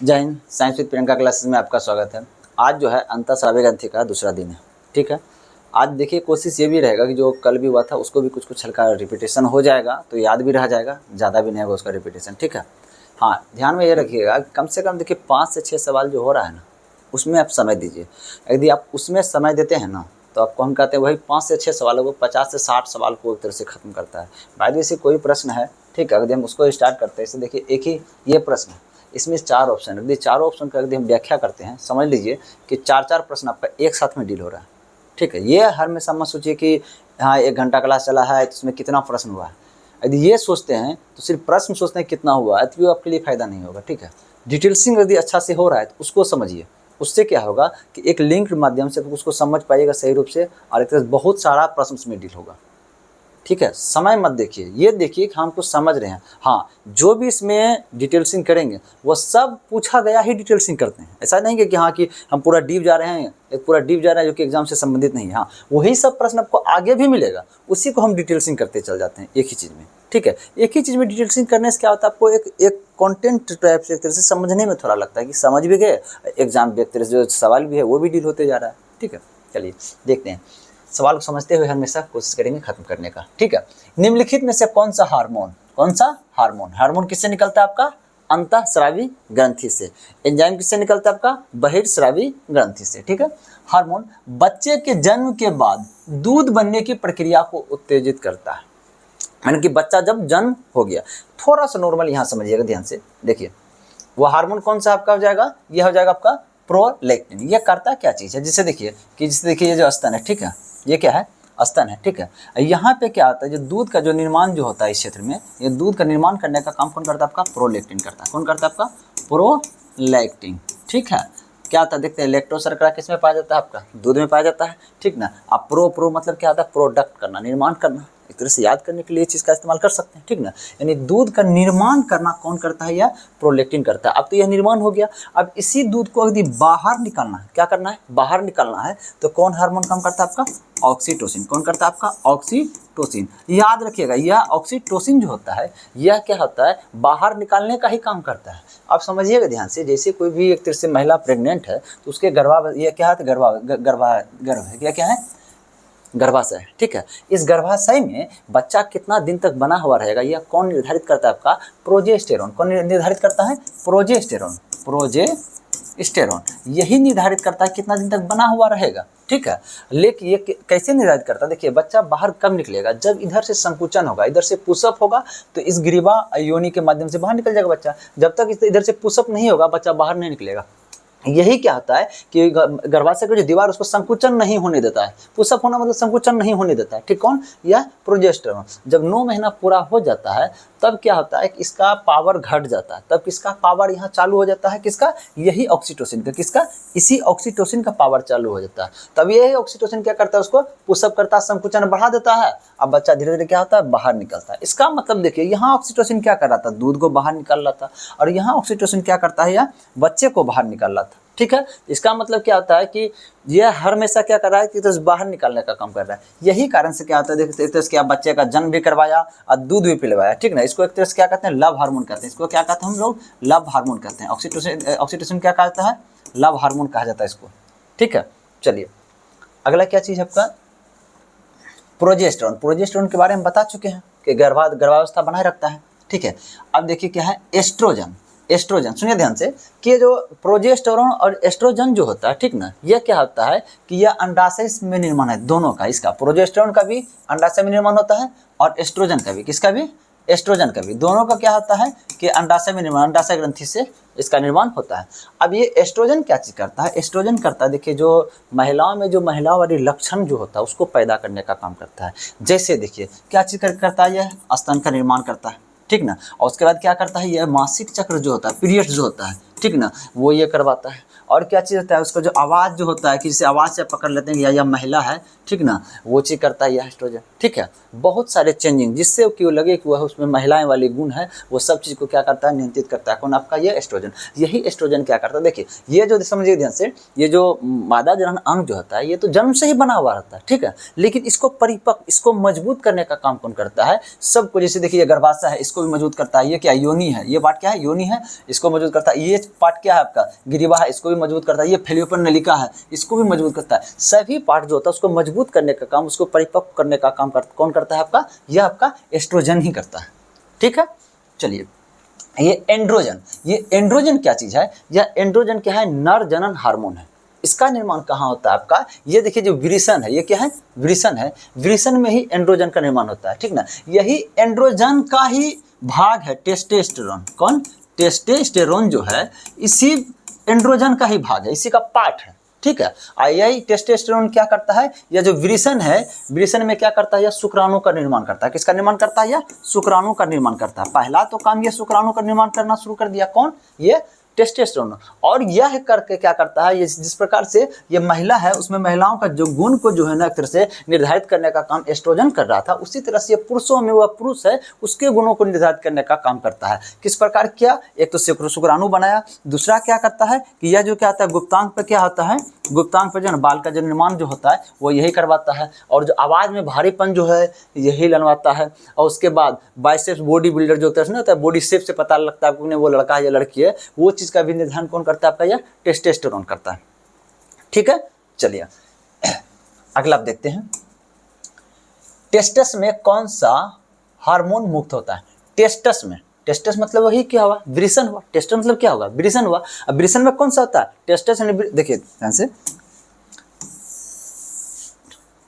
जय Hind. Science with Priyanka classes में आपका स्वागत है। आज जो है अंतःस्रावी ग्रंथि का दूसरा दिन है। ठीक है, आज देखिए कोशिश ये भी रहेगा कि जो कल भी हुआ था उसको भी कुछ कुछ हल्का रिपीटेशन हो जाएगा तो याद भी रह जाएगा, ज़्यादा भी नहीं होगा उसका रिपीटेशन। ठीक है, हाँ ध्यान में ये रखिएगा कम से कम देखिए 5 से 6 सवाल जो हो रहा है ना उसमें आप समय दीजिए। यदि आप उसमें समय देते हैं ना तो आपको हम कहते हैं वही 5 से 6 सवालों को 50 से 60 सवाल को एक तरह से ख़त्म करता है। बाय द वे से कोई प्रश्न है, ठीक है, यदि हम उसको स्टार्ट करते हैं इसे देखिए एक ही ये प्रश्न है, इसमें 4 ऑप्शन है। यदि चारों ऑप्शन का यदि हम व्याख्या करते हैं, समझ लीजिए कि 4-4 प्रश्न आपका एक साथ में डील हो रहा है। ठीक है, ये हर हमेशा मत सोचिए कि हाँ 1 घंटा क्लास चला है तो उसमें कितना प्रश्न हुआ है। यदि ये सोचते हैं तो सिर्फ प्रश्न सोचते हैं कितना हुआ है तो आपके लिए फ़ायदा नहीं होगा। ठीक है, डिटेल्सिंग यदि अच्छा से हो रहा है तो उसको समझिए। उससे क्या होगा कि एक लिंक के माध्यम से उसको समझ पाइएगा सही रूप से और एक तरह से बहुत सारा प्रश्न उसमें डील होगा। ठीक है, समय मत देखिए, ये देखिए कि हम कुछ समझ रहे हैं। हाँ, जो भी इसमें डिटेल्सिंग करेंगे वो सब पूछा गया ही डिटेल्सिंग करते हैं। ऐसा नहीं कि हाँ कि हम पूरा डीप जा रहे हैं, एक पूरा डीप जा रहा है जो कि एग्जाम से संबंधित नहीं है। हाँ, वही सब प्रश्न आपको आगे भी मिलेगा, उसी को हम डिटेल्सिंग करते चल जाते हैं एक ही चीज़ में। ठीक है, एक ही चीज़ में डिटेल्सिंग करने से क्या होता है आपको एक कंटेंट टाइप से एक तरह से समझने में थोड़ा लगता है कि समझ भी गए, एग्जाम भी एक तरह से जो सवाल भी है वो भी डील होते जा रहा है। ठीक है, चलिए देखते हैं। सवाल को समझते हुए हमेशा कोशिश करेंगे खत्म करने का। ठीक है, निम्नलिखित में से कौन सा हार्मोन किससे निकलता है आपका? अंतःस्रावी ग्रंथि से। एंजाइम किससे निकलता है आपका? बहिर्स्रावी ग्रंथि से। ठीक है, हार्मोन बच्चे के जन्म के बाद दूध बनने की प्रक्रिया को उत्तेजित करता है। यानी कि बच्चा जब जन्म हो गया, थोड़ा सा नॉर्मल यहाँ समझिएगा ध्यान से देखिए, वो हार्मोन कौन सा आपका हो जाएगा? यह हो जाएगा आपका प्रोलैक्टिन। ये करता क्या चीज़ है? जिसे देखिए कि जिसे देखिए ये जो स्तन है, ठीक है, ये क्या है? स्तन है। ठीक है, यहाँ पे क्या होता है, जो दूध का जो निर्माण जो होता है इस क्षेत्र में, ये दूध का निर्माण करने का काम कौन करता है आपका? प्रोलैक्टिन करता है। कौन करता है आपका? प्रोलैक्टिन। ठीक है, क्या होता है देखते हैं, लैक्टोज शर्करा किस में पाया जाता है आपका? दूध में पाया जाता है। ठीक ना, आप प्रो मतलब क्या होता है? प्रोडक्ट करना, निर्माण करना। एक तरह से याद करने के लिए चीज़ का इस्तेमाल कर सकते हैं। ठीक ना, यानी दूध का निर्माण करना कौन करता है? या प्रोलैक्टिन करता है। अब तो यह निर्माण हो गया, अब इसी दूध को यदि बाहर निकालना है, क्या करना है? बाहर निकालना है, तो कौन हार्मोन काम करता है आपका? ऑक्सीटोसिन। कौन करता है आपका? ऑक्सीटोसिन। याद रखिएगा, यह ऑक्सीटोसिन जो होता है यह क्या होता है? बाहर निकालने का ही काम करता है। आप समझिएगा ध्यान से, जैसे कोई भी एक तरह से महिला प्रेग्नेंट है तो उसके ये क्या है? गर्भ है, क्या है? गर्भाशय। ठीक है, इस गर्भाशय में बच्चा कितना दिन तक बना हुआ रहेगा यह कौन निर्धारित करता है आपका? प्रोजेस्टेरॉन। कौन निर्धारित करता है? प्रोजेस्टेरॉन यही निर्धारित करता है कितना दिन तक बना हुआ रहेगा। ठीक है, लेकिन ये कैसे निर्धारित करता है? देखिए, बच्चा बाहर कब निकलेगा? जब इधर से संकुचन होगा, इधर से पुशअप होगा तो इस ग्रीवा योनि के माध्यम से बाहर निकल जाएगा बच्चा। जब तक इधर से पुशअप नहीं होगा बच्चा बाहर नहीं निकलेगा। यही क्या होता है कि गर्भाशय की जो दीवार उसको संकुचन नहीं होने देता है। पुशअप होना मतलब संकुचन नहीं होने देता है। ठीक, कौन? यह प्रोजेस्टेरॉन। जब 9 महीना पूरा हो जाता है तब क्या होता है कि इसका पावर घट जाता है, तब किसका पावर यहाँ चालू हो जाता है? किसका? यही ऑक्सीटोसिन का। किसका? इसी ऑक्सीटोसिन का पावर चालू हो जाता है। तब यही ऑक्सीटोसिन क्या करता है? उसको पुशअप करता है, संकुचन बढ़ा देता है। अब बच्चा धीरे धीरे क्या होता है? बाहर निकलता है। इसका मतलब देखिए, यहाँ ऑक्सीटोसिन क्या कर रहा था? दूध को बाहर निकाल रहा था, और यहाँ ऑक्सीटोसिन क्या करता है? यह बच्चे को बाहर निकाल रहा था। ठीक है, इसका मतलब क्या होता है कि यह हमेशा क्या कर रहा है कि तो बाहर निकालने का काम कर रहा है। यही कारण से क्या होता है, देखते एक तरह से क्या, बच्चे का जन्म भी करवाया और दूध भी पिलवाया। ठीक ना, इसको एक तरह से क्या कहते हैं? लव हार्मोन कहते हैं। इसको क्या कहते हैं हम लोग? लव हार्मोन कहते हैं। ऑक्सीटोसिन क्या कहता है? लव हार्मोन कहा जाता है इसको। ठीक है, चलिए अगला क्या चीज़ आपका? प्रोजेस्टेरॉन के बारे में बता चुके हैं कि गर्भावस्था बनाए रखता है। ठीक है, अब देखिए क्या है? एस्ट्रोजन। सुनिए ध्यान से कि जो प्रोजेस्टेरॉन और एस्ट्रोजन जो होता है, ठीक ना, यह क्या होता है कि यह अंडाशय में निर्माण है दोनों का। इसका प्रोजेस्टेरॉन का भी अंडाशय में निर्माण होता है और एस्ट्रोजन का भी। किसका भी? एस्ट्रोजन का भी। दोनों का क्या होता है कि अंडाशय में निर्माण, अंडाशय ग्रंथि से इसका निर्माण होता है। अब ये एस्ट्रोजन क्या चीज़ करता है? एस्ट्रोजन करता है, देखिए, जो महिलाओं में जो महिला वाली लक्षण जो होता है उसको पैदा करने का काम करता है। जैसे देखिए क्या चीज़ करता है? यह स्तन का निर्माण करता है। ठीक ना, और उसके बाद क्या करता है? यह मासिक चक्र जो होता है, पीरियड्स जो होता है, ठीक ना, वो ये करवाता है। और क्या चीज़ होता है, उसका जो आवाज़ जो होता है कि जैसे आवाज़ से पकड़ लेते हैं कि यह महिला है, ठीक ना, वो चीज़ करता है यह एस्ट्रोजन, ठीक है। बहुत सारे चेंजिंग जिससे कि वो लगे कि वह उसमें महिलाएं वाली गुण है, वो सब चीज़ को क्या करता है, नियंत्रित करता है। कौन? आपका ये एस्ट्रोजन। यही एस्ट्रोजन क्या करता है, देखिए ये जो समझिए ध्यान से, ये जो मादा जनन अंग जो होता है ये तो जन्म से ही बना हुआ रहता है, ठीक है, लेकिन इसको परिपक्व, इसको मजबूत करने का काम कौन करता है, सबको। जैसे देखिए गर्भाशय है, इसको भी मजबूत करता है, ये क्या योनि है, ये पार्ट क्या है, योनि है, इसको मजबूत करता है। ये पार्ट क्या है आपका, गिरिवा है, इसको भी मजबूत करता है। ये फेलियोपन नलिका है, इसको भी मजबूत करता है। सभी पार्ट जो होता है उसको मजबूत करने का काम, उसको परिपक्व करने का काम कौन करता है आपका, यह आपका एस्ट्रोजन ही करता है, ठीक है। चलिए ये एंड्रोजन, ये एंड्रोजन क्या चीज़ है, यह एंड्रोजन क्या है, नर जनन हार्मोन है। इसका निर्माण कहाँ होता है आपका, ये देखिए जो वृषण है, ये क्या है, वृषण है, वृषण में ही एंड्रोजन का निर्माण होता है, ठीक ना। यही एंड्रोजन का ही भाग है टेस्टोस्टेरोन। कौन? टेस्टोस्टेरोन जो है इसी एंड्रोजन का ही भाग है, इसी का पार्ट है, ठीक है। यही टेस्टोस्टेरोन क्या करता है, यह जो वृषण है, वृषण में क्या करता है, यह शुक्राणु का निर्माण करता है। किसका निर्माण करता है, यह शुक्राणु का निर्माण करता है। पहला तो काम यह शुक्राणु का निर्माण करना शुरू कर दिया, कौन? ये टेस्टोस्टेरोन। और यह करके क्या करता है, ये जिस प्रकार से ये महिला है उसमें महिलाओं का जो गुण को जो है ना एक तरह से निर्धारित करने का काम एस्ट्रोजन कर रहा था, उसी तरह से पुरुषों में वह पुरुष है उसके गुणों को निर्धारित करने का काम करता है। किस प्रकार किया, एक तो शुक्राणु बनाया, दूसरा क्या करता है कि यह जो क्या होता है गुप्तांग पे क्या होता है, गुप्तांग पे जो बाल का जो निर्माण जो होता है वो यही करवाता है, और जो आवाज़ में भारीपन जो है यही लनवाता है। और उसके बाद बाइसेप्स बॉडी बिल्डर जो होता है बॉडी शेप से पता लगता है कि वो लड़का है या लड़की है, वो चीज़ का भी निर्धारण कौन करता है आपका, यह टेस्टोस्टेरोन करता है, ठीक है। चलिए अगला आप देखते हैं, टेस्टस में कौन सा हार्मोन मुक्त होता है। टेस्टस में, टेस्टस मतलब वही क्या हुआ, वृषण हुआ। टेस्टस मतलब क्या होगा, वृषण हुआ। अब वृषण में कौन सा होता है, टेस्टस। देखिए ध्यान से,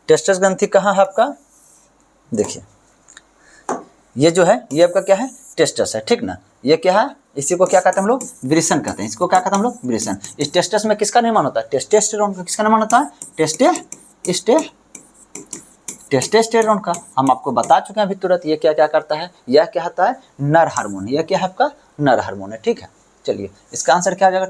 टेस्टस ग्रंथि कहाँ है आपका, देखिए ये जो है ये आपका क्या है, टेस्टस है, ठीक ना। ये क्या है, इसी को क्या कहते हैं हम लोग, वृषण कहते हैं। इसको क्या कहते हैं हम लोग, वृषण। इस टेस्टस में किसका निर्माण होता है, टेस्टोस्टेरोन का। किसका निर्माण होता है, टेस्टोस्टेरोन का। हम आपको बता चुके हैं अभी तुरंत, ये क्या क्या करता है, यह क्या होता है, नर हार्मोन। यह क्या है आपका, नर हार्मोन है, ठीक है। चलिए इसका आंसर क्या हो जाएगा,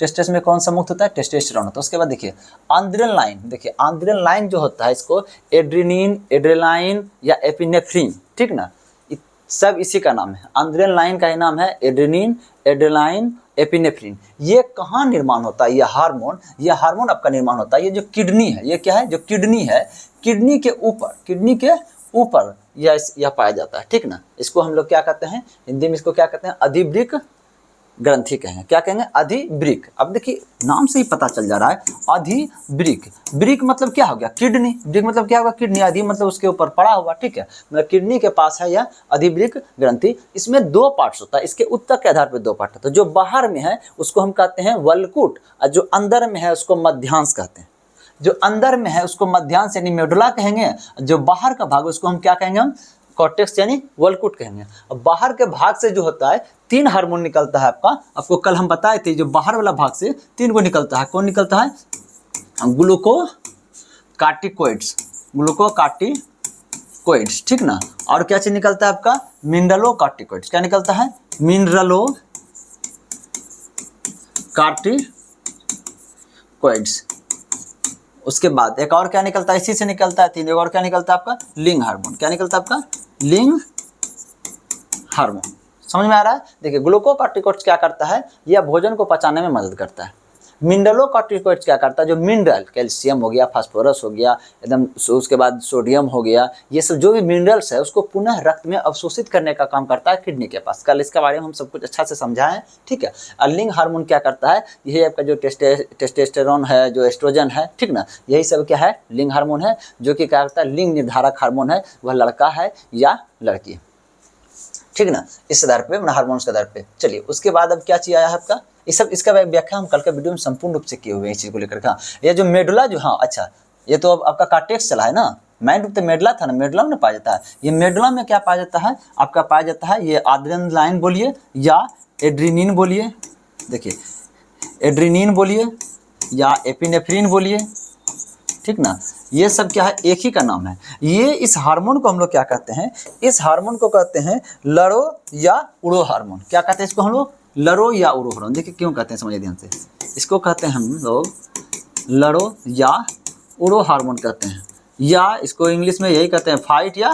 टेस्टस में कौन सा मुक्त होता है, टेस्टोस्टेरोन होता है। उसके बाद देखिए आंद्रेनालाइन, देखिए आंद्रेनालाइन जो होता है इसको एड्रेनिन, एड्रेनालाइन या एपिनेफ्रिन, ठीक ना, सब इसी का नाम है। आंद्रेनालाइन का ही नाम है एड्रेनिन, एड्रेनालाइन, एपिनेफ्रिन। ये कहाँ निर्माण होता है, यह हार्मोन आपका निर्माण होता है, ये जो किडनी है, ये क्या है, जो किडनी है, किडनी के ऊपर यह पाया जाता है, ठीक ना। इसको हम लोग क्या कहते हैं, हिंदी में इसको क्या कहते हैं, अधिवृक्क ग्रंथि कहेंगे। क्या कहेंगे, अधिवृक्क। अब देखिए नाम से ही पता चल जा रहा है, अधिवृक्क। वृक्क मतलब क्या हो गया, किडनी। वृक्क मतलब क्या होगा, किडनी। अधि मतलब उसके ऊपर पड़ा हुआ, ठीक है, मतलब किडनी के पास है यह अधिवृक्क ग्रंथि। इसमें दो पार्ट्स होता है, इसके उत्तक के आधार पर दो पार्ट होता है। जो बाहर में है उसको हम कहते हैं वल्कुट, और जो अंदर में है उसको मध्यांश कहते हैं। जो अंदर में है उसको मध्यांश यानी मेडुला कहेंगे, जो बाहर का भाग उसको हम क्या कहेंगे, हम कॉर्टेक्स यानी वल्कुट कहेंगे। अब बाहर के भाग से जो होता है 3 हार्मोन निकलता है आपको कल हम बताए थे, जो बाहर वाला भाग से 3 को निकलता है। कौन निकलता है, ग्लूकोकार्टिकोइड्स, ठीक ना। और क्या चीज निकलता है आपका, मिनरलोकार्टिकोइड्स। क्या निकलता है, मिनरलोकार्टिकोइड्स। उसके बाद एक और क्या निकलता है, इसी से निकलता है 3, एक और क्या निकलता है आपका, लिंग हार्मोन। क्या निकलता है आपका, लिंग हार्मोन। समझ में आ रहा है। देखिए ग्लूकोकार्टिकोइड्स क्या करता है, यह भोजन को पचाने में मदद करता है। मिनरलोकार्टिकोइड्स क्या करता है, जो मिनरल, कैल्शियम हो गया, फास्फोरस हो गया, एकदम उसके बाद सोडियम हो गया, ये सब जो भी मिनरल्स है उसको पुनः रक्त में अवशोषित करने का काम करता है किडनी के पास। कल इसके बारे में हम सब कुछ अच्छा से समझाएं, ठीक है। और लिंग हार्मोन क्या करता है, यही आपका जो टेस्टोस्टेरोन है, जो एस्ट्रोजन है, ठीक ना, यही सब क्या है, लिंग हार्मोन है, जो कि क्या करता है, लिंग निर्धारक हार्मोन है, वह लड़का है या लड़की, ठीक ना, इस आधार पे, हार्मोन्स के आधार पे। चलिए उसके बाद अब क्या चीज आया है आपका, ये सब इसका व्याख्या हम कल के वीडियो में संपूर्ण रूप से किए हुए हैं इस चीज को लेकर। हाँ, ये जो मेडुला जो, हाँ अच्छा, ये तो अब आपका कार्टेक्स चला है ना, मेन रूप से मेडुला था ना, मेडुला में पाया जाता है। ये मेडुला में क्या पाया जाता है आपका, पाया जाता है ये आद्रेनालाइन बोलिए या एड्रेनिन बोलिए, देखिए एड्रेनिन बोलिए या एपिनेफ्रिन बोलिए, ठीक ना, ये सब क्या है, एक ही का नाम है। ये इस हार्मोन को हम लोग क्या कहते हैं, इस हार्मोन को कहते हैं लरो या उड़ो हार्मोन। क्या कहते हैं इसको हम लोग, लरो या उड़ो हार्मोन। देखिए क्यों कहते हैं, समझिए ध्यान से। इसको कहते हैं हम लोग लड़ो या उड़ो हार्मोन कहते हैं, या इसको इंग्लिश में यही कहते हैं फाइट या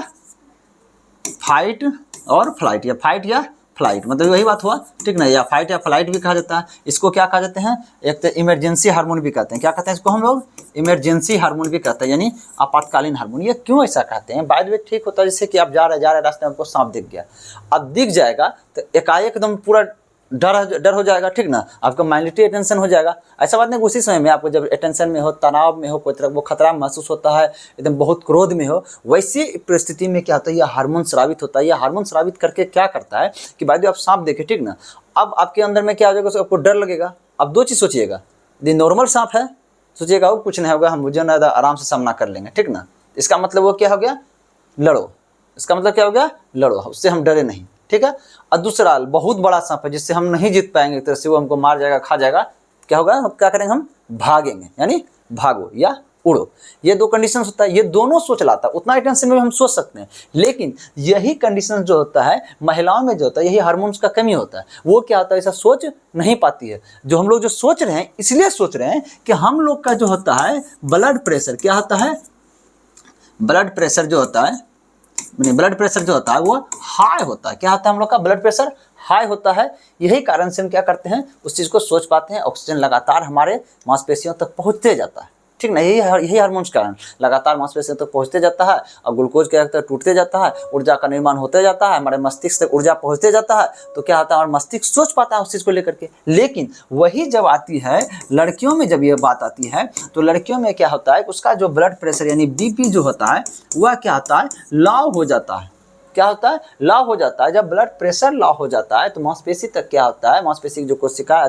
फाइट और फ्लाइट, या फाइट या फ्लाइट, मतलब वही बात हुआ, ठीक ना, या फाइट या फ्लाइट भी कहा जाता है। इसको क्या कहा जाते हैं, एक तो इमरजेंसी हार्मोन भी कहते हैं। क्या कहते हैं इसको हम लोग, इमरजेंसी हार्मोन भी कहते हैं, यानी आपातकालीन हार्मोन। ये क्यों ऐसा कहते हैं, बाय द वे ठीक होता है, जैसे कि आप जा रहे रास्ते में आपको सांप दिख गया, अब दिख जाएगा तो एकाएक एकदम पूरा डर हो जाएगा, ठीक ना, आपका माइनॉरिटी अटेंशन हो जाएगा। ऐसा बात नहीं, उसी समय में आपको जब अटेंशन में हो, तनाव में हो, कोई तरह वो खतरा महसूस होता है, एकदम बहुत क्रोध में हो, वैसी परिस्थिति में क्या होता है, यह हार्मोन स्रावित होता है। यह हार्मोन स्रावित करके क्या करता है कि भाई आप सांप देखे, ठीक ना, अब आपके अंदर में क्या हो जाएगा, आपको डर लगेगा। अब दो चीज़ सोचिएगा, यदि नॉर्मल सांप है सोचिएगा वो कुछ नहीं होगा, हम मुझे ना आराम से सामना कर लेंगे, ठीक ना, इसका मतलब वो क्या हो गया, लड़ो, इसका मतलब क्या हो गया, लड़ो, उससे हम डरे नहीं, ठीक है। और दूसरा बहुत बड़ा सांप है जिससे हम नहीं जीत पाएंगे, एक तरह से वो हमको मार जाएगा, खा जाएगा, क्या होगा, हम क्या करेंगे, हम भागेंगे, यानी भागो या उड़ो। ये दो कंडीशन होता है, ये दोनों सोच लाता है, उतना टेंशन में हम सोच सकते हैं, लेकिन यही कंडीशन जो होता है महिलाओं में जो होता है, यही हार्मोन्स का कमी होता है, वो क्या होता है, ऐसा सोच नहीं पाती है। जो हम लोग जो सोच रहे हैं इसलिए सोच रहे हैं कि हम लोग का जो होता है ब्लड प्रेशर, क्या होता है, ब्लड प्रेशर जो होता है, ब्लड प्रेशर जो होता है वो हाई होता है। क्या होता है, हम लोग का ब्लड प्रेशर हाई होता है। यही कारण से हम क्या करते हैं, उस चीज़ को सोच पाते हैं, ऑक्सीजन लगातार हमारे मांसपेशियों तक पहुंचते जाता है, ठीक ना, यही हार्मोन्स कारण लगातार मांसपेशियों तक पहुंचते जाता है, और ग्लूकोज के तक टूटते जाता है, ऊर्जा का निर्माण होते जाता है, हमारे मस्तिष्क तक ऊर्जा पहुंचते जाता है, तो क्या होता है, हमारा मस्तिष्क सोच पाता है उस चीज़ को लेकर के। लेकिन वही जब आती है लड़कियों में, जब ये बात आती है तो लड़कियों में क्या होता है, उसका जो ब्लड प्रेशर यानी बीपी जो होता है वह क्या होता है, लॉ हो जाता है। क्या होता है, लॉ हो जाता है। जब ब्लड प्रेशर लॉ हो जाता है तो मांसपेशी तक क्या होता है, मांसपेशी की जो कोशिका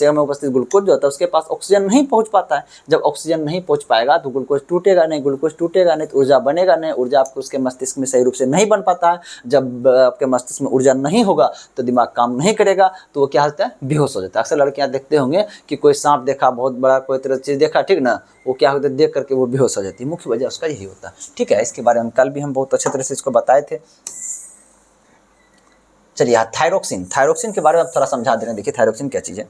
में उपस्थित ग्लूकोज जो होता है उसके पास ऑक्सीजन नहीं पहुंच पाता है। जब ऑक्सीजन नहीं पहुंच पाएगा तो ग्लूकोज टूटेगा नहीं, ग्लूकोज टूटेगा नहीं तो ऊर्जा बनेगा नहीं, ऊर्जा आपको उसके मस्तिष्क में सही रूप से नहीं बन पाता है। जब आपके मस्तिष्क में ऊर्जा नहीं होगा तो दिमाग काम नहीं करेगा, तो वो क्या होता है, बेहोश हो जाता है। अक्सर लड़कियाँ देखते होंगे कि कोई सांप देखा, बहुत बड़ा कोई तरह चीज़ देखा, ठीक ना, वो क्या होता है, देख करके वो बेहोश हो जाती है। मुख्य वजह उसका यही होता है, ठीक है। इसके बारे में कल भी हम बहुत अच्छे तरह से इसको बताए थे। चलिए थायरोक्सिन के बारे में थोड़ा समझा दे रहे हैं। देखिए थायरोक्सिन क्या चीज़ है।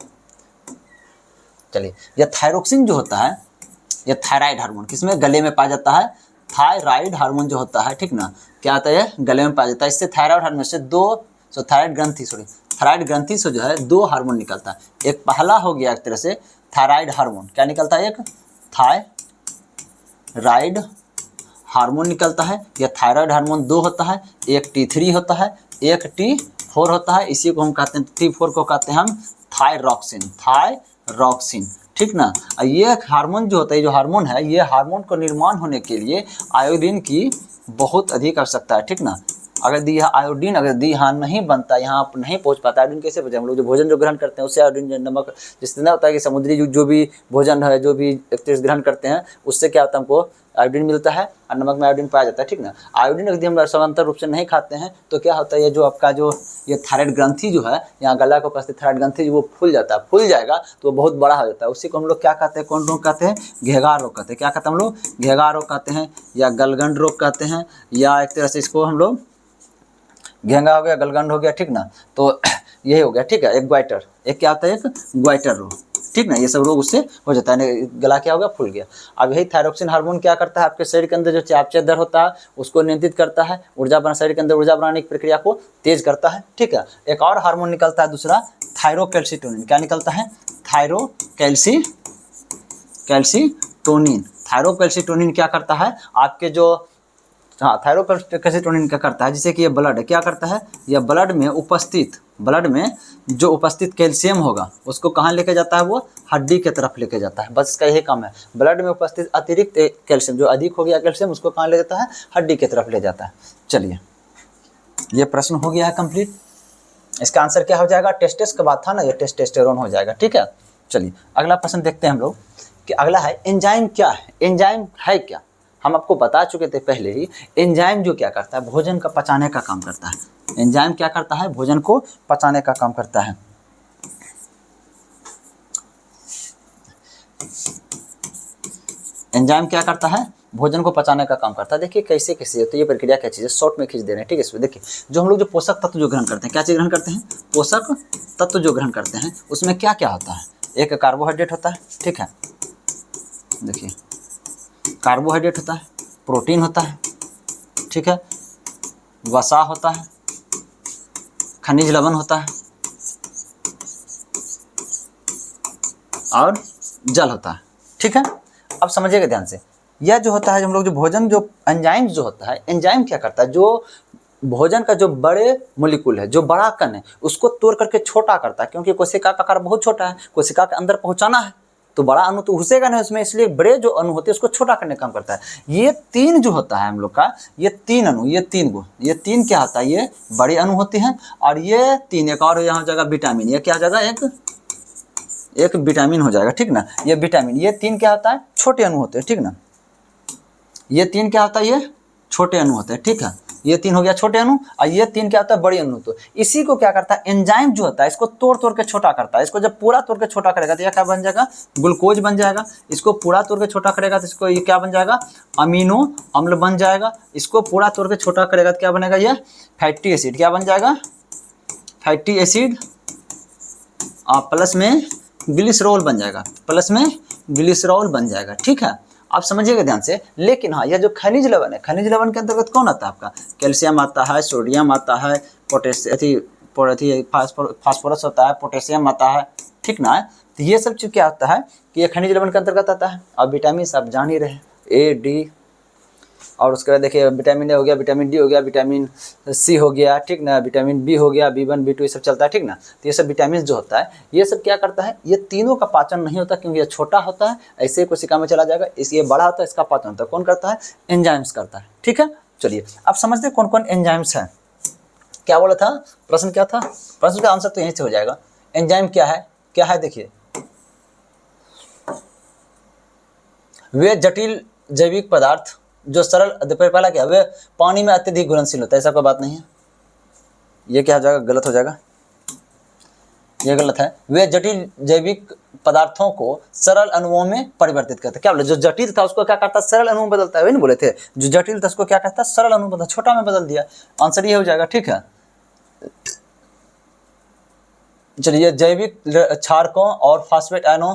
चलिए, यह थायरोक्सिन जो होता है, यह थायराइड हार्मोन किसमें, गले में पाया जाता है। थायराइड हार्मोन जो होता है, ठीक ना, क्या होता है, गले में पाया जाता है। इससे थायराइड हार्मोन से थायराइड ग्रंथि से जो है दो हार्मोन निकलता है। एक पहला हो गया एक तरह से थायराइड हार्मोन, क्या निकलता है, एक थायराइड हार्मोन निकलता है। यह थायराइड हार्मोन दो होता है, एक T3 होता है, एक T4 होता है। इसी को हम कहते हैं, T4 को कहते हैं हम थायरॉक्सिन, ठीक ना। ये हार्मोन जो होता है, जो हार्मोन है, ये हार्मोन को निर्माण होने के लिए आयोडीन की बहुत अधिक आवश्यकता है, ठीक ना। अगर आयोडीन यहाँ नहीं बनता, यहाँ आप नहीं पहुँच पाता, आयोडीन कैसे बचे, हम लोग जो भोजन जो ग्रहण करते हैं उससे आयोडीन, नमक, जिससे ना होता है कि समुद्री जो भी भोजन है, जो भी एक तरह से ग्रहण करते हैं उससे क्या होता है, हमको आयोडीन मिलता है और नमक में आयोडीन पाया जाता है, ठीक ना। आयोडीन यदि हम समांतर रूप से नहीं खाते हैं तो क्या होता है, ये जो आपका जो ये थायराइड ग्रंथि जो है, यहाँ गला को कहते हैं थायराइड ग्रंथि, वो फूल जाता है, फूल जाएगा तो वो बहुत बड़ा हो जाता है। उसी को हम लोग क्या कहते हैं, कौन रोग कहते हैं, घेगार रोग कहते हैं। क्या कहते हैं हम लोग, घेगार रोग कहते हैं, या गलगंड रोग कहते हैं, या एक तरह से इसको हम लोग घेंगा हो गया, गलगंड हो गया, ठीक ना। तो यही हो गया, ठीक है। एक ग्वाइटर, एक क्या होता है, एक ग्वाइटर रोग, ठीक ना। ये सब रोग उससे हो जाता है, गला क्या हो गया, फूल गया। अब यही थायरोक्सिन हार्मोन क्या करता है, आपके शरीर के अंदर जो चयापचय दर होता है उसको नियंत्रित करता है, शरीर के अंदर ऊर्जा बनाने की प्रक्रिया को तेज करता है, ठीक है। एक और हार्मोन निकलता है दूसरा, थायरोकैल्सिटोनिन। क्या निकलता है, थायरोकैल्सिटोनिन क्या करता है, आपके जो थायरोकैल्सिटोनिन क्या करता है, जिससे कि ये ब्लड क्या करता है, यह ब्लड में जो उपस्थित कैल्शियम होगा उसको कहाँ लेके जाता है, वो हड्डी के तरफ लेके जाता है। बस इसका यही काम है, ब्लड में उपस्थित अतिरिक्त कैल्शियम, जो अधिक हो गया कैल्शियम, उसको कहाँ ले जाता है, हड्डी की तरफ ले जाता है। चलिए, ये प्रश्न हो गया है कंप्लीट। इसका आंसर क्या हो जाएगा, टेस्टेस का बात था ना, ये टेस्टोस्टेरोन हो जाएगा, ठीक है। चलिए अगला प्रश्न देखते हैं हम लोग कि अगला है एंजाइम क्या है, एंजाइम है क्या। हम आपको बता चुके थे पहले ही, एंजाइम जो क्या करता है, भोजन का पचाने का काम करता है। एंजाइम क्या करता है, भोजन को पचाने का काम करता है। एंजाइम क्या करता है, भोजन को पचाने का काम करता है। देखिए कैसे कैसे तो ये प्रक्रिया क्या चीज़ है, शॉर्ट में खींच दे रहे हैं, ठीक है। इसमें देखिए, जो हम लोग जो पोषक तत्व जो ग्रहण करते हैं, क्या चीज़ ग्रहण करते हैं, पोषक तत्व जो ग्रहण करते हैं, उसमें क्या क्या होता है, एक कार्बोहाइड्रेट होता है, ठीक है, देखिए कार्बोहाइड्रेट होता है, प्रोटीन होता है, ठीक है, वसा होता है, खनिज लवण होता है और जल होता है, ठीक है। अब समझिएगा ध्यान से, यह जो होता है हम लोग जो भोजन जो एंजाइम जो होता है, एंजाइम क्या करता है, जो भोजन का जो बड़े मोलिकुल है, जो बड़ा कण है, उसको तोड़ करके छोटा करता है, क्योंकि कोशिका का आकार बहुत छोटा है, कोशिका के अंदर पहुंचाना है तो बड़ा अणु तो घुसेगा नहीं उसमें, इसलिए बड़े जो अणु होते हैं उसको छोटा करने का काम करता है। ये तीन जो होता है हम लोग का, ये तीन अणु, ये तीन गो, ये तीन क्या होता है, ये बड़े अणु होते हैं, और ये तीन एक और यहाँ हो जाएगा विटामिन, ये क्या हो जाएगा, एक विटामिन हो जाएगा, ठीक ना, ये विटामिन, ये तीन क्या होता है, छोटे अणु होते हैं, ठीक ना, ये तीन क्या होता है, ये छोटे अणु होते हैं, ठीक है, ये तीन हो गया छोटे अणु, और ये तीन क्या होता है, बड़े अणु। तो इसी को क्या करता है एंजाइम जो होता है, इसको तोड़ तोड़ के छोटा करता है। इसको जब पूरा तोड़ के छोटा करेगा तो यह क्या बन जाएगा, ग्लूकोज बन जाएगा। इसको पूरा तोड़ के छोटा करेगा तो इसको ये क्या बन जाएगा, अमीनो अम्ल बन जाएगा। इसको पूरा तोड़ के छोटा करेगा तो क्या बनेगा, ये फैटी एसिड, क्या बन जाएगा, फैटी एसिड, प्लस में ग्लिसरॉल बन जाएगा, प्लस में ग्लिसरॉल बन जाएगा, ठीक है। आप समझिएगा ध्यान से। लेकिन हाँ, यह जो खनिज लवण है, खनिज लवण के अंतर्गत कौन आता है आपका, कैल्शियम आता है, सोडियम आता है, फास्फोरस होता है, पोटेशियम आता है, ठीक ना। तो ये सब चीज़ क्या होता है कि ये खनिज लवण के अंतर्गत आता है। अब विटामिन आप जान ही रहे, ए डी, और उसके बाद देखिए विटामिन ए हो गया, विटामिन डी हो गया, विटामिन सी हो गया, ठीक ना, विटामिन बी हो गया, B1 B2 ये सब चलता है, ठीक ना। तो ये सब विटामिन जो होता है, ये सब क्या करता है, ये तीनों का पाचन नहीं होता, क्योंकि ये छोटा होता है, ऐसे ही कोशिका में चला जाएगा। ये बड़ा होता है, इसका पाचन होता है, कौन करता है, एंजाइम्स करता है, ठीक है। चलिए अब समझते हैं कौन कौन एंजाइम्स है। क्या बोला था, प्रश्न क्या था, प्रश्न का आंसर तो यहीं से हो जाएगा। एंजाइम क्या है, देखिए वे जटिल जैविक पदार्थ जो सरल, पहला क्या, वे पानी में अत्यधिक घुलनशील होता है, ऐसा कोई बात नहीं है, ये क्या हो जाएगा, गलत हो जाएगा, ये गलत है। वे जटिल जैविक पदार्थों को सरल अणुओं में परिवर्तित करते हैं। क्या बोले, जो जटिल था उसको क्या करता है, सरल अणु में बदलता है, वही नहीं बोले थे, जो जटिल था उसको क्या करता है, सरल अणु बदल, छोटा में बदल दिया, आंसर ये हो जाएगा, ठीक है। चलिए जैविक क्षारकों और फास्फेट आयनों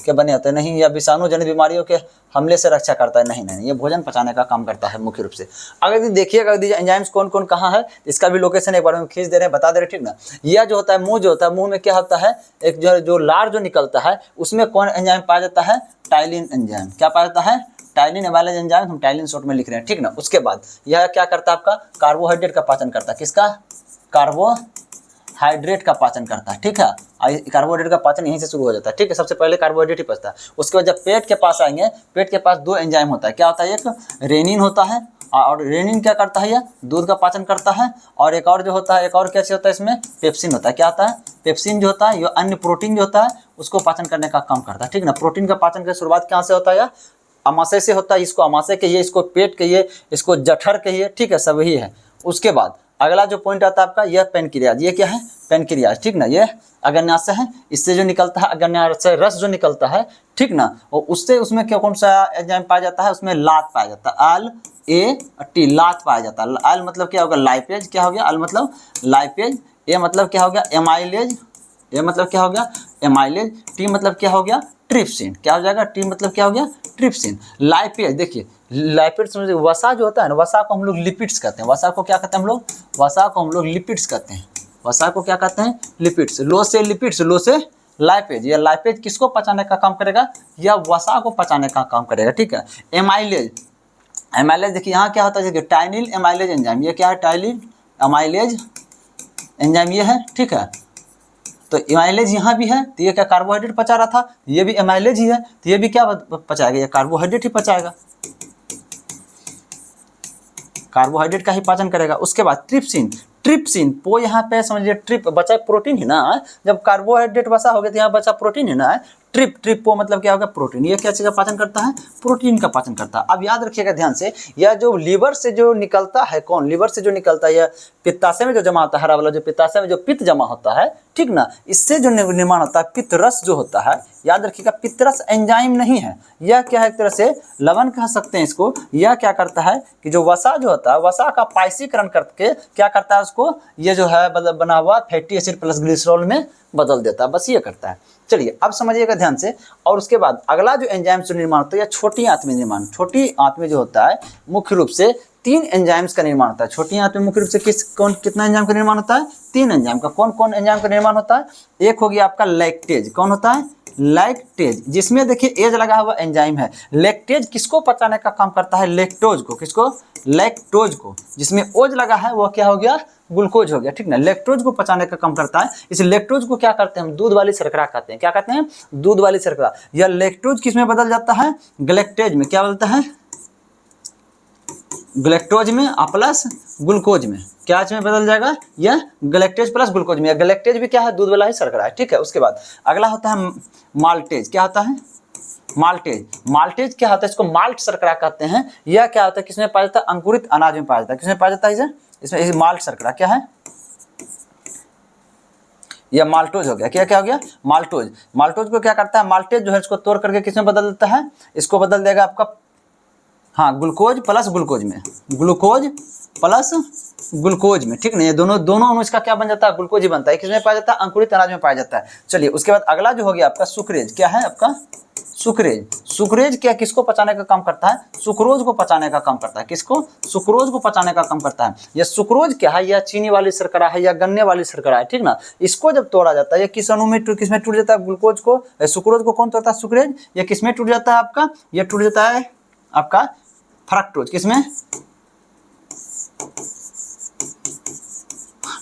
के बने होते हैं, नहीं, या विषाणु जनित बीमारियों के हमले से रक्षा करता है, नहीं, ये भोजन पचाने का काम करता है मुख्य रूप से। अगर देखिएगा एंजाइम्स कौन कौन कहाँ है, इसका भी लोकेशन एक बार में खींच दे रहे हैं, बता दे रहे हैं, ठीक ना। यह जो होता है मुंह, जो होता है मुंह में क्या होता है, एक जो लार जो निकलता है, उसमें कौन एंजाइम पाया जाता है, टाइलिन एंजाइम, क्या पाया जाता है, टाइलिन एमाइलेज एंजाइम, हम टाइलिन शॉर्ट में लिख रहे हैं, ठीक ना। उसके बाद यह क्या करता है, आपका कार्बोहाइड्रेट का पाचन करता है, किसका, कार्बोहाइड्रेट का पाचन करता है, ठीक है। कार्बोहाइड्रेट का पाचन यहीं से शुरू हो जाता है, ठीक है। सबसे पहले कार्बोहाइड्रेट ही पचता है, उसके बाद जब पेट के पास आएंगे, पेट के पास दो एंजाइम होता है, क्या होता है, एक रेनिन होता है, और रेनिन क्या करता है, यह दूध का पाचन करता है, और एक और जो होता है, एक और क्या होता है इसमें, पेप्सिन होता है, क्या होता है, पेप्सिन जो होता है, ये अन्य प्रोटीन जो होता है उसको पाचन करने का काम करता है, ठीक ना। प्रोटीन का पाचन की शुरुआत कहाँ से होता है, अमाशय से होता है, इसको अमाशय कहिए, इसको पेट कहिए, इसको जठर कहिए, ठीक है, सब ही है। उसके बाद अगला जो पॉइंट आता है आपका, यह पेनक्रियाज, ये क्या है, पेनक्रियाज, ठीक ना, ये अग्न्याशय है, इससे जो निकलता है अग्न्याशय रस जो निकलता है, ठीक ना, और उससे उसमें क्या कौन सा एंजाइम पाया जाता है, उसमें लात पाया जाता है, LAT, लात पाया जाता है। L मतलब क्या होगा, लाइपेज, क्या हो गया, L मतलब लाइपेज, A मतलब क्या हो गया, एमाइलेज, A मतलब क्या हो गया, एमाइलेज, T मतलब क्या हो गया, ट्रिप्सिन, क्या हो जाएगा, T मतलब क्या हो गया, ट्रिप्सिन। लाइपेज, देखिए लाइपेज समझिए, वसा जो होता है ना, वसा को हम लोग लिपिड्स कहते हैं, वसा को क्या कहते हैं हम लोग, वसा को हम लोग लिपिड्स कहते हैं, वसा को क्या कहते हैं, लिपिड्स। लो से लिपिड्स, लो से लाइपेज, या लाइपेज किसको पचाने का काम करेगा, या वसा को पचाने का काम करेगा, ठीक है। एमाइलेज, एमाइलेज देखिए यहाँ क्या होता है, देखिए टाइनिल एमाइलेज एंजाइम, ये क्या है, टाइनिल एमाइलेज एंजाइम ये है, ठीक है। तो एमाइलेज यहाँ भी है, तो ये क्या कार्बोहाइड्रेट पचा रहा था, ये भी एमाइलेज ही है, तो ये भी क्या पचाएगा, ये कार्बोहाइड्रेट ही पचाएगा, कार्बोहाइड्रेट का ही पाचन करेगा। उसके बाद ट्रिप्सिन, ट्रिप्सिन पो यहाँ पे समझिए, ट्रिप बचा प्रोटीन ही ना, जब कार्बोहाइड्रेट बचा हो गया तो यहाँ बचा प्रोटीन ही ना, ट्रिप पो मतलब क्या होगा, प्रोटीन। ये क्या चीज़ का पाचन करता है, प्रोटीन का पाचन करता है। अब याद रखिएगा ध्यान से, यह जो लीवर से जो निकलता है, कौन, लीवर से जो निकलता है, यह पित्ताशय में जो जमा होता है, हरा वाला जो पित्ताशय में जो पित्त जमा होता है, ठीक ना, इससे जो निर्माण होता है पित्त रस जो होता है, याद रखिएगा पित्त रस एंजाइम नहीं है, यह क्या है, एक तरह से लवण कह सकते हैं इसको। यह क्या करता है कि जो वसा जो होता है, वसा का पाइसीकरण करके क्या करता है उसको, ये जो है बना हुआ फैटी एसिड प्लस ग्लिसरॉल में बदल देता है, बस ये करता है। चलिए अब समझिएगा ध्यान से। और उसके बाद अगला जो एंजाइम से निर्माण होता है या छोटी आंत में निर्माण, छोटी आंत में जो होता है मुख्य रूप से 3 एंजाइम्स का निर्माण होता है। छोटी आंत में मुख्य रूप से कितना एंजाइम का निर्माण होता है? 3 एंजाइम का। कौन कौन एंजाइम का निर्माण होता है? एक हो गया आपका लैक्टेज। कौन होता है? लैक्टेज, जिसमें देखिए एज लगा हुआ एंजाइम है। लैक्टेज किसको पचाने का काम करता है? लैक्टोज को। किसको? लैक्टोज को। जिसमें ओज लगा है वो क्या हो गया? ग्लूकोज हो गया, ठीक ना। लैक्टोज को पचाने का काम करता है। इस लैक्टोज को क्या करते हैं हम? दूध वाली शर्करा कहते हैं। क्या कहते हैं? दूध वाली शर्करा। यह लैक्टोज किस में बदल जाता है? गलैक्टेज में। क्या बदलता है? ग्लैक्टोज में प्लस ग्लूकोज में। क्या में बदल जाएगा? यह गलैक्टेज प्लस ग्लूकोज में। गलैक्टेज भी क्या है? दूध वाला ही शर्करा है, ठीक है। उसके बाद अगला होता है माल्टेज। क्या होता है? माल्टेज। माल्टेज क्या होता है? इसको माल्ट शर्करा कहते हैं। यह क्या होता है? किसमें पाया जाता है? अंकुरित अनाज में पाया जाता है। किसमें पाया जाता है इसे? इसमें माल्ट शर्करा। क्या है? यह माल्टोज हो गया। क्या क्या हो गया? माल्टोज। माल्टोज को क्या करता है? माल्टेज जो है इसको तोड़ करके किसमें बदल देता है? इसको बदल देगा आपका, हाँ, ग्लूकोज प्लस ग्लूकोज में। ग्लूकोज प्लस ग्लूकोज में, ठीक नहीं। ये दोनों अणु इसका क्या बन जाता है? ग्लूकोज ही बनता है। किसमें पाया जाता है? अंकुरित अनाज में पाया जाता है। चलिए उसके बाद अगला जो हो गया आपका सुक्रेज। क्या है आपका? सुक्रेज। सुक्रेज क्या किसको पचाने का काम करता है? सुक्रोज को पचाने का काम करता है। किसको? सुक्रोज को पचाने का काम करता है। यह सुक्रोज क्या है? यह चीनी वाली शर्करा है या गन्ने वाली शर्करा है, ठीक ना। इसको जब तोड़ा जाता है, यह किस अणु में किसमें टूट जाता है? ग्लूकोज को, सुक्रोज को कौन तोड़ता है? सुक्रेज। यह किसमें टूट जाता है आपका? यह टूट जाता है आपका फ्रक्टोज। किसमें?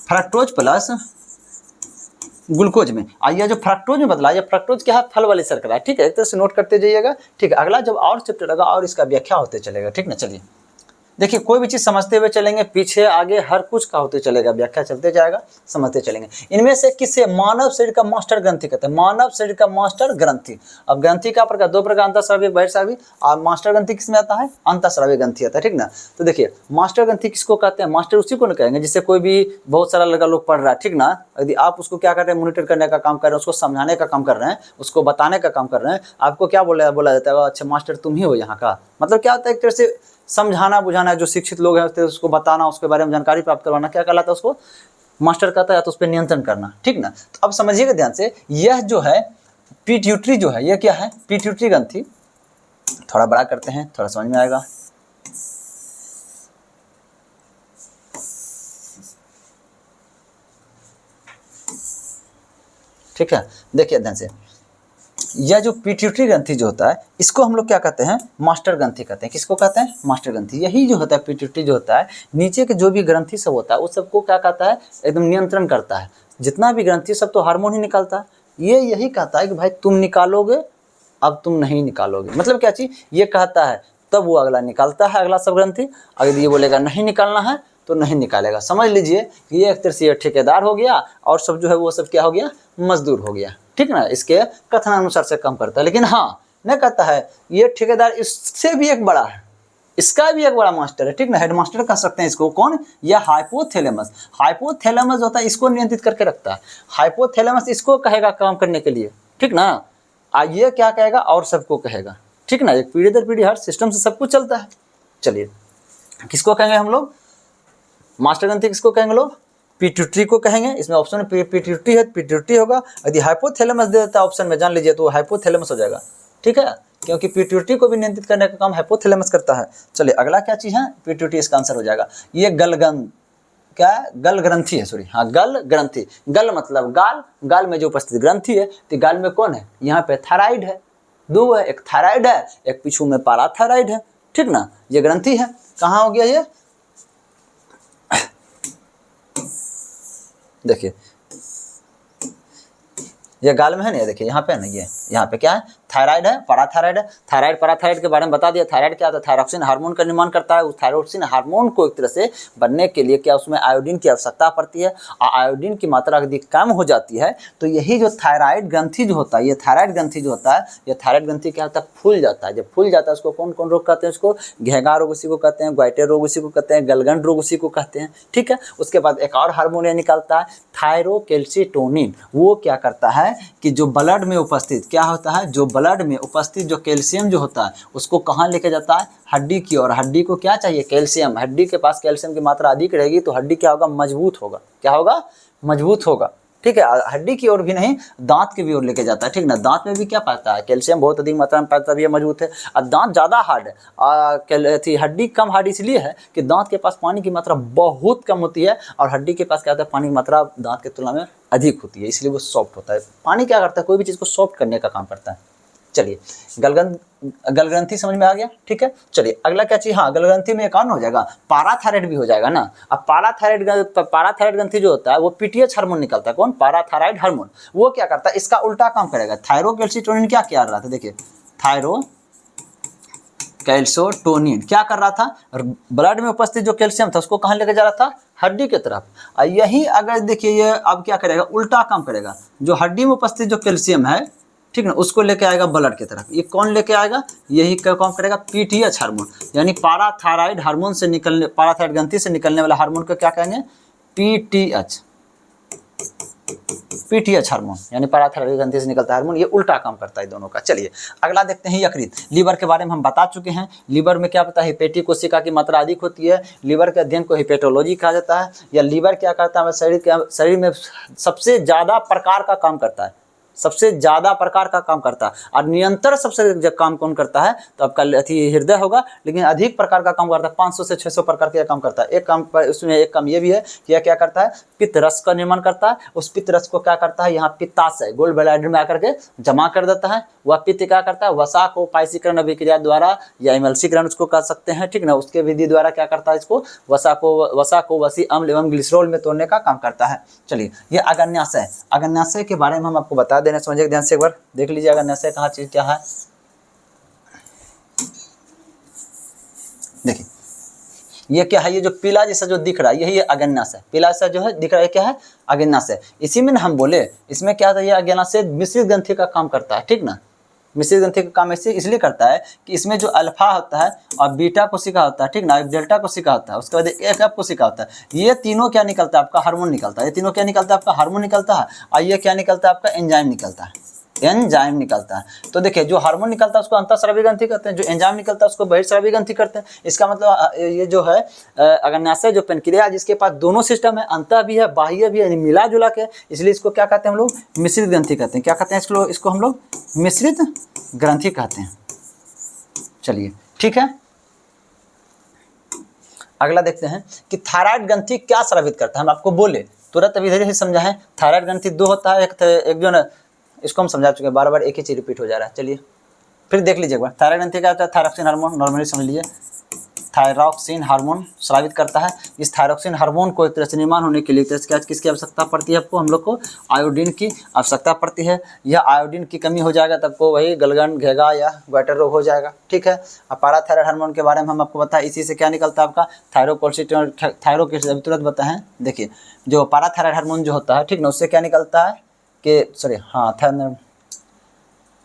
फ्रक्टोज प्लस ग्लूकोज में। आइए जो फ्रक्टोज में बदला, ये फ्रक्टोज क्या है? फल वाली शर्करा है, ठीक है। एक तरह से नोट करते जाइएगा, ठीक है। अगला जब और चैप्टर लगा और इसका व्याख्या होते चलेगा, ठीक ना। चलिए देखिए, कोई भी चीज़ समझते हुए चलेंगे, पीछे आगे हर कुछ का होते चलेगा, व्याख्या चलते जाएगा, समझते चलेंगे। इनमें से किसे मानव शरीर का मास्टर ग्रंथि कहते हैं? मानव शरीर का मास्टर ग्रंथि। अब ग्रंथि का प्रकार, 2 प्रकार, अंतःस्रावी, बहिर्स्रावी। और मास्टर ग्रंथि किसमें आता है? अंतःस्रावी ग्रंथि आता है, ठीक ना। तो देखिए मास्टर ग्रंथि किसको कहते हैं? मास्टर उसी को न कहेंगे जिससे कोई भी बहुत सारा लड़का लोग पढ़ रहा है, ठीक ना। यदि आप उसको क्या कर रहे हैं? मॉनिटर करने का काम कर रहे हैं, उसको समझाने का काम कर रहे हैं, उसको बताने का काम कर रहे हैं, आपको क्या बोला जाता है? अच्छा मास्टर तुम ही हो यहाँ का। मतलब क्या होता है? एक तरह से समझाना बुझाना, जो शिक्षित लोग हैं उसको बताना, उसके बारे में जानकारी प्राप्त करवाना, क्या कहलाता है? उसको मास्टर कहता है। तो उस पर नियंत्रण करना, ठीक ना। तो अब समझिएगा ध्यान से, यह जो है पिट्यूटरी जो है, यह क्या है? पिट्यूटरी ग्रंथि। थोड़ा बड़ा करते हैं, थोड़ा समझ में आएगा। ठीक है, देखिए ध्यान से, यह जो पिट्यूटरी ग्रंथि जो होता है, इसको हम लोग क्या कहते हैं? मास्टर ग्रंथि कहते हैं। किसको कहते हैं? मास्टर ग्रंथि। यही जो होता है पिट्यूटरी जो होता है, नीचे के जो भी ग्रंथि सब होता है उस सबको क्या कहता है? एकदम नियंत्रण करता है। जितना भी ग्रंथि सब तो हार्मोन ही निकालता है। ये यही कहता है कि भाई तुम निकालोगे, अब तुम नहीं निकालोगे। मतलब क्या चीज़? ये कहता है तब वो अगला निकालता है, अगला सब ग्रंथि। अगर ये बोलेगा नहीं निकालना है तो नहीं निकालेगा। समझ लीजिए कि ये एक तरह से ठेकेदार हो गया और सब जो है वो सब क्या हो गया? मजदूर हो गया, ठीक ना। इसके कथनानुसार से कम करता है। लेकिन हाँ, न कहता है ये ठेकेदार इससे भी एक बड़ा है, इसका भी एक बड़ा मास्टर है, ठीक ना। हेडमास्टर कह सकते हैं इसको। कौन? यह हाइपोथैलेमस। हाइपोथैलेमस होता है, इसको नियंत्रित करके रखता है। हाइपोथैलेमस इसको कहेगा काम करने के लिए, ठीक ना। ये क्या कहेगा? और सबको कहेगा, ठीक ना। एक पीढ़ी दर पीढ़ी हर सिस्टम से सब कुछ चलता है। चलिए किसको कहेंगे हम लोग? मास्टर ग्रंथि किसको कहेंगे लोग? पिट्यूटरी को कहेंगे। इसमें ऑप्शन में पिट्यूटरी है, पिट्यूटरी होगा। यदि हाइपोथैलेमस दे देता है ऑप्शन में, जान लीजिए, तो हाइपोथैलेमस हो जाएगा, ठीक है। क्योंकि पिट्यूटरी को भी नियंत्रित करने का काम हाइपोथैलेमस करता है। चलिए अगला क्या चीज़ है? पिट्यूटरी, इसका आंसर हो जाएगा। ये गलगन क्या है? गल ग्रंथि है, सॉरी, हाँ, गल ग्रंथि। गल मतलब गाल, गाल में जो उपस्थित ग्रंथि है, तो गाल में कौन है? यहाँ पे थायराइड है, 2 है, एक थायराइड है, एक पीछू में पाराथायराइड है, ठीक ना। ये ग्रंथि है। कहाँ हो गया ये? देखिए ये गाल में है ना, ये देखिए यहाँ पे है ना, ये यहाँ पे क्या है? थायराइड है, पैराथायराइड है। थायराइड पैराथायराइड के बारे में बता दिया। थायराइड क्या होता है? थायरॉक्सिन हार्मोन का निर्माण करता है। उस थायरॉक्सिन हार्मोन को एक तरह से बनने के लिए क्या उसमें आयोडीन की आवश्यकता पड़ती है, और आयोडीन की मात्रा यदि कम हो जाती है तो यही जो थायराइड ग्रंथि जो होता है, ये थायराइड ग्रंथि जो होता है, ये थायराइड ग्रंथि क्या होता है? फूल जाता है। जब फूल जाता है उसको कौन कौन रोग कहते हैं? उसको घेंगा रोग उसी को कहते हैं, ग्वाइटर रोग उसी को कहते हैं, गलगंड रोग उसी को कहते हैं, ठीक है। उसके बाद एक और हार्मोन ये निकालता है, थायरोकैल्सिटोनिन। वो क्या करता है कि जो ब्लड में उपस्थित क्या होता है? जो ब्लड में उपस्थित जो कैल्शियम जो होता है उसको कहाँ लेके जाता है? हड्डी की ओर। हड्डी को क्या चाहिए? कैल्शियम। हड्डी के पास कैल्शियम की मात्रा अधिक रहेगी तो हड्डी क्या होगा? मजबूत होगा। क्या होगा? मजबूत होगा, ठीक है, हड्डी की ओर भी नहीं, दांत की भी ओर लेके जाता है, ठीक ना। दांत में भी क्या पाता है, कैल्शियम बहुत अधिक मात्रा में पाता है, ये मजबूत है। और दांत ज़्यादा हार्ड है, हड्डी कम हार्ड इसलिए है कि दांत के पास पानी की मात्रा बहुत कम होती है, और हड्डी के पास क्या होता है, पानी की मात्रा दांत की तुलना में अधिक होती है, इसलिए वो सॉफ्ट होता है। पानी क्या करता है, कोई भी चीज़ को सॉफ्ट करने का काम करता है। चलिए, गलग्रंथि समझ में आ गया, ठीक है। चलिए अगला क्या चाहिए, हाँ गलग्रंथि में एक और हो जाएगा, पाराथायराइड भी हो जाएगा ना। अब पाराथायराइड ग्रंथि जो होता है वो पीटीएच हार्मोन निकलता है, कौन, पाराथायराइड हार्मोन। वो क्या करता है, इसका उल्टा काम करेगा। थायरोकैल्सिटोनिन क्या किया रहा था, देखिए थायरोकैल्सिटोनिन क्या कर रहा था, ब्लड में उपस्थित जो कैल्शियम था उसको कहाँ लेके जा रहा था, हड्डी की तरफ। यही अगर देखिए ये अब क्या करेगा, उल्टा काम करेगा, जो हड्डी में उपस्थित जो कैल्शियम है, ठीक ना, उसको लेके आएगा ब्लड की तरफ। ये कौन लेके आएगा, यही काम करेगा पीटीएच हार्मोन, यानी पाराथायराइड हार्मोन से निकलने, पाराथायराइड ग्रंथि से निकलने वाला हार्मोन को क्या कहेंगे, पीटीएच हार्मोन, यानी पाराथायराइड ग्रंथि से निकलता है हार्मोन, ये उल्टा काम करता है दोनों का। चलिए अगला देखते हैं यकृत। लीवर के बारे में हम बता चुके हैं, लीवर में क्या पता है, हेपेटिक कोशिका की मात्रा अधिक होती है। लीवर के अध्ययन को हेपेटोलॉजी कहा जाता है। या लीवर क्या करता है, शरीर में सबसे ज़्यादा प्रकार का काम करता है, सबसे ज़्यादा प्रकार का काम करता है। और निरंतर सबसे काम कौन करता है, तो आपका हृदय होगा, लेकिन अधिक प्रकार का काम करता है, 500 से 600 प्रकार का काम करता है। एक काम पर उसमें एक काम ये भी है कि यह क्या करता है, पित्त रस का निर्माण करता है। उस पित्त रस को क्या करता है, यहाँ पित्ताशय गोल ब्लैडर में आकर के जमा कर देता है। वह पित्त क्या करता है, वसा को पाइसीकरण अभिक्रिया द्वारा या इमल्सीकरण उसको कह सकते हैं, ठीक ना, उसके विधि द्वारा क्या करता है, इसको वसा को वसी अम्ल एवं ग्लिसरॉल में तोड़ने का काम करता है। चलिए ये अग्न्याशय, अग्न्याशय के बारे में हम आपको बता देना, समझिए ध्यान से, एक बार देख लीजिए अग्न्याशय कहाँ चीज क्या है। देखिए ये क्या है, ये जो पीला जैसा जो दिख रहा है यही अग्न्याशय, पीला जैसा जो है दिख रहा है क्या है, अग्न्याशय। इसी में हम बोले इसमें क्या था, ये अग्न्याशय मिश्रित ग्रंथि का काम करता है, ठीक ना। मिश्रित ग्रंथि का काम ऐसे इसलिए करता है कि इसमें जो अल्फा होता है और बीटा कोशिका होता है, ठीक ना, एक डेल्टा कोशिका होता है, उसके बाद एक एफ कोशिका होता है। ये तीनों क्या निकलता है, आपका हार्मोन निकलता है। ये तीनों क्या निकलता है, आपका हार्मोन निकलता है। और ये क्या निकलता है, आपका एंजाइम निकलता है, एंजाइम निकलता है। तो देखिए जो हार्मोन निकलता है उसको अंतःस्रावी ग्रंथि कहते हैं, जो एंजाइम निकलता है उसको बहिर्स्रावी ग्रंथि करते हैं। इसका मतलब ये जो है अग्न्याशय जो पेनक्रिया जिसके पास दोनों सिस्टम है, अंतः भी है बाह्य भी है, यानी मिला जुला के, इसलिए इसको क्या कहते हैं हम लोग, मिश्रित ग्रंथि कहते हैं। क्या कहते हैं इसको हम लोग मिश्रित ग्रंथि कहते हैं। चलिए ठीक है, अगला देखते हैं कि थायराइड ग्रंथि क्या स्रावित करता है। हम आपको बोले तुरंत अभी धीरे से समझा है, थायराइड ग्रंथि दो होता है, एक जो ना, इसको हम समझा चुके हैं, बार बार एक ही चीज रिपीट हो जा रहा है। चलिए फिर देख लीजिए एक बार, थायराइड ग्रंथि क्या होता है, थायरॉक्सिन हार्मोन, नॉर्मली समझ लीजिए, थायरॉक्सिन हार्मोन स्रावित करता है। इस थायरॉक्सिन हार्मोन को एक तरह से निर्माण होने के लिए किसकी आवश्यकता पड़ती है आपको, हम लोग को आयोडीन की आवश्यकता पड़ती है। यह आयोडीन की कमी हो जाएगा तब को वही गलगन, घेगा या ग्वाटर रोग हो जाएगा, ठीक है। अब पैराथायराइड हार्मोन के बारे में हम आपको बताएं, इसी से क्या निकलता है आपका थायरोकैल्सिटोनिन, तुरंत बताएं। देखिए जो पैराथायराइड हार्मोन जो होता है, ठीक ना, उससे क्या निकलता है कि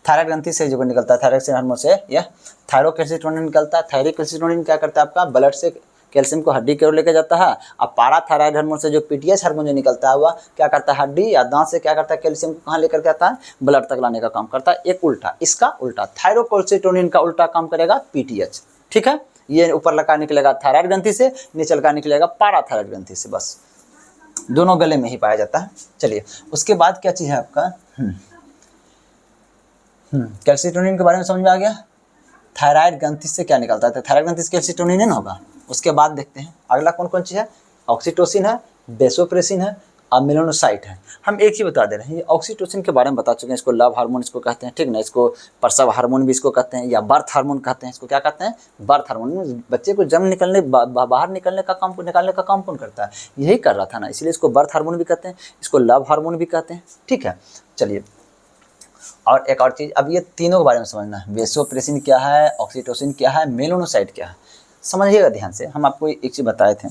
थायराइड ग्रंथि से जो निकलता है, थायरॉक्सिन हार्मोन से यह थायरोकैल्सिटोनिन निकलता है। थायरोकैल्सिटोनिन क्या करता है, आपका ब्लड से कैल्शियम को हड्डी की ओर लेके जाता है। अब पाराथायराइड हार्मोन से जो पीटीएच हार्मोन जो निकलता है वह क्या करता है, हड्डी या दांत से क्या करता है, कैल्शियम को कहाँ लेकर के आता है, ब्लड तक लाने का काम करता है। एक उल्टा, इसका उल्टा थायरोकैल्सिटोनिन का उल्टा काम करेगा पीटीएच, ठीक है। ये ऊपर लगा निकलेगा थायराइड ग्रंथि से, नीचे लगा निकलेगा पाराथायराइड ग्रंथि से, बस दोनों गले में ही पाया जाता है। चलिए उसके बाद क्या चीज़ है आपका, कैल्सिटोनिन के बारे में समझ में आ गया। थायराइड ग्रंथि से क्या निकलता है, थायराइड ग्रंथि से कैल्सिटोनिन होगा। उसके बाद देखते हैं अगला कौन कौन चीज़ है, ऑक्सीटोसिन है, बेसोप्रेसिन है और मेलानोसाइट है। हम एक चीज़ बता दे रहे हैं, ये ऑक्सीटोसिन के बारे में बता चुके हैं, इसको लव हार्मोन इसको कहते हैं, ठीक ना, इसको प्रसव हार्मोन भी इसको कहते हैं, या बर्थ हार्मोन कहते हैं। इसको क्या कहते हैं, बर्थ हार्मोन। बच्चे को जन्म निकलने बाहर निकलने का काम कौन करता है, यही कर रहा था ना, इसलिए इसको बर्थ हार्मोन भी कहते हैं, इसको लव हार्मोन भी कहते हैं, ठीक है। चलिए और एक और चीज़, अब ये तीनों के बारे में समझना है, वेसोप्रेसिन क्या है, ऑक्सीटोसिन क्या है, मेलानोसाइट क्या है, समझिएगा ध्यान से। हम आपको एक चीज़ बताए थे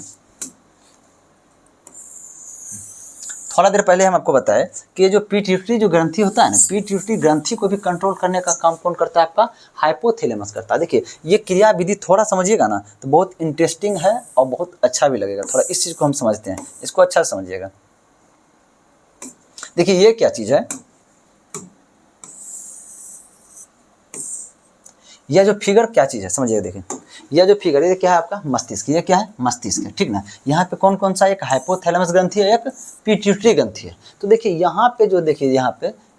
थोड़ा देर पहले, हम आपको बताए कि जो पिट्यूटरी जो ग्रंथि होता है ना, पिट्यूटरी ग्रंथि को भी कंट्रोल करने का काम कौन करता है, आपका हाइपोथैलेमस करता है। देखिए ये क्रिया विधि थोड़ा समझिएगा ना तो बहुत इंटरेस्टिंग है और बहुत अच्छा भी लगेगा। थोड़ा इस चीज़ को हम समझते हैं, इसको अच्छा समझिएगा। देखिए ये क्या चीज़ है, यह जो फिगर क्या चीज़ है समझिए। देखिए यह जो फिगर है ये क्या है आपका मस्तिष्क, ये क्या है मस्तिष्क है, ठीक ना। यहाँ पे कौन कौन सा, एक हाइपोथैलेमस ग्रंथि है, एक पिट्यूटरी ग्रंथि है। तो देखिए यहाँ पे जो देखिए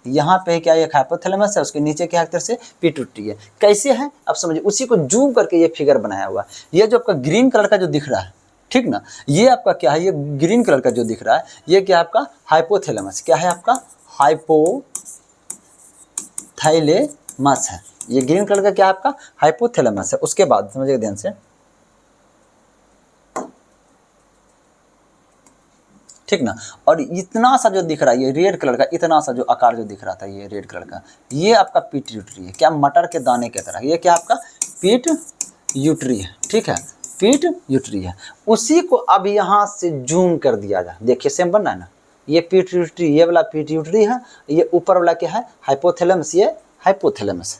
यहाँ पे क्या एक हाइपोथैलेमस है, उसके नीचे क्या एक तरह से पिट्यूटरी है। कैसे है अब समझिए, उसी को जूम करके ये फिगर बनाया हुआ है। ये जो आपका ग्रीन कलर का जो दिख रहा है, ठीक ना, ये आपका क्या है, ये ग्रीन कलर का जो दिख रहा है ये क्या है आपका हाइपोथैलेमस, क्या है आपका हाइपोथैलेमस है। ये ग्रीन कलर का क्या है आपका हाइपोथैलेमस है। उसके बाद समझिएगा ध्यान से, ठीक ना। और इतना सा जो दिख रहा है ये रेड कलर का, इतना सा जो आकार जो दिख रहा था ये रेड कलर का, ये आपका पिट्यूटरी है, क्या मटर के दाने की तरह, ये क्या आपका पिट्यूटरी है, ठीक है, पिट्यूटरी है। उसी को अब यहाँ से जूम कर दिया जाए, देखिए सेम बन रहा है ना, ये पिट्यूटरी, ये वाला पिट्यूटरी है, ये ऊपर वाला क्या है हाइपोथैलेमस, ये हाइपोथैलेमस,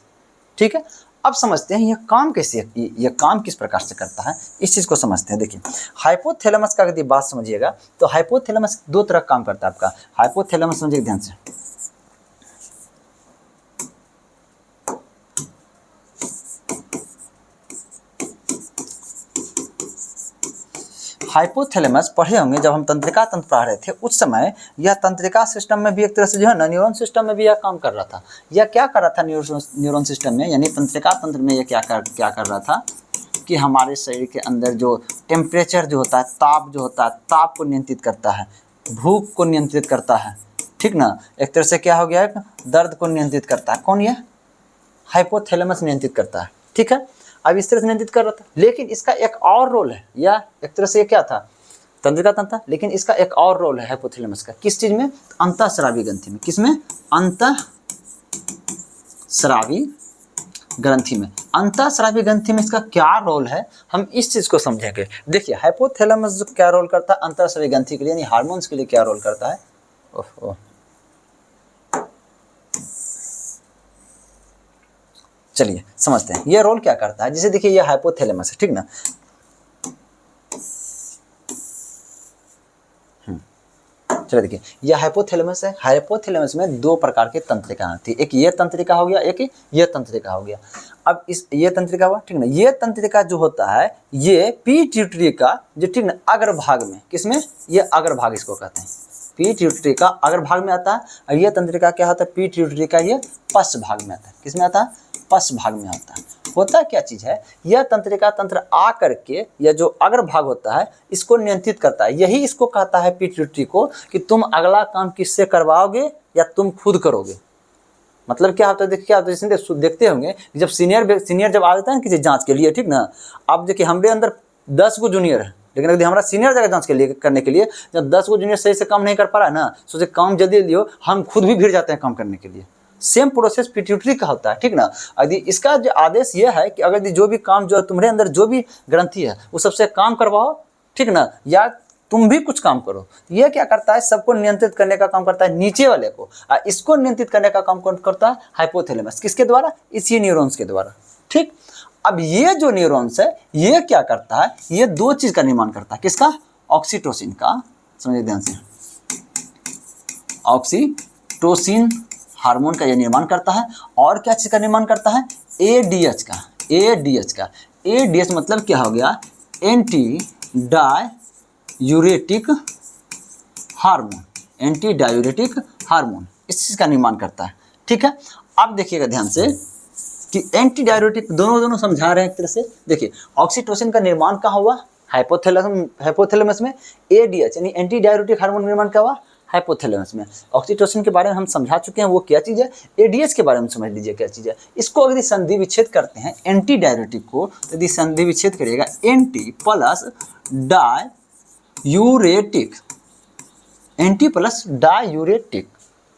ठीक है। अब समझते हैं ये काम कैसे, ये काम किस प्रकार से करता है, इस चीज़ को समझते हैं। देखिए हाइपोथैलेमस का यदि बात समझिएगा तो हाइपोथैलेमस दो तरह काम करता है आपका। हाइपोथैलेमस समझिए ध्यान से, हाइपोथैलेमस पढ़े होंगे जब हम तंत्रिका तंत्र पढ़ रहे थे, उस समय यह तंत्रिका सिस्टम में भी एक तरह से जो है ना न्यूरॉन सिस्टम में भी यह काम कर रहा था। यह क्या कर रहा था न्यूरॉन सिस्टम में, यानी तंत्रिका तंत्र में यह क्या कर रहा था कि हमारे शरीर के अंदर जो टेम्परेचर जो होता है, ताप जो होता है, ताप को नियंत्रित करता है, भूख को नियंत्रित करता है, ठीक ना। एक तरह से क्या हो गया, दर्द को नियंत्रित करता है, कौन, ये हाइपोथैलेमस नियंत्रित करता है, ठीक है। अब इस तरह से नियंत्रित कर रहा था, लेकिन इसका एक और रोल है, या एक तरह से ये क्या था तंत्रिका तंत्र, लेकिन इसका एक और रोल है हाइपोथैलेमस का, किस चीज में, अंतःस्रावी ग्रंथि में, किसमें, अंतःस्रावी ग्रंथि में। अंतःस्रावी ग्रंथि में इसका क्या रोल है, हम इस चीज को समझेंगे। देखिए हाइपोथैलेमस जो क्या रोल करता है अंतःस्रावी ग्रंथि के लिए, यानी हार्मोन्स के लिए क्या रोल करता है। ओह चलिए समझते हैं ये रोल क्या करता है। जैसे देखिए ये हाइपोथैलेमस है, ठीक ना, चलिए देखिए ये हाइपोथैलेमस है। हाइपोथैलेमस में दो प्रकार के तंत्रिका होती है, एक ये तंत्रिका हो गया, एक ये तंत्रिका हो गया। अब इस ये तंत्रिका हुआ, ठीक ना, ये तंत्रिका जो होता है ये पिट्यूटरी का जो, ठीक ना, अग्रभाग में, किसमें, ये अग्रभाग इसको कहते हैं, पिट्यूटरी का अग्रभाग में आता है। और ये तंत्रिका क्या होता है, पिट्यूटरी का ये पश्च भाग में आता है, किसमें आता है, पश्च भाग में आता है। होता क्या चीज है, यह तंत्रिका तंत्र आ करके यह जो अग्रभाग होता है इसको नियंत्रित करता है। यही इसको कहता है पिट्यूटरी को कि तुम अगला काम किससे करवाओगे या तुम खुद करोगे। मतलब क्या होता है, देखिए क्या होता है, देखते होंगे जब सीनियर जब आ जाता है ना किसी जांच के लिए, ठीक ना। अब देखिए हमारे अंदर 10 गो जूनियर है, लेकिन यदि हमारा सीनियर जगह जांच के लिए करने के लिए जब 10 गो जूनियर सही से काम नहीं कर पा रहा है ना, सोचे काम जल्दी जल्दी हो, हम खुद भी भिड़ जाते हैं काम करने के लिए। सेम प्रोसेस पिट्यूटरी का होता है, ठीक ना। यदि इसका जो आदेश ये है कि अगर जो भी काम जो तुम्हारे अंदर जो भी ग्रंथि है वो सबसे काम करवाओ, ठीक ना, या तुम भी कुछ काम करो। ये क्या करता है, सबको नियंत्रित करने का काम करता है नीचे वाले को, इसको नियंत्रित करने का काम कौन करता है, हाइपोथैलेमस। किसके द्वारा, इसी न्यूरॉन्स के द्वारा, ठीक। अब ये जो न्यूरॉन्स है ये क्या करता है, ये दो चीज का निर्माण करता है, किसका, ऑक्सीटोसिन का, समझिए ध्यान से, ऑक्सीटोसिन हार्मोन का यह निर्माण करता है। और क्या चीज का निर्माण करता है, एडीएच का, एडीएच मतलब क्या हो गया, anti diuretic hormone, anti diuretic hormone, इस चीज का निर्माण करता है, ठीक है। अब देखिएगा ध्यान से कि एंटी डायूरेटिक दोनों समझा रहे हैं एक तरह से। देखिए ऑक्सीटोसिन का निर्माण कहाँ हुआ, हाइपोथैलेमस में। एडीएच यानी एंटी डायूरेटिक हार्मोन निर्माण क्या हुआ, हाइपोथैलेमस में। ऑक्सीटोसिन के बारे में हम समझा चुके हैं, वो क्या चीज़ है। एडीएच के बारे में समझ लीजिए क्या चीज़ है। इसको यदि संधि विच्छेद करते हैं एंटी डायूरेटिक को, यदि संधि विच्छेद करिएगा anti plus diuretic, anti plus diuretic,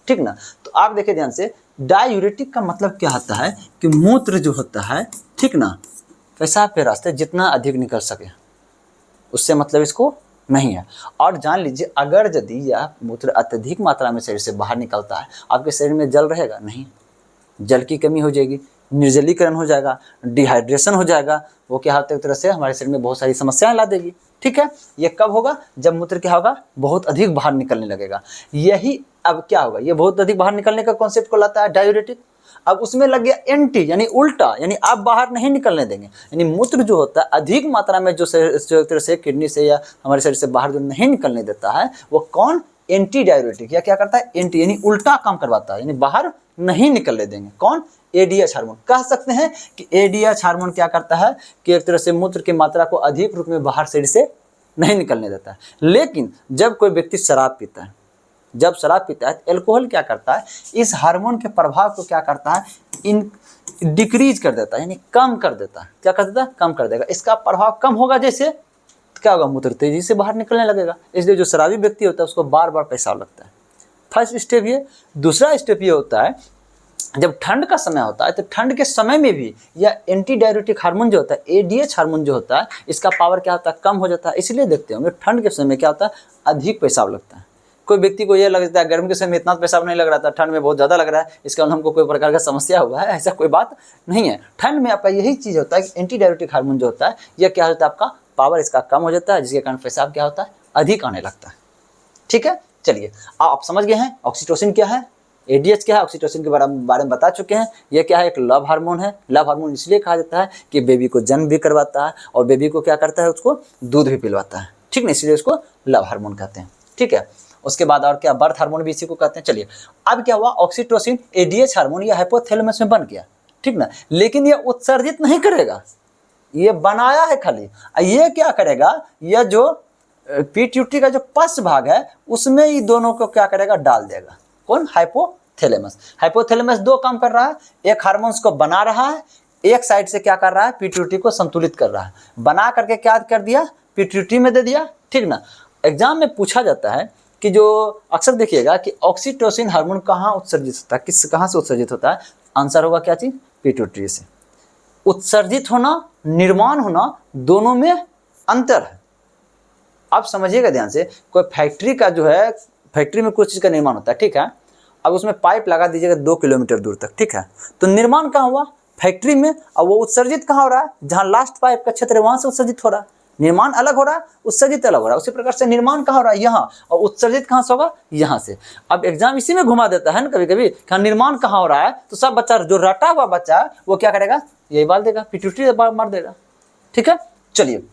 ठीक ना। तो आप देखिए ध्यान से, डायूरेटिक का मतलब क्या होता है कि मूत्र जो होता है, ठीक ना, पेशाब के रास्ते जितना अधिक निकल सके, उससे मतलब इसको नहीं है। और जान लीजिए अगर यदि यह मूत्र अत्यधिक मात्रा में शरीर से बाहर निकलता है, आपके शरीर में जल रहेगा नहीं, जल की कमी हो जाएगी, निर्जलीकरण हो जाएगा, डिहाइड्रेशन हो जाएगा। वो क्या होता है एक तरह से हमारे शरीर में बहुत सारी समस्याएं ला देगी, ठीक है। ये कब होगा, जब मूत्र क्या होगा, बहुत अधिक बाहर निकलने लगेगा। यही अब क्या होगा, ये बहुत अधिक बाहर निकलने का कॉन्सेप्ट को लाता है डायूरेटिक। अब उसमें लग गया एंटी यानी उल्टा, यानी आप बाहर नहीं निकलने देंगे। यानी मूत्र जो होता है अधिक मात्रा में जो तरह से किडनी से या हमारे शरीर से बाहर जो नहीं निकलने देता है वो कौन, एंटी डाययूरेटिक, या क्या करता है एंटी यानी उल्टा काम करवाता है, यानी बाहर नहीं निकलने देंगे। कौन, एडीएच हार्मोन। कह सकते हैं कि एडीएच हार्मोन क्या करता है कि एक तरह से मूत्र की मात्रा को अधिक रूप में बाहर शरीर से नहीं निकलने देता है। लेकिन जब कोई व्यक्ति शराब पीता है, जब शराब पीता है तो एल्कोहल क्या करता है, इस हार्मोन के प्रभाव को क्या करता है, इन डिक्रीज कर देता है, यानी कम कर देता है। क्या कर देता है, कम कर देगा। इसका प्रभाव कम होगा जैसे क्या होगा, मूत्र तेजी से बाहर निकलने लगेगा। इसलिए जो शराबी व्यक्ति होता है उसको बार बार पेशाब लगता है। फर्स्ट स्टेप ये। दूसरा स्टेप ये होता है जब ठंड का समय होता है तो ठंड के समय में भी यह एंटी डाययूरेटिक हार्मोन जो होता है, एडीएच हार्मोन जो होता है, इसका पावर क्या होता है, कम हो जाता है। इसलिए देखते होंगे ठंड के समय में क्या होता है, अधिक पेशाब लगता है। कोई व्यक्ति को ये लगता है गर्मी के समय में इतना पेशाब नहीं लग रहा था, ठंड में बहुत ज़्यादा लग रहा है, इसका हमको कोई प्रकार का समस्या हुआ है, ऐसा कोई बात नहीं है। ठंड में आपका यही चीज़ होता है कि एंटी डाययूरेटिक हार्मोन जो होता है यह क्या होता है, आपका पावर इसका कम हो जाता है, जिसके कारण पेशाब क्या होता है, अधिक आने लगता है। ठीक है, चलिए आप समझ गए हैं ऑक्सीटोसिन क्या है, एडीएच क्या है, ऑक्सीटोसिन के बारे में बता चुके हैं। ये क्या है, एक लव हार्मोन है। लव हार्मोन इसलिए कहा जाता है कि बेबी को जन्म भी करवाता है और बेबी को क्या करता है, उसको दूध भी पिलवाता है। ठीक ना, इसलिए उसको लव हार्मोन कहते हैं। ठीक है, उसके बाद और क्या, बर्थ हार्मोन भी इसी को कहते हैं। चलिए अब क्या हुआ, ऑक्सीटोसिन एडीएच हार्मोन ये हाइपोथैलेमस में बन गया। ठीक ना, लेकिन ये उत्सर्जित नहीं करेगा, ये बनाया है खाली। ये क्या करेगा, यह जो पीट्यूटरी का जो पश्च भाग है उसमें ये दोनों को क्या करेगा, डाल देगा। कौन, हाइपोथैलेमस। हाइपोथैलेमस दो काम कर रहा है, एक हार्मोन्स को बना रहा है, एक साइड से क्या कर रहा है, पीट्यूटरी को संतुलित कर रहा है। बना करके क्या कर दिया, पीट्यूटरी में दे दिया। ठीक ना, एग्जाम में पूछा जाता है कि जो अक्सर देखिएगा कि ऑक्सीटोसिन हार्मोन कहाँ उत्सर्जित होता है, कहाँ से उत्सर्जित होता है, आंसर होगा क्या चीज, पीट्यूटरी से। उत्सर्जित होना, निर्माण होना, दोनों में अंतर है। आप समझिएगा ध्यान से, कोई फैक्ट्री का जो है, फैक्ट्री में कुछ चीज़ का निर्माण होता है। ठीक है, अब उसमें पाइप लगा दीजिएगा 2 किलोमीटर दूर तक। ठीक है, तो निर्माण कहाँ हुआ, फैक्ट्री में। अब वो उत्सर्जित कहाँ हो रहा है, जहाँ लास्ट पाइप का क्षेत्र है वहाँ से उत्सर्जित हो रहा है। निर्माण अलग हो रहा है, उत्सर्जित अलग हो रहा है। उसी प्रकार से निर्माण कहाँ हो रहा है, यहाँ, और उत्सर्जित कहाँ से होगा, यहाँ से। अब एग्जाम इसी में घुमा देता है ना कभी कभी, निर्माण कहाँ हो रहा है, तो सब बच्चा जो रटा हुआ बच्चा है वो क्या करेगा, यही बाल देगा, पिट्यूटरी मार देगा। ठीक है, चलिए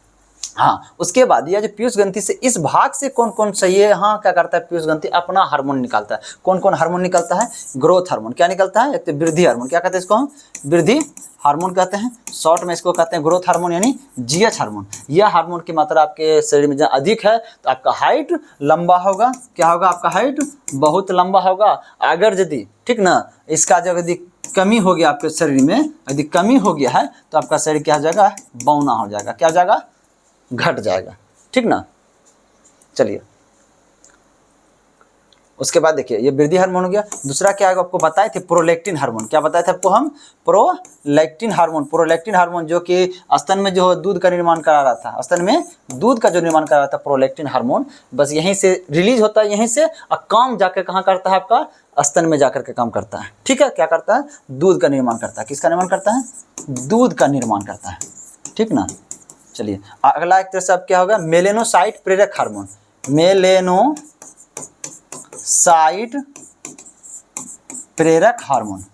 हाँ, उसके बाद यह जो पीयूष ग्रंथि से इस भाग से कौन कौन सही है, हाँ क्या करता है, पीयूष ग्रंथि अपना हार्मोन निकालता है। कौन कौन हार्मोन निकलता है, ग्रोथ हार्मोन। क्या निकलता है, एक तो वृद्धि हार्मोन, क्या कहते हैं इसको हम, वृद्धि हार्मोन कहते हैं। शॉर्ट में इसको कहते हैं ग्रोथ हार्मोन यानी जीएच हार्मोन। यह हार्मोन की मात्रा आपके शरीर में जहाँ अधिक है तो आपका हाइट लंबा होगा। क्या होगा, आपका हाइट बहुत लंबा होगा। अगर यदि, ठीक ना, इसका जब यदि कमी हो गया आपके शरीर में, यदि कमी हो गया है तो आपका शरीर क्या हो जाएगा, बौना हो जाएगा। क्या हो जाएगा, घट जाएगा। ठीक ना, चलिए उसके बाद देखिए ये वृद्धि हार्मोन हो गया। दूसरा क्या है, आपको बताए थे प्रोलैक्टिन हार्मोन। क्या बताए थे आपको हम, प्रोलैक्टिन हार्मोन। प्रोलैक्टिन हार्मोन जो कि स्तन में जो दूध का निर्माण करा रहा था, स्तन में दूध का जो निर्माण करा रहा था, प्रोलैक्टिन हार्मोन बस यहीं से रिलीज होता है, यहीं से, और काम जाकर कहाँ करता है, आपका स्तन में जाकर के काम करता है। ठीक है, क्या करता है, दूध का निर्माण करता है। किसका निर्माण करता है, दूध का निर्माण करता है। ठीक ना, चलिए अगला एक तरह से अब क्या होगा, मेलेनोसाइट प्रेरक हार्मोन। मेलेनोसाइट प्रेरक हार्मोन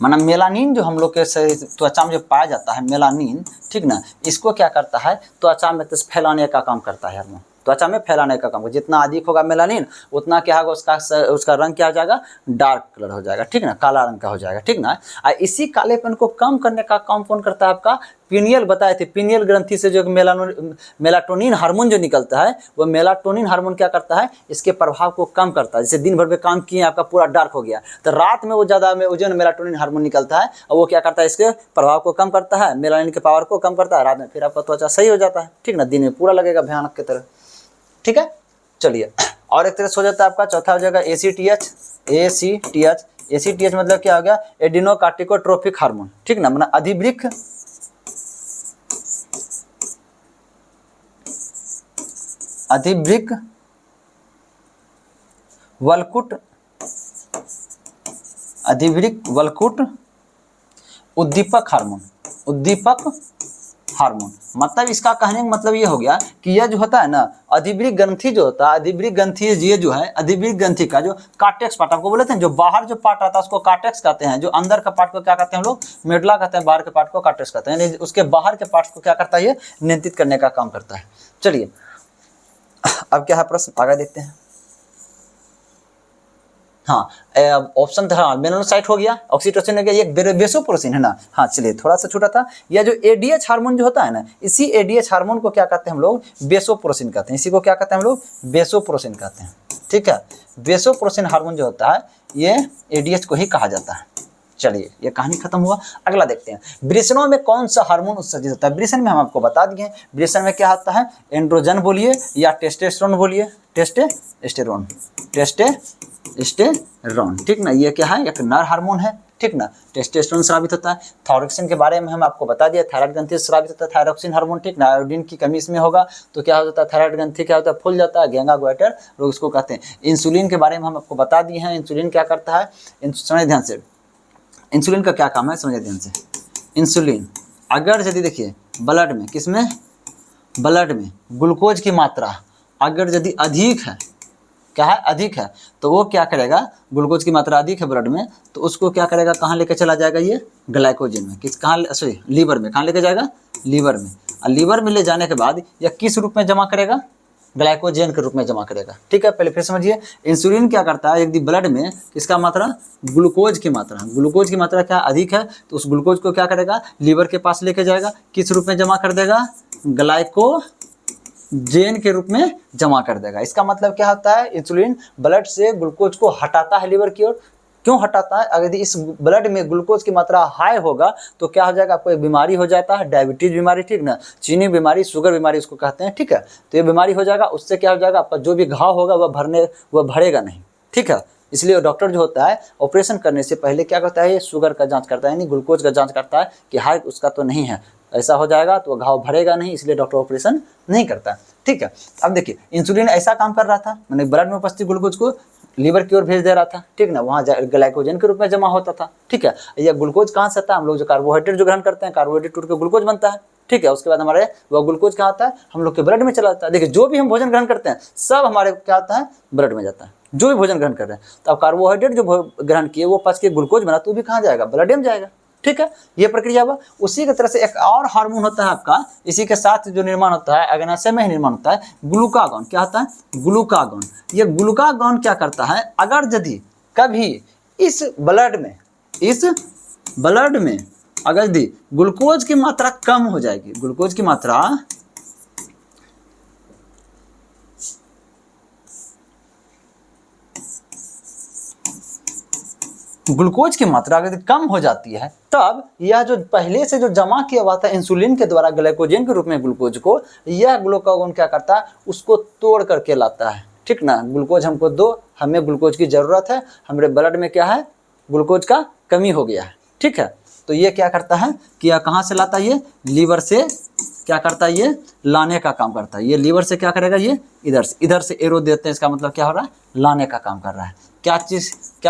माना मेलानिन, जो हम लोग के त्वचा में जो पाया जाता है मेलानिन, ठीक ना, इसको क्या करता है, त्वचा में फैलाने का काम करता है हार्मोन। त्वचा में फैलाने का काम, जितना अधिक होगा मेलानिन उतना क्या होगा, उसका रंग क्या हो जाएगा, डार्क कलर हो जाएगा। ठीक ना, काला रंग का हो जाएगा। ठीक ना, इसी कालेपन को कम करने का काम कौन करता है, आपका पीनियल। बताए थे पीनियल ग्रंथि से जो मेलाटोनिन हार्मोन जो निकलता है, वो मेलाटोनिन हार्मोन क्या करता है, इसके प्रभाव को कम करता है। जैसे दिन भर में काम किए, आपका पूरा डार्क हो गया, तो रात में वो ज़्यादा में जो मेलाटोनिन हार्मोन निकलता है, और वो क्या करता है, इसके प्रभाव को कम करता है, मेलानिन के पावर को कम करता है। रात में फिर आपका त्वचा सही हो जाता है। ठीक ना, दिन में पूरा लगेगा भयानक की तरह। ठीक है, चलिए और एक तरह से हो जाता है आपका, चौथा हो जाएगा ACTH। ACTH मतलब क्या हो गया, एडिनोकार्टिकोट्रोफिक हार्मोन। ठीक ना, मतलब अधिवृक्क वलकुट उद्दीपक हार्मोन। उद्दीपक हार्मोन। मतलब इसका कहने का मतलब ये हो गया कि यह जो होता है ना अधिवृक्क ग्रंथि जो होता है, अधिवृक्क ग्रंथि ये जो है अधिवृक्क ग्रंथि का जो कार्टेक्स पार्ट, आपको बोले थे जो बाहर जो पार्ट आता है उसको कार्टेक्स कहते हैं, जो अंदर का पार्ट को क्या कहते हैं हम लोग मेडुला कहते हैं, बाहर के पार्ट को कार्टेक्स कहते हैं, यानी उसके बाहर के पार्ट को क्या करता है ये नियंत्रित करने का काम करता है। चलिए अब क्या है प्रश्न आगे देखते हैं। हाँ ऑप्शन था, हाँ मेलानोसाइट हो गया, ऑक्सीटोसिन हो गया, ये वेसोप्रोसिन है ना। हाँ चलिए थोड़ा सा छोटा था, यह जो एडीएच हार्मोन जो होता है ना, इसी एडीएच हार्मोन को क्या कहते हैं हम लोग वेसोप्रोसिन कहते हैं, इसी को क्या कहते हैं हम लोग वेसोप्रोसिन कहते हैं। ठीक है, वेसोप्रोसिन हार्मोन जो होता है ये एडीएच को ही कहा जाता है। चलिए ये कहानी खत्म हुआ, अगला देखते हैं। वृषणों में कौन सा हार्मोन उत्सर्जित होता है? वृषण में हम आपको बता दिए हैं, वृषण में क्या होता है एंड्रोजन बोलिए या टेस्टोस्टेरोन बोलिए, टेस्टोस्टेरोन, ठीक ना। ये क्या है एक नर हार्मोन है, ठीक ना। टेस्टोस्टेरोन स्रावित होता है। थायरोक्सिन के बारे में हम आपको बता दिया, थायराइड ग्रंथि से स्रावित होता है थायरोक्सिन हार्मोन, ठीक ना। आयोडीन की कमी इसमें होगा तो क्या हो जाता है थायराइड ग्रंथि क्या होता है फूल जाता है, गेंगा गोइटर लोग इसको कहते हैं। इंसुलिन के बारे में हम आपको बता दिए हैं, इंसुलिन क्या करता है, समझिए ध्यान से, इंसुलिन का क्या काम है समझिए ध्यान से। इंसुलिन अगर यदि देखिए ब्लड में, किसमें, ब्लड में ग्लूकोज की मात्रा अगर यदि अधिक है, क्या है अधिक है, तो वो क्या करेगा, ग्लूकोज की मात्रा अधिक है ब्लड में तो उसको क्या करेगा, कहाँ लेके चला जाएगा ये ग्लाइकोजन में, किस कहाँ सॉरी लीवर में, कहाँ लेके जाएगा लीवर में। और लीवर में ले जाने के बाद यह किस रूप में जमा करेगा, ग्लाइकोजन के रूप में जमा करेगा। ठीक है, पहले फिर समझिए इंसुलिन क्या करता है, यदि ब्लड में किसका मात्रा, ग्लूकोज की मात्रा क्या अधिक है तो उस ग्लूकोज को क्या करेगा लीवर के पास लेके जाएगा, किस रूप में जमा कर देगा, ग्लाइकोजन के रूप में जमा कर देगा। इसका मतलब क्या होता है इंसुलिन ब्लड से ग्लूकोज को हटाता है लीवर की ओर। क्यों हटाता है, अगर इस ब्लड में ग्लूकोज की मात्रा हाई होगा तो क्या हो जाएगा, आपको एक बीमारी हो जाता है डायबिटीज बीमारी, ठीक ना, चीनी बीमारी, शुगर बीमारी उसको कहते हैं। ठीक है, तो ये बीमारी हो जाएगा, उससे क्या हो जाएगा आपका जो भी घाव होगा वह भरेगा नहीं। ठीक है, इसलिए डॉक्टर जो होता है ऑपरेशन करने से पहले क्या करता है, ये शुगर का जांच करता है, यानी ग्लूकोज का जांच करता है कि हाई उसका तो नहीं है, ऐसा हो जाएगा तो घाव भरेगा नहीं, इसलिए डॉक्टर ऑपरेशन नहीं करता। ठीक है, अब देखिए इंसुलिन ऐसा काम कर रहा था, मैंने ब्लड में उपस्थित ग्लूकोज को लीवर की ओर भेज दे रहा था, ठीक ना, वहाँ ग्लाइकोजन के रूप में जमा होता था। ठीक है, यह ग्लूकोज कहाँ से आता है, हम लोग जो कार्बोहाइड्रेट जो ग्रहण करते हैं, कार्बोहाइड्रेट टूट के ग्लूकोज बनता है। ठीक है, उसके बाद हमारे वह ग्लूकोज कहाँ आता है, हम लोग के ब्लड में चला जाता है। देखिए जो भी हम भोजन ग्रहण करते हैं सब हमारे क्या आता है ब्लड में जाता है, जो भी भोजन ग्रहण कर रहे हैं। तो अब कार्बोहाइड्रेट जो ग्रहण किए वो पच के ग्लूकोज बना तो भी कहाँ जाएगा, ब्लड में जाएगा। ठीक है, ये प्रक्रिया हुआ। उसी की तरह से एक और हार्मोन होता है आपका, इसी के साथ जो निर्माण होता है अग्नाशय में ही निर्माण होता है, ग्लूकागॉन। क्या होता है, ग्लूकागॉन। ये ग्लूकागॉन क्या करता है, अगर यदि कभी इस ब्लड में अगर यदि ग्लूकोज की मात्रा कम हो जाएगी, ग्लूकोज की मात्रा अगर कम हो जाती है, तब यह जो पहले से जो जमा किया हुआ था इंसुलिन के द्वारा ग्लाइकोजन के रूप में ग्लूकोज को, यह ग्लूकागॉन क्या करता है, उसको तोड़ करके लाता है। ठीक ना, ग्लूकोज हमको दो, हमें ग्लूकोज की जरूरत है, हमारे ब्लड में क्या है ग्लूकोज का कमी हो गया है। ठीक है, तो ये क्या करता है कि यह कहाँ से लाता है, ये लीवर से क्या करता है, ये लाने का काम करता है। ये लीवर से क्या करेगा, ये इधर से एरो देते हैं, इसका मतलब क्या हो रहा है, लाने का काम कर रहा है। क्या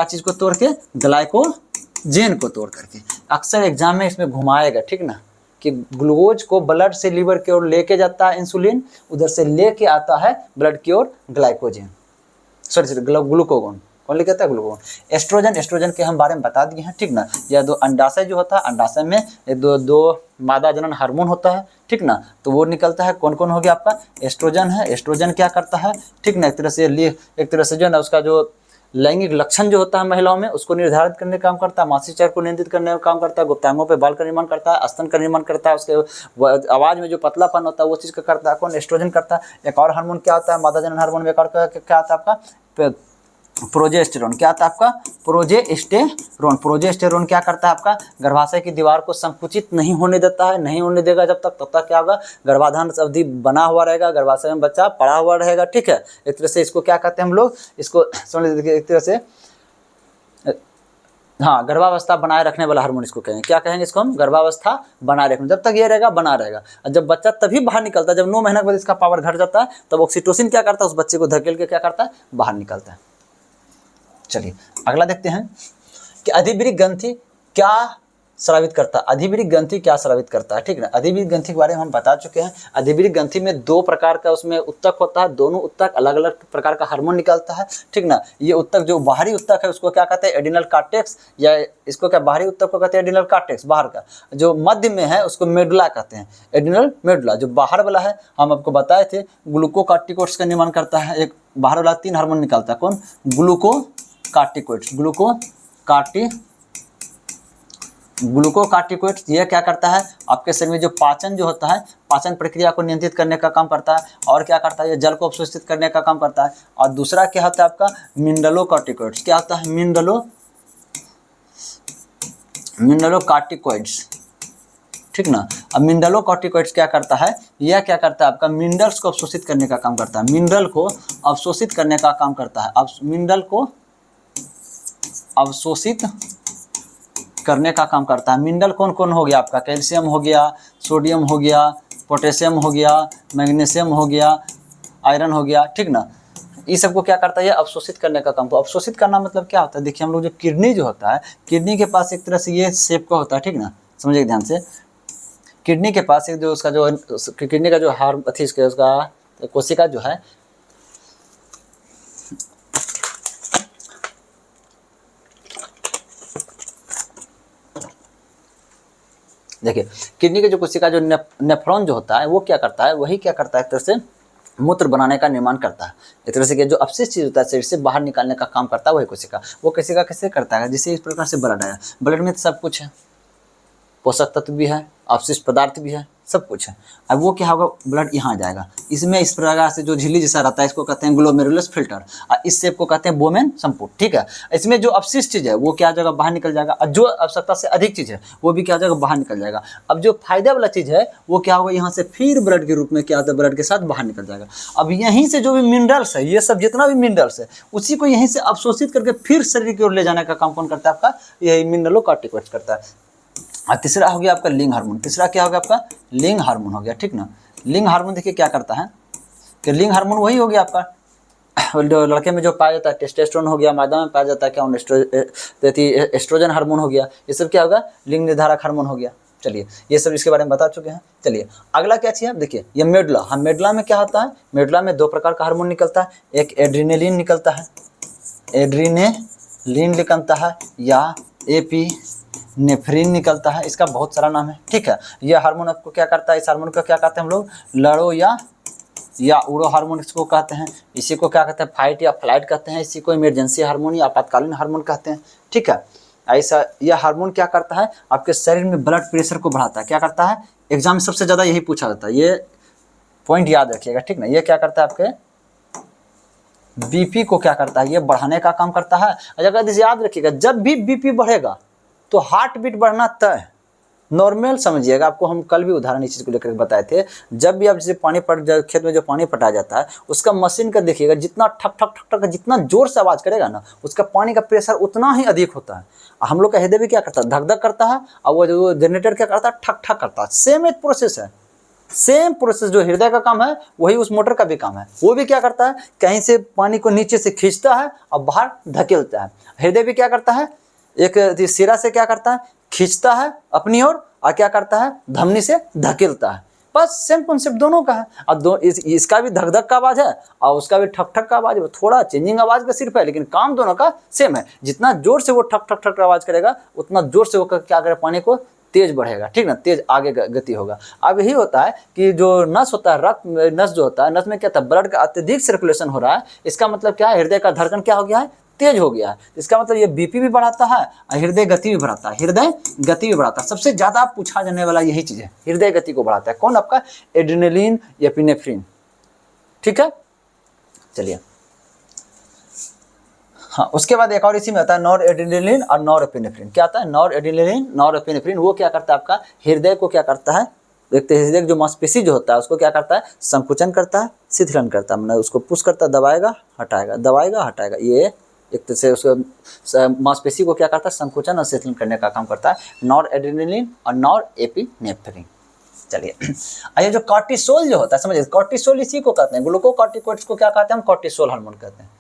चीज़ को तोड़ के, ग्लाइकोजन को तोड़ करके। अक्सर एग्जाम में इसमें घुमाएगा, ठीक ना, कि ग्लूकोज को ब्लड से लीवर की ओर लेके जाता है इंसुलिन, उधर से लेके आता है ब्लड की ओर ग्लाइकोजन, सॉरी ग्लूकागॉन। कौन लेके आता है, ग्लूकागॉन। एस्ट्रोजन के हम बारे में बता दिए हैं। ठीक ना, यह दो अंडाशय जो होता है, अंडाशय में दो मादा जनन हार्मोन होता है। ठीक ना, तो वो निकलता है, कौन कौन हो गया आपका, एस्ट्रोजन है। एस्ट्रोजन क्या करता है, ठीक ना, एक तरह से जो है उसका जो लैंगिक लक्षण जो होता है महिलाओं में उसको निर्धारित करने का काम करता है, मासिक चक्र को नियंत्रित करने का काम करता है, गुप्तांगों पे बाल का निर्माण करता है, स्तन का निर्माण करता है, उसके आवाज में जो पतलापन होता है वो चीज़ का करता है कौन, एस्ट्रोजन करता है। एक और हार्मोन क्या होता है, मादा जनन हार्मोन में क्या आता है आपका, प्रोजेस्टेरोन। क्या आता है आपका, प्रोजेस्टेरोन क्या करता है आपका, गर्भाशय की दीवार को संकुचित नहीं होने देता है, नहीं होने देगा जब तक, तब तक क्या होगा, गर्भाधान अवधि बना हुआ रहेगा, गर्भाशय में बच्चा पड़ा हुआ रहेगा। ठीक है, एक तरह से इसको क्या कहते हैं हम लोग, इसको समझ लीजिए एक तरह से, हाँ गर्भावस्था बनाए रखने वाला हार्मोन इसको कहेंगे। क्या कहेंगे इसको हम, गर्भावस्था बनाए रखने, जब तक ये रहेगा बना रहेगा। और जब बच्चा तभी बाहर निकलता है जब 9 महीने के बाद इसका पावर घट जाता है, तब ऑक्सीटोसिन क्या करता है, उस बच्चे को धकेल के क्या करता है, बाहर निकलता है। चलिए अगला देखते हैं कि अधिवृक्क ग्रंथि क्या स्रावित करता है? अधिवृक्क ग्रंथि क्या स्रावित करता है? ठीक है ना, अधिवृक्क ग्रंथि के बारे में हम बता चुके हैं। अधिवृक्क ग्रंथि में दो प्रकार का उसमें उत्तक होता है, दोनों उत्तक अलग अलग प्रकार का हार्मोन निकालता है। ठीक ना, ये उत्तक जो बाहरी उत्तक है उसको क्या कहते हैं? एडिनल कार्टेक्स, या इसको क्या बाहरी उत्तक को कहते हैं? एडिनल कार्टेक्स बाहर का। जो मध्य में है उसको मेडुला कहते हैं, एडिनल मेडुला। जो बाहर वाला है हम आपको बताए थे ग्लूकोकार्टिकोइड्स का निर्माण करता है। एक बाहर वाला 3 हार्मोन निकालता है, कौन? ग्लूकोकार्टिकोइड्स। ग्लूकोकार्टिकोइड्स ये क्या करता है? आपके शरीर में जो पाचन जो होता है, पाचन प्रक्रिया को नियंत्रित करने का काम करता है। और क्या करता है? ये जल को अवशोषित करने का काम करता है। और दूसरा क्या होता है आपका? मिनरलोकार्टिकोइड्स। क्या होता है? मिनरलोकार्टिकोइड्स। ठीक ना, अब मिनरलोकार्टिकोइड्स क्या करता है? यह क्या करता है आपका? मिनरल्स को अवशोषित करने का काम करता है। मिनरल को अवशोषित करने का काम करता है। अब मिनरल को अवशोषित करने का काम करता है। मिनरल कौन कौन हो गया आपका? कैल्शियम हो गया, सोडियम हो गया, पोटेशियम हो गया, मैग्नीशियम हो गया, आयरन हो गया। ठीक ना, इस सबको क्या करता है? ये अवशोषित करने का काम। तो अवशोषित करना मतलब क्या होता है? देखिए हम लोग जो किडनी जो होता है, किडनी के पास एक तरह से ये शेप का होता है। ठीक ना, समझिए ध्यान से। किडनी के पास एक जो उसका जो किडनी का जो उसका कोशिका जो है, देखिए किडनी के जो कोशिका जो नेफ्रॉन जो होता है वो क्या करता है? वही क्या करता है? एक तरह से मूत्र बनाने का निर्माण करता है। एक तरह से कि जो अपशिष्ट चीज होता है शरीर से बाहर निकालने का काम करता है वही कोशिका। वो कोशिका कैसे करता है? जिससे इस प्रकार से ब्लड आया। ब्लड में तो सब कुछ है, पोषक तत्व भी है, अपशिष्ट पदार्थ भी है, सब कुछ है। अब वो क्या होगा? ब्लड यहाँ आ जाएगा। इसमें इस प्रकार से जो झिल्ली जैसा रहता है इसको कहते हैं ग्लोमेरुलस फिल्टर, और इस शेप को कहते हैं बोमेन संपुट। ठीक है, इसमें जो अपशिष्ट चीज़ है वो क्या जगह बाहर निकल जाएगा, और जो आवश्यकता से अधिक चीज़ है वो भी क्या जगह बाहर निकल जाएगा। अब जो फायदा वाला चीज़ है वो क्या होगा? यहाँ से फिर ब्लड के रूप में क्या होता है? ब्लड के साथ बाहर निकल जाएगा। अब यहीं से जो भी मिनरल्स है, ये सब जितना भी मिनरल्स है उसी को यहीं से अवशोषित करके फिर शरीर की ओर ले जाने का काम कौन करता है? आपका यही मिनरलोकार्टिकोइड्स करता है। और तीसरा हो गया आपका लिंग हार्मोन। तीसरा क्या हो गया आपका? लिंग हार्मोन हो गया। ठीक ना, लिंग हार्मोन देखिए क्या करता है कि लिंग हार्मोन वही हो गया आपका जो लड़के में जो पाया जाता है, टेस्टोस्टेरोन हो गया, मादा में पाया जाता है क्या? एस्ट्रोजन हार्मोन हो गया। ये सब क्या होगा? लिंग निर्धारक हार्मोन हो गया। चलिए ये सब इसके बारे में बता चुके हैं। चलिए अगला क्या चाहिए? देखिए ये मेडुला। हाँ, मेडुला में क्या होता है? मेडुला में 2 प्रकार का हार्मोन निकलता है। एक एड्रीनेलिन निकलता है, एड्रीनेलिन निकलता है, या एपिनेफ्रिन निकलता है। इसका बहुत सारा नाम है। ठीक है, यह हार्मोन आपको क्या करता है? इस हार्मोन को क्या कहते हैं हम लोग? लड़ो या उड़ो हार्मोन इसको कहते हैं। इसी को क्या कहते हैं? फाइट या फ्लाइट कहते हैं। इसी को इमरजेंसी हार्मोन या आपातकालीन हार्मोन कहते हैं। ठीक है, ऐसा यह हार्मोन क्या करता है? आपके शरीर में ब्लड प्रेशर को बढ़ाता है। क्या करता है? एग्जाम में सबसे ज़्यादा यही पूछा जाता है, ये पॉइंट याद रखिएगा। ठीक ना, ये क्या करता है? आपके बीपी को क्या करता है? ये बढ़ाने का काम करता है। अगर इसे याद रखिएगा, जब भी बीपी बढ़ेगा तो हार्ट बीट बढ़ना तय, नॉर्मल समझिएगा। आपको हम कल भी उदाहरण इस चीज़ को लेकर बताए थे। जब भी आप जैसे पानी पट खेत में जो पानी पटाया जाता है उसका मशीन का देखिएगा, जितना ठक ठक ठक ठक जितना जोर से आवाज़ करेगा ना, उसका पानी का प्रेशर उतना ही अधिक होता है। हम लोग का हृदय भी क्या करता है? धक धक करता है, और वो जो जनरेटर क्या करता है? ठक ठक करता है। सेम एक प्रोसेस है, सेम प्रोसेस। जो हृदय का काम है वही उस मोटर का भी काम है। वो भी क्या करता है? कहीं से पानी को नीचे से खींचता है और बाहर धकेलता है। हृदय भी क्या करता है? एक सिरा से क्या करता है? खींचता है अपनी ओर, और क्या करता है? धमनी से धकेलता है। बस सेम कॉन्सेप्ट दोनों का है। और इसका भी धक धक का आवाज़ है और उसका भी ठक ठक का आवाज़ है। थोड़ा चेंजिंग आवाज़ का सिर्फ है, लेकिन काम दोनों का सेम है। जितना जोर से वो ठक ठक ठक आवाज़ करेगा उतना जोर से वो क्या करे? पानी को तेज बढ़ेगा। ठीक ना, तेज आगे गति होगा। अब यही होता है कि जो नस होता है, रक्त नस जो होता है, नस में क्या था? ब्लड का अत्यधिक सर्कुलेशन हो रहा है। इसका मतलब क्या है? हृदय का धड़कन क्या हो गया है? तेज हो गया है। इसका मतलब ये बीपी भी बढ़ाता है और हृदय गति भी बढ़ाता है। हृदय गति भी बढ़ाता है। सबसे ज़्यादा पूछा जाने वाला यही चीज़ है, हृदय गति को बढ़ाता है। कौन? आपका एड्रेनलिन या एपिनेफ्रिन। ठीक है, चलिए हाँ, उसके बाद एक और इसी में आता है नॉर एड्रेनलिन और नॉर एपिनेफ्रिन। क्या आता है? Nor adrenaline, nor epinephrine. वो क्या करता है? आपका हृदय को क्या करता है? देखते हैं हृदय जो मांसपेशी जो होता है उसको क्या करता है? संकुचन करता है, शिथिलन करता है। मतलब उसको पुश करता है, दबाएगा हटाएगा, दबाएगा हटाएगा। ये एक तरह से उसको मांसपेशी को क्या करता है? संकुचन और शिथिलन करने का काम करता है। नॉर एड्रेनलिन और नॉर एपिनेफ्रिन। चलिए आइए, जो कॉर्टिसोल जो होता है समझिए, कॉर्टिसोल इसी को कहते हैं। ग्लूकोकार्टिकोइड्स को क्या कहते हैं हम? कॉर्टिसोल हार्मोन कहते हैं।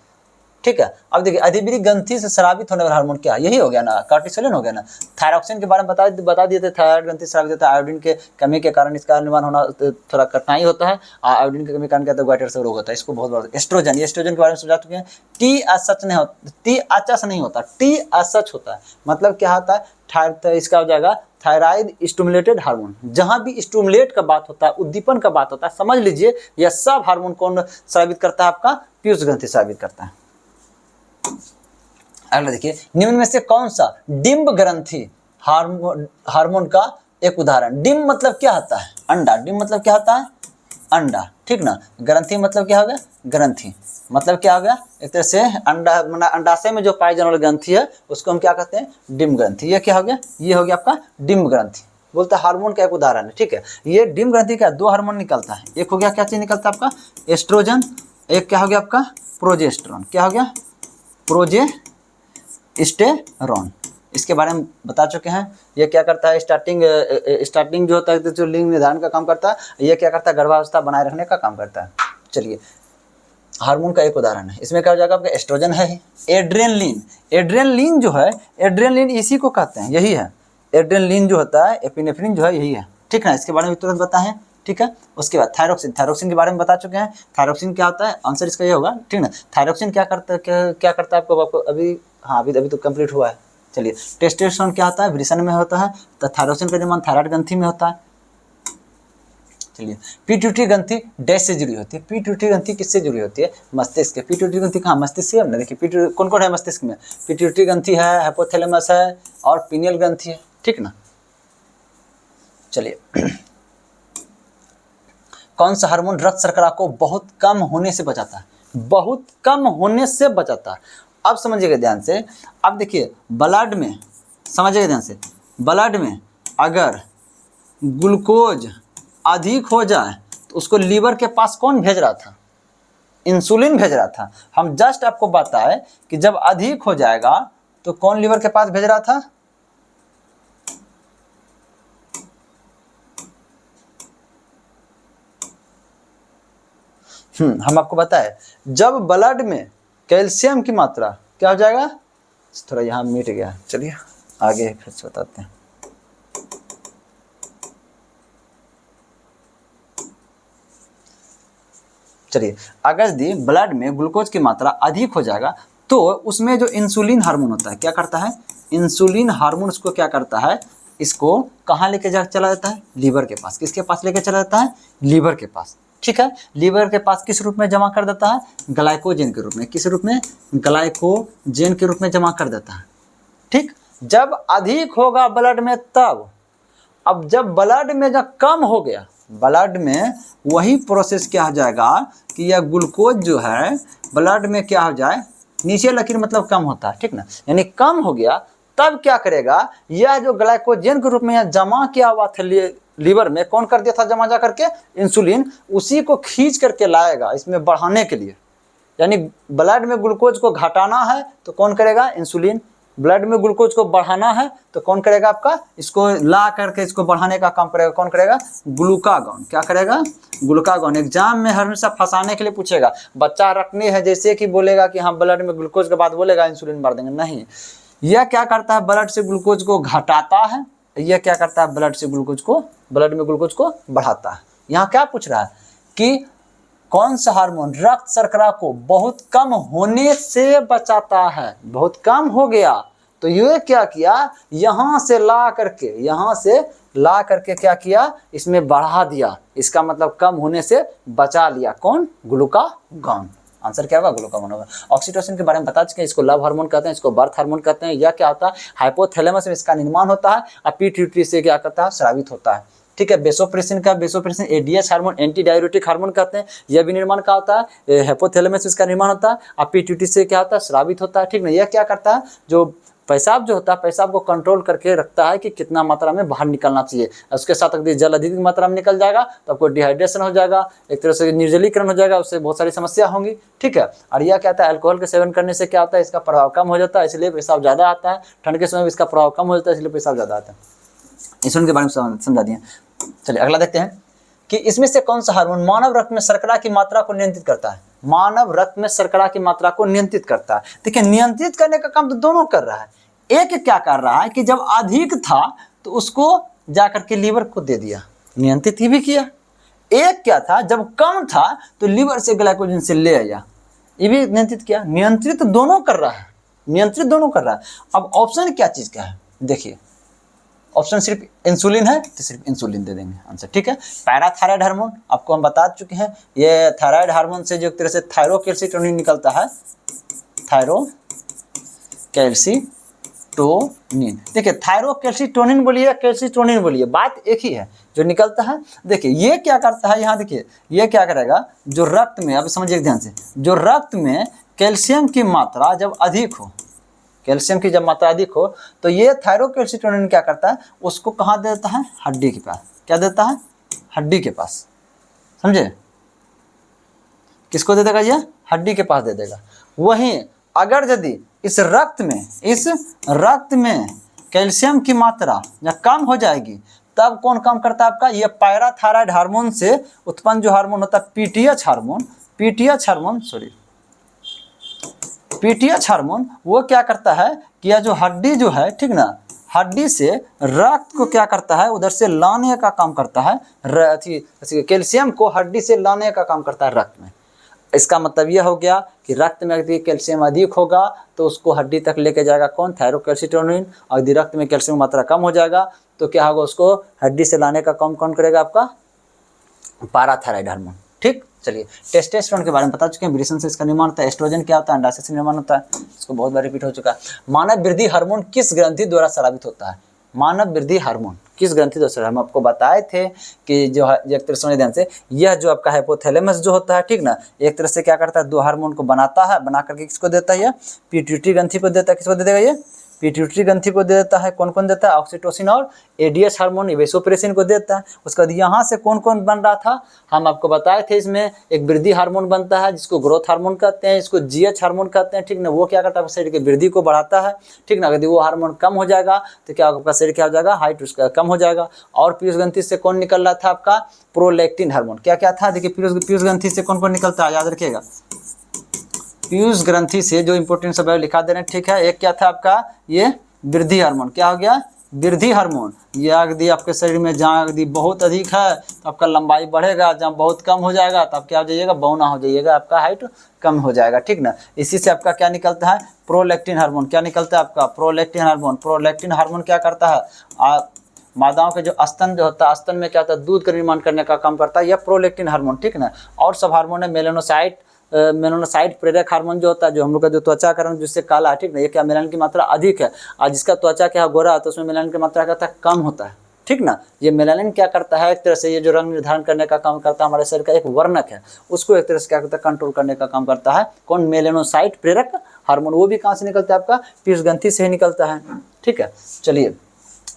ठीक है। अब देखिए अधिबीरी ग्रंथि से स्रावित होने वाला हार्मोन क्या है, यही हो गया ना, कार्टिसोलिन हो गया ना। थायरॉक्सिन के बारे में बता दिए थे, थायराइड ग्रंथि स्रावित होता है, आयोडीन के कमी के कारण इसका निर्माण होना थोड़ा कठिनाई होता है, आयोडीन की कमी के कारण क्या होता है, ग्वाइटर से रोग होता है, इसको बहुत बड़ा। एस्ट्रोजन, ये एस्ट्रोजन के बारे में समझा चुके हैं। टी असच नहीं होता, टी अचस नहीं होता, टी असच होता है, मतलब क्या होता है, इसका हो जाएगा थायराइड स्टिमुलेटेड हार्मोन। जहां भी स्टिमुलेट का बात होता है, उद्दीपन का बात होता है, समझ लीजिए यह सब हार्मोन कौन स्रावित करता है, आपका पीयूष ग्रंथि स्रावित करता है। अगला देखिए, निम्न में से कौन सा डिम्ब ग्रंथि हार्मोन का एक उदाहरण। डिम्ब मतलब क्या होता है, अंडा। डिम्ब मतलब क्या होता है, अंडा, ठीक ना। ग्रंथि मतलब क्या हो गया, ग्रंथि मतलब क्या हो गया, एक तरह से अंडा, अंडाशय में जो पाई जाने वाली ग्रंथि है उसको हम क्या कहते हैं, डिम्ब ग्रंथि। ये क्या हो गया, ये हो गया आपका डिम्ब ग्रंथि, बोलते हैं हार्मोन का एक उदाहरण है, ठीक है। ये डिम्ब ग्रंथि का दो हार्मोन निकलता है, एक हो गया क्या चीज निकलता है आपका, एस्ट्रोजन, एक क्या हो गया आपका प्रोजेस्टेरॉन। क्या हो गया, प्रोजेस्टेरॉन। इसके बारे में बता चुके हैं। ये क्या करता है, स्टार्टिंग जो होता है, जो लिंग निर्धारण का काम करता है, ये क्या करता है, गर्भावस्था बनाए रखने का काम करता है। चलिए, हार्मोन का एक उदाहरण है, इसमें क्या हो जाएगा आपका, एस्ट्रोजन है। एड्रेनलिन, एड्रेनलिन जो है, एड्रेनलिन इसी को कहते हैं, यही है एड्रेनलिन जो होता है, एपिनेफ्रिन जो है यही है, ठीक है। इसके बारे में तुरंत बताएं, ठीक है। उसके बाद थायरोक्सिन, थायरोक्सिन के बारे में बता चुके हैं। थायरोक्सिन क्या होता है, आंसर इसका ये होगा, ठीक ना। थायरोक्सिन क्या करता है, क्या करता है आपको अभी, हाँ अभी तो कंप्लीट हुआ है। चलिए, टेस्टोस्टेरोन क्या होता है, वृषण में होता है, तो थायरोक्सिन का निर्माण थायराइड ग्रंथि में होता है। चलिए, पिट्यूटरी ग्रंथि डैश से जुड़ी होती है। पिट्यूटरी ग्रंथि किससे जुड़ी होती है, मस्तिष्क के। पिट्यूटरी ग्रंथि कहाँ, मस्तिष्क है ना। देखिए कौन कौन है मस्तिष्क में, पिट्यूटरी ग्रंथि है, हाइपोथैलेमस है और पीनियल ग्रंथि है, ठीक ना। चलिए, कौन सा हार्मोन रक्त शर्करा को बहुत कम होने से बचाता है, बहुत कम होने से बचाता है। अब समझिएगा ध्यान से, अब देखिए ब्लड में, समझिएगा ध्यान से, ब्लड में अगर ग्लूकोज अधिक हो जाए तो उसको लीवर के पास कौन भेज रहा था, इंसुलिन भेज रहा था। हम जस्ट आपको बताएं कि जब अधिक हो जाएगा तो कौन लीवर के पास भेज रहा था, हम आपको बताएं, जब ब्लड में कैल्शियम की मात्रा क्या हो जाएगा, थोड़ा यहाँ मिट गया, चलिए आगे फिर से बताते हैं। चलिए, अगर यदि ब्लड में ग्लूकोज की मात्रा अधिक हो जाएगा तो उसमें जो इंसुलिन हार्मोन होता है क्या करता है, इंसुलिन हार्मोन उसको क्या करता है, इसको कहाँ लेके जा चला जाता है, लीवर के पास। किसके पास लेके चला जाता है, लीवर के पास, ठीक है। लीवर के पास किस रूप में जमा कर देता है, ग्लाइकोजन के रूप में। किस रूप में, ग्लाइकोजन के रूप में जमा कर देता है, ठीक। जब अधिक होगा ब्लड में तब, अब जब ब्लड में जब कम हो गया, ब्लड में वही प्रोसेस क्या हो जाएगा कि यह ग्लूकोज जो है ब्लड में क्या हो जाए, नीचे लकीर मतलब कम होता है, ठीक ना, यानी कम हो गया, तब क्या करेगा, यह जो ग्लाइकोजन के रूप में यह जमा किया हुआ था लीवर में, कौन कर दिया था जमा जा करके, इंसुलिन, उसी को खींच करके लाएगा इसमें बढ़ाने के लिए। यानी ब्लड में ग्लूकोज को घटाना है तो कौन करेगा, इंसुलिन। ब्लड में ग्लूकोज को बढ़ाना है तो कौन करेगा आपका, इसको ला करके इसको बढ़ाने का काम करेगा, कौन करेगा, ग्लूकागॉन। क्या करेगा, ग्लूकागॉन। एग्जाम में हमेशा फंसाने के लिए पूछेगा, बच्चा रखनी है जैसे कि बोलेगा कि हाँ ब्लड में ग्लूकोज के बाद बोलेगा इंसुलिन मार देंगे, नहीं। यह क्या करता है, ब्लड से ग्लूकोज को घटाता है, यह क्या करता है, ब्लड में ग्लूकोज को बढ़ाता है। यहाँ क्या पूछ रहा है कि कौन सा हार्मोन रक्त शर्करा को बहुत कम होने से बचाता है। बहुत कम हो गया तो ये क्या किया, यहाँ से ला करके क्या किया, इसमें बढ़ा दिया, इसका मतलब कम होने से बचा लिया, कौन, ग्लूकागॉन। आंसर क्या होगा, ग्लूकागॉन होगा। ऑक्सीटोसिन के बारे में बता चुके हैं, इसको लव हार्मोन कहते हैं, इसको बर्थ हार्मोन कहते हैं। यह क्या होता है, हाइपोथैलेमस में इसका निर्माण होता है और पिट्यूटरी से क्या करता है, स्रावित होता है, ठीक है। Vasopressin ADH hormone, anti diuretic hormone कहते हैं। यह भी निर्माण का होता है, हाइपोथैलेमस इसका निर्माण होता है और पिट्यूटरी से क्या होता है, स्रावित होता है, ठीक ना। यह क्या करता है, जो पेशाब जो होता है, पेशाब को कंट्रोल करके रखता है कि कितना मात्रा में बाहर निकलना चाहिए। उसके साथ अगर जल अधिक मात्रा में निकल जाएगा तो आपको डिहाइड्रेशन हो जाएगा, एक तरह से निर्जलीकरण हो जाएगा, उससे बहुत सारी समस्या होंगी, ठीक है। और यह क्या होता है, अल्कोहल के सेवन करने से क्या होता है, इसका प्रभाव कम हो जाता है, इसलिए पेशाब ज़्यादा आता है। ठंड के समय में इसका प्रभाव कम हो जाता है, इसलिए पेशाब ज़्यादा आता है। इंसुलिन के बारे में समझा दिए। चलिए अगला देखते हैं, कि इसमें से कौन सा हार्मोन मानव रक्त में शर्करा की मात्रा को नियंत्रित करता है, मानव रक्त में शर्करा की मात्रा को नियंत्रित करता है। देखिए नियंत्रित करने का काम तो दोनों कर रहा है। एक क्या कर रहा है कि जब अधिक था तो उसको जाकर के लीवर को दे दिया, नियंत्रित ही भी किया। एक क्या था, जब कम था तो लीवर से ग्लाइकोजन से ले आया, ये भी नियंत्रित किया। नियंत्रित दोनों कर रहा है, नियंत्रित दोनों कर रहा है। अब ऑप्शन क्या चीज़ का है, देखिए ऑप्शन सिर्फ इंसुलिन है तो सिर्फ इंसुलिन दे देंगे आंसर, ठीक है। पैराथायराइड हार्मोन आपको हम बता चुके हैं, ये थायराइड हार्मोन से जो एक तरह से थायरोकैल्सिटोनिन निकलता है, थायरोकैल्सिटोनिन। देखिए थायरोकैल्सिटोनिन बोलिए कैल्सिटोनिन बोलिए, बात एक ही है, जो निकलता है। देखिए ये क्या करता है, यहाँ देखिए ये क्या करेगा, जो रक्त में, अब समझिए ध्यान से, जो रक्त में कैल्शियम की मात्रा जब अधिक हो, कैल्शियम की जब मात्रा अधिक हो तो ये थायरोकैल्सिटोनिन क्या करता है, उसको कहाँ देता है, हड्डी के पास। क्या देता है, हड्डी के पास, समझे, किसको दे देगा, ये हड्डी के पास दे देगा। वहीं अगर यदि इस रक्त में कैल्शियम की मात्रा जब कम हो जाएगी तब कौन काम करता है आपका, ये पैराथायराइड हार्मोन से उत्पन्न जो हार्मोन होता है पीटीएच हार्मोन, वो क्या करता है कि यह जो हड्डी जो है, ठीक ना, हड्डी से रक्त को क्या करता है, उधर से लाने का काम करता है, कैल्शियम को हड्डी से लाने का काम करता है रक्त में। इसका मतलब यह हो गया कि रक्त में यदि कैल्शियम अधिक होगा तो उसको हड्डी तक लेके जाएगा कौन, थायरोकैल्सिटोनिन। और यदि रक्त में कैल्शियम की मात्रा कम हो जाएगा तो क्या होगा, उसको हड्डी से लाने का काम कौन करेगा, आपका पैराथायराइड हार्मोन, ठीक। चलिए टेस्टोस्टेरोन के बारे में बता चुके हैं, विरेचन से इसका निर्माण होता है। एस्ट्रोजन क्या होता है, अंडाशय से निर्माण होता है, इसको बहुत बार रिपीट हो चुका है। मानव वृद्धि हार्मोन किस ग्रंथि द्वारा स्रावित होता है, मानव वृद्धि हार्मोन किस ग्रंथि द्वारा, हम आपको बताए थे कि जो है एक तरह से ध्यान से, यह जो आपका हाइपोथैलेमस जो होता है, ठीक ना, एक तरह से क्या करता है, दो हार्मोन को बनाता है, बना करके किसको देता है, पिट्यूटरी ग्रंथि को देता है। किसको दे देगा, ये पिट्यूटरी ग्रंथि को दे देता है। कौन कौन देता है, ऑक्सीटोसिन और एडीएच हार्मोन वेसोप्रेसिन को देता है। उसके बाद यहाँ से कौन कौन बन रहा था, हम आपको बताए थे, इसमें एक वृद्धि हार्मोन बनता है जिसको ग्रोथ हार्मोन कहते हैं, इसको जीएच हार्मोन कहते हैं, ठीक ना। वो क्या करता है, शरीर की वृद्धि को बढ़ाता है, ठीक ना। यदि वो हार्मोन कम हो जाएगा तो क्या आपका शरीर क्या हो जाएगा, हाइट उसका कम हो जाएगा। और पीयूष ग्रंथि से कौन निकल रहा था, आपका प्रोलैक्टिन हार्मोन। क्या क्या था, देखिए पीयूष ग्रंथि से कौन कौन निकलता है, याद रखिएगा। पीयूष ग्रंथि से जो इंपोर्टेंट सब लिखा दे रहे हैं, ठीक है। एक क्या था आपका, ये वृद्धि हार्मोन, क्या हो गया, वृद्धि हार्मोन। यह यदि आपके शरीर में जहाँ यदि बहुत अधिक है तो आपका लंबाई बढ़ेगा, जहाँ बहुत कम हो जाएगा तो आप क्या हो जाइएगा, बौना हो जाइएगा, आपका हाइट कम हो जाएगा, ठीक ना। इसी से आपका क्या निकलता है, प्रोलैक्टिन हार्मोन। क्या निकलता है आपका, प्रोलैक्टिन हार्मोन। प्रोलैक्टिन हार्मोन क्या करता है, मादाओं के जो स्तन जो होता है, स्तन में क्या होता है, दूध का निर्माण करने का काम करता है, यह प्रोलैक्टिन हार्मोन, ठीक ना। और सब हार्मोन है, मेलानोसाइट प्रेरक हार्मोन जो होता है, जो हम लोग का जो त्वचा का रंग जिससे काला है, ठीक ना, ये क्या मेलानिन की मात्रा अधिक है। और जिसका त्वचा क्या गोरा है तो उसमें मेलानिन की मात्रा क्या होता है, कम होता है, ठीक ना। ये मेलानिन क्या करता है, एक तरह से ये जो रंग निर्धारण करने का काम करता है, हमारे शरीर का एक वर्णक है, उसको एक तरह से क्या करता है, कंट्रोल करने का काम करता है। कौन, मेलानोसाइट प्रेरक हार्मोन। वो भी कहाँ से निकलता है, आपका पीयूष ग्रंथि से ही निकलता है, ठीक है। चलिए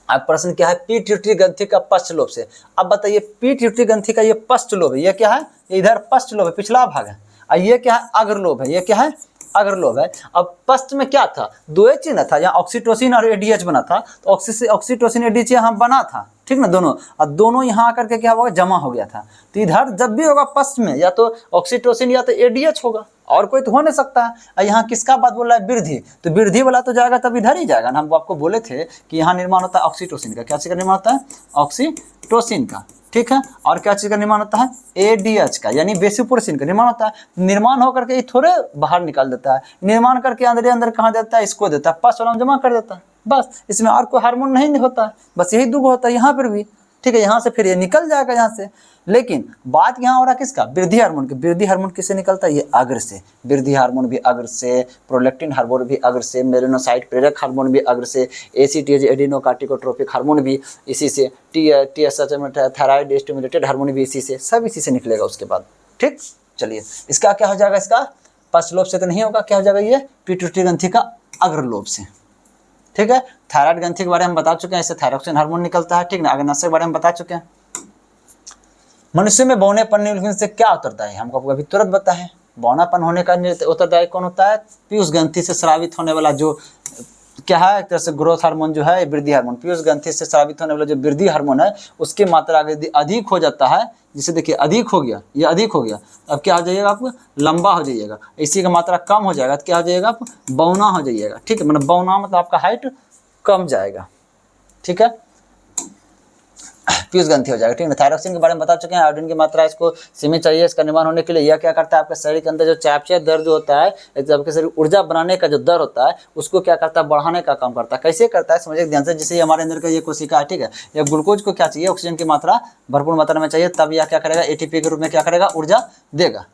अब प्रश्न क्या है, पिट्यूटरी ग्रंथि का पश्च लोब से। अब बताइए पिट्यूटरी ग्रंथि का ये पश्च लोब है, ये क्या है, इधर पश्च लोब है, पिछला भाग है। और ये क्या है, अग्रलोब है, ये क्या है, अग्रलोब है। अब पश्च में क्या था, दो ही चिन्ह था, यहाँ ऑक्सीटोसिन और एडीएच बना था, तो ऑक्सीटोसिन एडीएच यहाँ बना था, ठीक ना, दोनों। और दोनों यहाँ आकर के क्या होगा, जमा हो गया था। तो इधर जब भी होगा पश्च में या तो ऑक्सीटोसिन या तो एडीएच होगा, और कोई तो हो नहीं सकता है। और यहाँ किसका बात बोल रहा है, वृद्धि, तो वृद्धि वाला तो जाएगा तब इधर ही जाएगा ना। हम आपको बोले थे कि यहाँ निर्माण होता है ऑक्सीटोसिन का। क्या चीज़ का निर्माण होता है, ऑक्सीटोसिन का, ठीक है। और क्या चीज़ का निर्माण होता है, एडीएच का, यानी वेसोप्रेसिन का निर्माण होता है। निर्माण होकर के ये थोड़े बाहर निकाल देता है, निर्माण करके अंदर अंदर कहाँ देता है, इसको देता है, पश्च वाला जमा कर देता है, बस। इसमें और कोई हार्मोन नहीं होता है, बस यही दुख होता है यहाँ पर भी, ठीक है। यहाँ से फिर ये निकल जाएगा यहाँ से। लेकिन बात यहाँ हो रहा किसका, वृद्धि हार्मोन की। वृद्धि हार्मोन किससे निकलता है, ये अग्र से। वृद्धि हार्मोन भी अग्र से, प्रोलैक्टिन हार्मोन भी अग्र से, मेलानोसाइट प्रेरक हार्मोन भी अग्र से, एसीटीएच एडिनोकार्टिकोट्रोपिक हार्मोन भी इसी से, टीएसएच थायराइड स्टिमुलेटेड हार्मोन भी इसी से, सब इसी से निकलेगा उसके बाद, ठीक। चलिए इसका क्या हो जाएगा, इसका पश्च लोब से तो नहीं होगा, क्या हो जाएगा, ये पिट्यूटरी ग्रंथि का अग्र लोब से, ठीक है। थायराइड ग्रंथि के बारे में बता चुके हैं, इससे थायरोक्सिन हार्मोन निकलता है, ठीक ना। अग्नाशय के बारे में बता चुके हैं। मनुष्य में बौनेपन से क्या उत्तरदायी है, हमको अभी तुरंत बताएं। बौनापन होने का उत्तरदायी कौन होता है, पीयूष ग्रंथि से स्रावित होने वाला जो क्या है, एक तरह से ग्रोथ हार्मोन जो है, वृद्धि हार्मोन, पीयूष ग्रंथि से स्रावित होने वाला जो वृद्धि हार्मोन है उसकी मात्रा यदि अधिक हो जाता है, जिसे देखिए अधिक हो गया, ये अधिक हो गया, अब क्या हो जाइएगा आप, लंबा हो जाइएगा। इसी का मात्रा कम हो जाएगा तो क्या हो जाएगा आप, बौना हो जाइएगा। ठीक है, मतलब बौना मतलब आपका हाइट कम जाएगा। ठीक है, पीयूष ग्रंथि हो जाएगा। ठीक है, थायरॉक्सिन के बारे में बता चुके हैं। आयोडीन की मात्रा इसको सीमित चाहिए इसका निर्माण होने के लिए। यह क्या करता है, आपके शरीर के अंदर जो चयापचय दर जो होता है, आपके शरीर ऊर्जा बनाने का जो दर होता है उसको क्या करता है, बढ़ाने का काम करता है। कैसे करता है समझिए ध्यान से। जैसे हमारे अंदर का ये कोशिका है, ठीक है, या ग्लूकोज को क्या चाहिए, ऑक्सीजन की मात्रा भरपूर मात्रा में चाहिए, तब यह क्या करेगा, एटीपी के रूप में क्या करेगा, ऊर्जा देगा।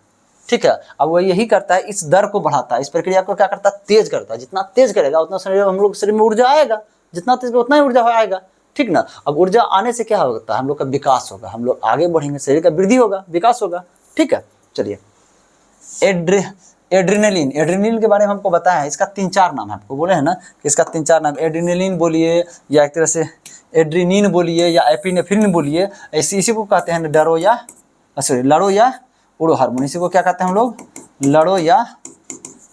ठीक है, अब वो यही करता है, इस दर को बढ़ाता है, इस प्रक्रिया को क्या करता है, तेज करता है। जितना तेज करेगा उतना शरीर, हम लोग शरीर में ऊर्जा आएगा, जितना तेज उतना ही ऊर्जा आएगा। ठीक ना, अब ऊर्जा आने से क्या होता है, हम लोग का विकास होगा, हम लोग आगे बढ़ेंगे, शरीर का वृद्धि होगा, विकास होगा। ठीक है, चलिए एड्रेनलिन, एड्रेनलिन के बारे में हमको बताया है, इसका 3-4 नाम है, आपको बोले हैं ना कि इसका 3-4 नाम, एड्रेनलिन बोलिए या एक तरह से एड्रीनिन बोलिए या एपिनेफ्रिन बोलिए, इसी को कहते हैं लड़ो या उड़ो हार्मोन। इसी को क्या कहते हैं हम लोग, लड़ो या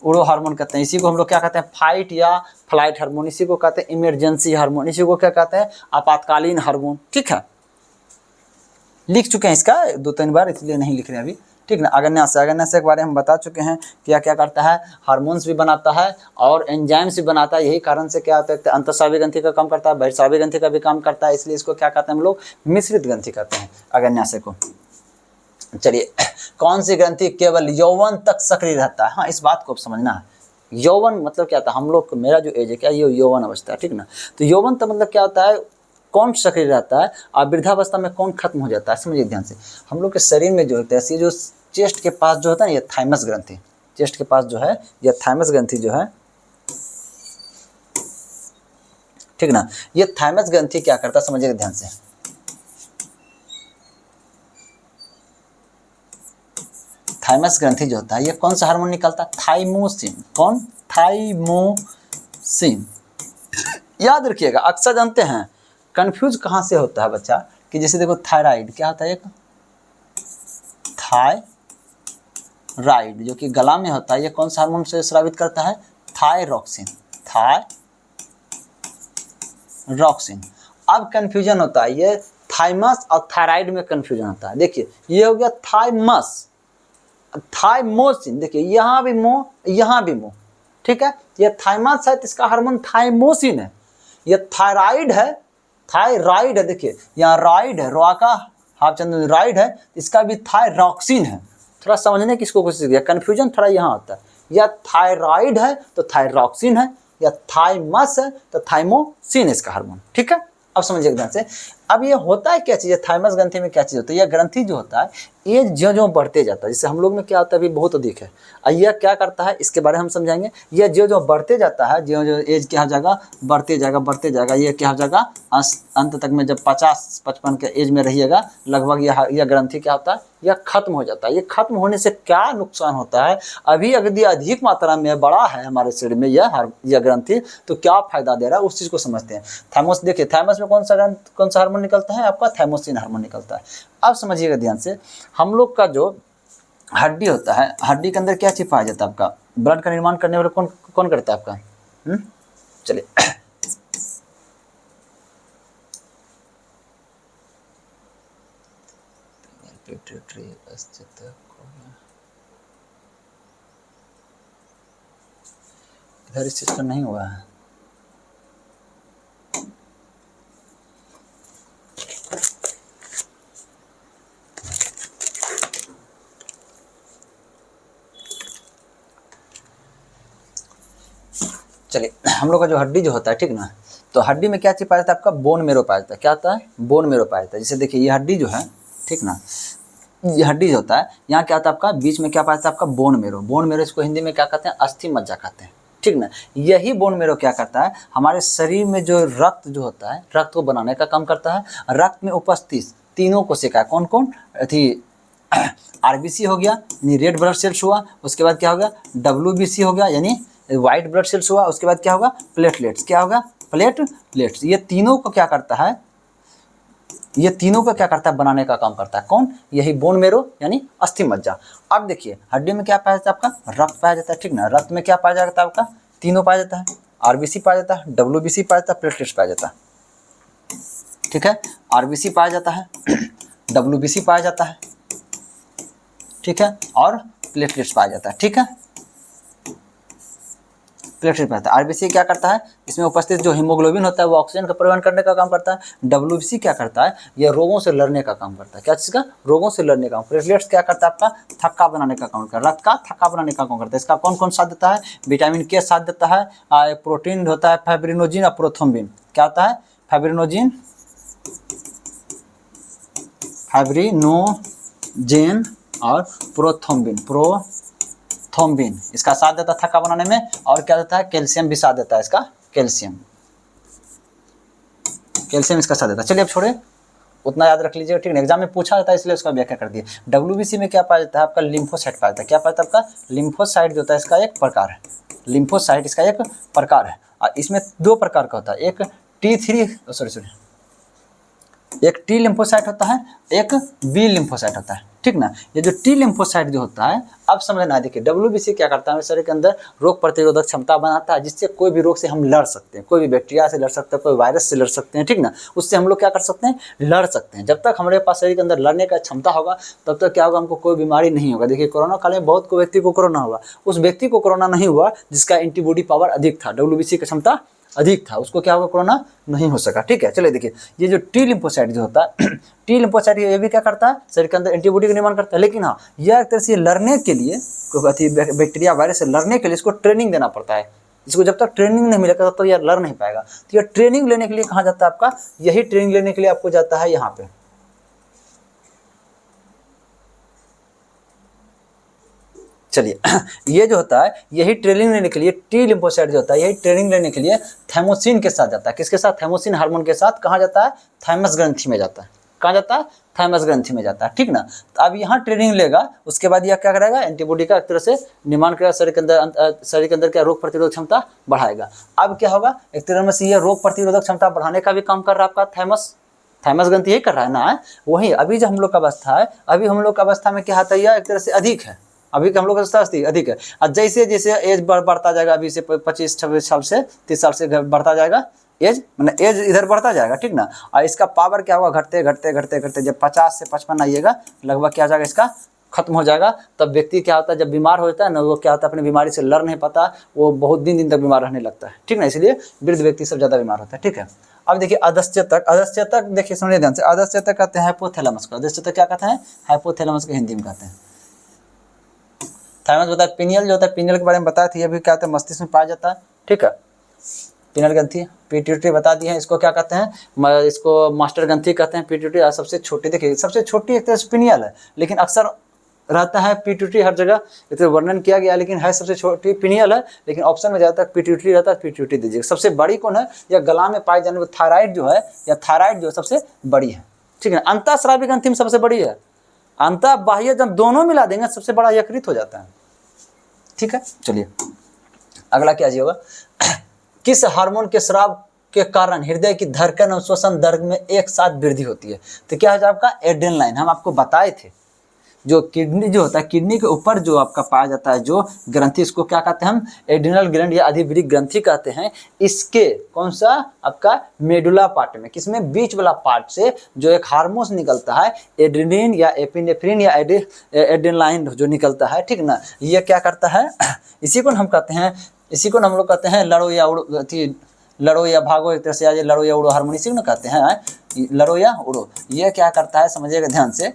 उड़ो हार्मोन कहते हैं। इसी को हम लोग क्या कहते हैं, फाइट या फ्लाइट हार्मोन। इसी को कहते हैं इमरजेंसी हार्मोन। इसी को क्या कहते हैं, आपातकालीन हार्मोन। ठीक है, लिख चुके हैं इसका 2-3 बार, इसलिए नहीं लिख रहे अभी। ठीक ना, अग्न्याशय के बारे में बता चुके हैं, क्या क्या करता है, हार्मोन्स भी बनाता है और एंजाइम्स भी बनाता है। यही कारण से क्या होता है, अंतःस्रावी ग्रंथि का काम करता है, बहिर्स्रावी ग्रंथि का भी काम करता है, इसलिए इसको क्या कहते हैं हम लोग, मिश्रित ग्रंथि कहते हैं अग्न्याशय को। चलिए, कौन सी ग्रंथि केवल यौवन तक सक्रिय रहता है, हाँ इस बात को अब समझना है। यौवन मतलब क्या था, हम लोग, मेरा जो एज है क्या, ये यौवन अवस्था है। ठीक ना, तो यौवन तक मतलब क्या होता है, कौन सक्रिय रहता है, और वृद्धावस्था में कौन खत्म हो जाता है। समझिए ध्यान से, हम लोग के शरीर में जो होता है, जो चेस्ट के पास जो होता है ना, ये थाइमस ग्रंथि, चेस्ट के पास जो है ये थाइमस ग्रंथि जो है, ठीक ना, ये थाइमस ग्रंथि क्या करता है समझिए ध्यान से। थाइमस ग्रंथि जो होता है ये कौन सा हार्मोन निकलता है, थाइमोसिन। कौन, थाइमोसिन। याद रखिएगा, अक्सर जानते हैं कंफ्यूज कहाँ से होता है बच्चा, कि जैसे देखो थायराइड क्या होता है, एक थायराइड जो कि गला में होता है, ये कौन सा हार्मोन से स्रावित करता है, थायरॉक्सिन। थायरॉक्सिन। अब कंफ्यूजन होता है, ये थाइमस और थायराइड में कंफ्यूजन होता है। देखिए ये हो गया थाइमस, थाइमोसिन, देखिए यहाँ भी मो, यहाँ भी मो। ठीक है, ये थाइमस है तो इसका हार्मोन थाइमोसिन है। ये थायराइड है, थायराइड है, देखिए यहाँ राइड है, रोआ का हाफ चंद राइड है, इसका भी थायरॉक्सिन है। थोड़ा समझने की इसको कोशिश किया, कन्फ्यूजन थोड़ा यहाँ होता है। या थायराइड है तो थायरॉक्सिन है, या थाइमस है तो थाइमोसिन इसका हार्मोन। ठीक है, अब समझिए ध्यान से। अब ये होता है क्या चीज़ है, थाइमस ग्रंथि में क्या चीज़ होता है, यह ग्रंथि जो होता है ये जो बढ़ते जाता है, जैसे हम लोग में क्या होता है अभी बहुत अधिक है, यह क्या करता है इसके बारे में हम समझाएंगे। यह जो बढ़ते जाता है, जो एज क्या हो जाएगा, बढ़ते जाएगा, ये क्या हो जाएगा, अंत तक में जब 50-55 के एज में रहिएगा लगभग, यह ग्रंथि क्या होता है, यह खत्म हो जाता है। ये खत्म होने से क्या नुकसान होता है, अभी अगर अधिक मात्रा में बड़ा है हमारे शरीर में यह ग्रंथि, तो क्या फायदा दे रहा है उस चीज़ को समझते हैं। थाइमस, देखिए थाइमस में कौन सा हार्मोन निकलता है, आपका थाइमोसिन हार्मोन निकलता है। अब समझिएगा ध्यान से, हम लोग का जो हड्डी होता है, हड्डी के अंदर क्या चीज पाया जाता है, आपका ब्लड का निर्माण करने वाला कौन करता है आपका, चलिए इधर इस चीज का नहीं हुआ है। चलिए, हम लोग का जो हड्डी जो होता है, ठीक ना, तो हड्डी में क्या चीज पाया जाता है, आपका बोन मेरो पाया जाता है। क्या होता है, बोन मेरो पाया जाता है। जैसे देखिए ये हड्डी जो है, ठीक ना, ये हड्डी जो होता है, यहाँ क्या होता है आपका, बीच में क्या पाया जाता है आपका, बोन मेरो। बोन मेरो इसको हिंदी में क्या कहते हैं, अस्थि मज्जा कहते हैं। ठीक ना, यही बोन मेरो क्या करता है, हमारे शरीर में जो रक्त जो होता है, रक्त को बनाने का काम करता है। रक्त में उपस्थित तीनों कोशिका, कौन कौन थी, आरबीसी हो गया यानी रेड ब्लड सेल्स हुआ, उसके बाद क्या होगा, डब्ल्यूबीसी हो गया यानी व्हाइट ब्लड सेल्स हुआ, उसके बाद क्या होगा, प्लेटलेट्स। क्या होगा, प्लेटलेट्स। ये तीनों को क्या करता है, ये तीनों को क्या करता है, बनाने का काम करता है। कौन, यही बोन मेरो यानी अस्थि मज्जा। अब देखिए हड्डी में क्या पाया जाता है आपका, रक्त पाया जाता है। ठीक ना, रक्त में क्या पाया जाता है आपका, तीनों पाया जाता है, आरबीसी पाया जाता है, डब्ल्यूबीसी पाया जाता है, प्लेटलेट्स पाया जाता है। ठीक है, आरबीसी पाया जाता है, डब्ल्यूबीसी पाया जाता है, ठीक है, और प्लेटलेट्स पाया जाता है। ठीक है, प्लेटलेट पाया जाता है। आरबीसी क्या करता है, इसमें उपस्थित जो हीमोग्लोबिन होता है वो ऑक्सीजन का परिवहन करने का काम करता है। डब्ल्यूबीसी क्या करता है, ये रोगों से लड़ने का काम करता है। क्या चीज़ का, रोगों से लड़ने का। प्लेटलेट्स क्या करता है, आपका थक्का बनाने का काम करता है, रक्त का थक्का बनाने का काम करता है। इसका कौन कौन साथ देता है, विटामिन के साथ देता है, प्रोटीन होता है फाइब्रिनोजिन और प्रोथ्रोम्बिन। क्या होता है, फाइब्रिनोजिन, फाइब्रिनोजेन और प्रोथ्रोम्बिन इसका साथ देता है थक्का बनाने में। और क्या देता है, कैल्शियम भी साथ देता है इसका, कैल्शियम इसका साथ देता है। चलिए अब छोड़े, उतना याद रख लीजिए, ठीक है, एग्जाम में पूछा जाता है इसलिए उसका व्याख्या कर दिए। डब्ल्यूबीसी में क्या पाया जाता है, आपका लिम्फोसाइट पाया जाता है। क्या पाया जाता है, आपका लिम्फोसाइट जो होता है इसका एक प्रकार है, लिम्फोसाइट इसका एक प्रकार है। और इसमें दो प्रकार का होता है, एक एक टी लिम्फोसाइट होता है, एक बी लिम्फोसाइट होता है। ठीक ना, ये जो टी लिम्फोसाइट जो होता है, अब समझना, देखिए डब्ल्यूबीसी क्या करता है, शरीर के अंदर रोग प्रतिरोधक क्षमता बनाता है, जिससे कोई भी रोग से हम लड़ सकते हैं। कोई भी बैक्टीरिया से लड़ सकते हैं, कोई वायरस से लड़ सकते हैं, ठीक ना, उससे हम लोग क्या कर सकते हैं, लड़ सकते हैं। जब तक हमारे पास शरीर के अंदर लड़ने का क्षमता होगा तब तक क्या होगा, हमको कोई बीमारी नहीं होगा। देखिए कोरोना काल में बहुत को व्यक्ति को कोरोना हुआ, उस व्यक्ति को कोरोना नहीं हुआ जिसका एंटीबॉडी पावर अधिक था, डब्ल्यूबीसी की क्षमता अधिक था, उसको क्या होगा, कोरोना नहीं हो सका। ठीक है, चलिए देखिए, ये जो टी लिम्फोसाइट जो होता है टी लिम्फोसाइट ये भी क्या करता है, शरीर के अंदर एंटीबॉडी का निर्माण करता है। लेकिन हाँ, यह एक तरह से लड़ने के लिए, बैक्टीरिया वायरस से लड़ने के लिए इसको ट्रेनिंग देना पड़ता है। इसको जब तक ट्रेनिंग नहीं मिलेगा तब तक यह लड़ नहीं पाएगा। तो यह ट्रेनिंग लेने के लिए कहाँ जाता है आपका, यही ट्रेनिंग लेने के लिए आपको जाता है यहाँ पे, चलिए ये जो होता है, यही ट्रेनिंग लेने के लिए टी लिम्फोसाइट जो होता है, यही ट्रेनिंग लेने के लिए थाइमोसिन के साथ जाता है। किसके साथ, थाइमोसिन हार्मोन के साथ। कहाँ जाता है, थाइमस ग्रंथि में जाता है। कहाँ जाता है, थाइमस ग्रंथि में जाता है। ठीक ना, तो अब यहाँ ट्रेनिंग लेगा, उसके बाद यह क्या करेगा, एंटीबॉडी का एक तरह से निर्माण करेगा, शरीर के अंदर क्या रोग प्रतिरोधक क्षमता बढ़ाएगा। अब क्या होगा, एक तरह से यह रोग प्रतिरोधक क्षमता बढ़ाने का भी काम कर रहा है आपका थाइमस ग्रंथि यही कर रहा है ना। वही अभी जो हम लोग का अवस्था है, अभी हम लोग का अवस्था में क्या होता है, यह एक तरह से अधिक है, अभी हम लोग का अधिक है। और जैसे जैसे एज बढ़ता जाएगा, अभी से 25-26 साल से 30 साल से बढ़ता जाएगा एज, मतलब एज इधर बढ़ता जाएगा। ठीक ना, और इसका पावर क्या होगा, घटते घटते घटते घटते जब 50 से 55 आइएगा, लगभग क्या हो जाएगा, इसका खत्म हो जाएगा। तब व्यक्ति क्या होता है, जब बीमार हो जाता है ना, वो क्या होता है, अपनी बीमारी से लड़ नहीं पाता, वो बहुत दिन तक बीमार रहने लगता है। ठीक ना, इसलिए वृद्ध व्यक्ति सब ज़्यादा बीमार होता है। ठीक है, अब देखिए अधश्चेतक देखिए समझिए ध्यान से, अधश्चेतक कहते हैं हाइपोथैलेमस को। अधश्चेतक क्या कहते हैं, हाइपोथैलेमस को हिंदी में कहते हैं। थाइमस बताया, पिनियल जो होता है, पिनियल के बारे में बताया था, ये भी क्या होता है, मस्तिष्क में पाया जाता है। ठीक है, पिनियल ग्रंथि, पिट्यूटरी बता दी है, इसको क्या कहते हैं, इसको मास्टर ग्रंथि कहते हैं। पिट्यूटरी सबसे छोटी, देखिए सबसे छोटी एक तरह से पिनियल है, लेकिन अक्सर रहता है पिट्यूटरी हर जगह, इतना वर्णन किया गया, लेकिन है सबसे छोटी पिनियल है, लेकिन ऑप्शन में ज़्यादातर पिट्यूटरी रहता है, पिट्यूटरी दीजिएगा। सबसे बड़ी कौन है, या गला में पाई जाने वाली थायराइड जो है, या थायराइड जो सबसे बड़ी है। ठीक है, अंतःस्रावी ग्रंथि में सबसे बड़ी है, अंतः बाह्य जब दोनों मिला देंगे सबसे बड़ा यकृत हो जाता है। ठीक है, चलिए अगला क्या जी होगा, किस हार्मोन के स्राव के कारण हृदय की धड़कन और श्वसन दर में एक साथ वृद्धि होती है। तो क्या है आपका एड्रेनलाइन, हम आपको बताए थे, जो किडनी जो होता है, किडनी के ऊपर जो आपका पाया जाता है जो ग्रंथि, इसको क्या कहते हैं हम, एड्रिनल ग्लैंड या अधिवृक्क ग्रंथि कहते हैं। इसके कौन सा आपका मेडुला पार्ट में, किसमें, बीच वाला पार्ट से जो एक हार्मोन निकलता है, एड्रेनिन या एपिनेफ्रिन या एड्रेनलाइन जो निकलता है। ठीक ना, ये क्या करता है, इसी को हम कहते हैं, इसी को हम लोग कहते हैं लड़ो या उड़ो, लड़ो या भागो, एक तरह से आज लड़ो या उड़ो हार्मोन इसी को कहते हैं, लड़ो या उड़ो। ये क्या करता है, समझिएगा ध्यान से,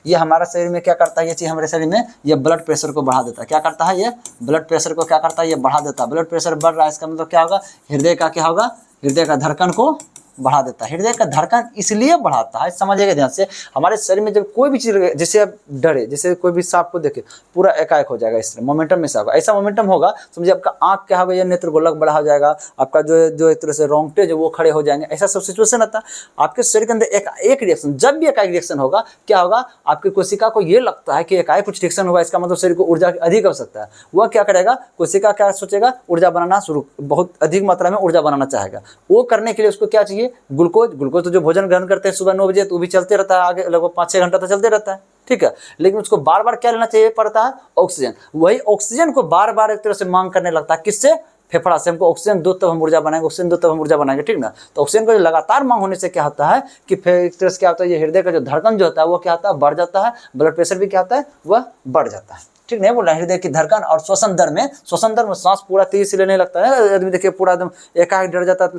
ये हमारा शरीर में क्या करता है, ये चीज़ हमारे शरीर में ये ब्लड प्रेशर को बढ़ा देता है। क्या करता है, ये ब्लड प्रेशर को क्या करता है, ये बढ़ा देता है। ब्लड प्रेशर बढ़ रहा है, इसका मतलब क्या होगा, हृदय का क्या होगा, हृदय का धड़कन को बढ़ा देता है। हृदय का धड़कन इसलिए बढ़ाता है, समझिएगा ध्यान से, हमारे शरीर में जब कोई भी चीज़, जैसे आप डरे, जैसे कोई भी सांप को देखे पूरा एकाएक हो जाएगा, इस तरह मोमेंटम में से होगा, ऐसा मोमेंटम होगा, समझिए आपका आँख क्या होगा, ये नेत्र गोलक बड़ा हो जाएगा, आपका जो एक तरह से रोंगटे जो वो खड़े हो जाएंगे, ऐसा सब सिचुएशन आता है। आपके शरीर के अंदर एक रिएक्शन, जब भी एकाएक रिएक्शन होगा, क्या होगा, आपकी कोशिका को ये लगता है कि एकाएक कुछ रिएक्शन होगा, इसका मतलब शरीर को ऊर्जा की अधिक आवश्यकता है। वह क्या करेगा, कोशिका क्या सोचेगा, ऊर्जा बनाना शुरू, बहुत अधिक मात्रा में ऊर्जा बनाना चाहेगा। वो करने के लिए उसको क्या चाहिए, ग्लूकोज तो जो भोजन ग्रहण करते हैं सुबह 9 बजे, तो वो भी चलते रहता है, आगे लगभग 5-6 घंटा तो चलते रहता है। ठीक है, लेकिन उसको बार बार क्या लेना चाहिए पड़ता है, ऑक्सीजन। वही ऑक्सीजन को बार बार एक तरह से मांग करने लगता है, किससे, फेफड़ा से हमको ऑक्सीजन दो तब हम ऊर्जा बनाएंगे, ऑक्सीजन दो तब हम ऊर्जा बनाएंगे, ठीक ना। तो ऑक्सीजन का जो लगातार मांग होने से क्या होता है कि फिर एक तरह से क्या होता है, ये हृदय का जो धड़कन जो होता है वो क्या होता है, बढ़ जाता है, ब्लड प्रेशर भी क्या होता है, वह बढ़ जाता है, ठीक नहीं बोल रहा है। हृदय की धड़कन और श्वसन दर में सांस पूरा तेजी से लेने लगता है, आदमी देखिए पूरा एकदम एकाएक डर जाता है,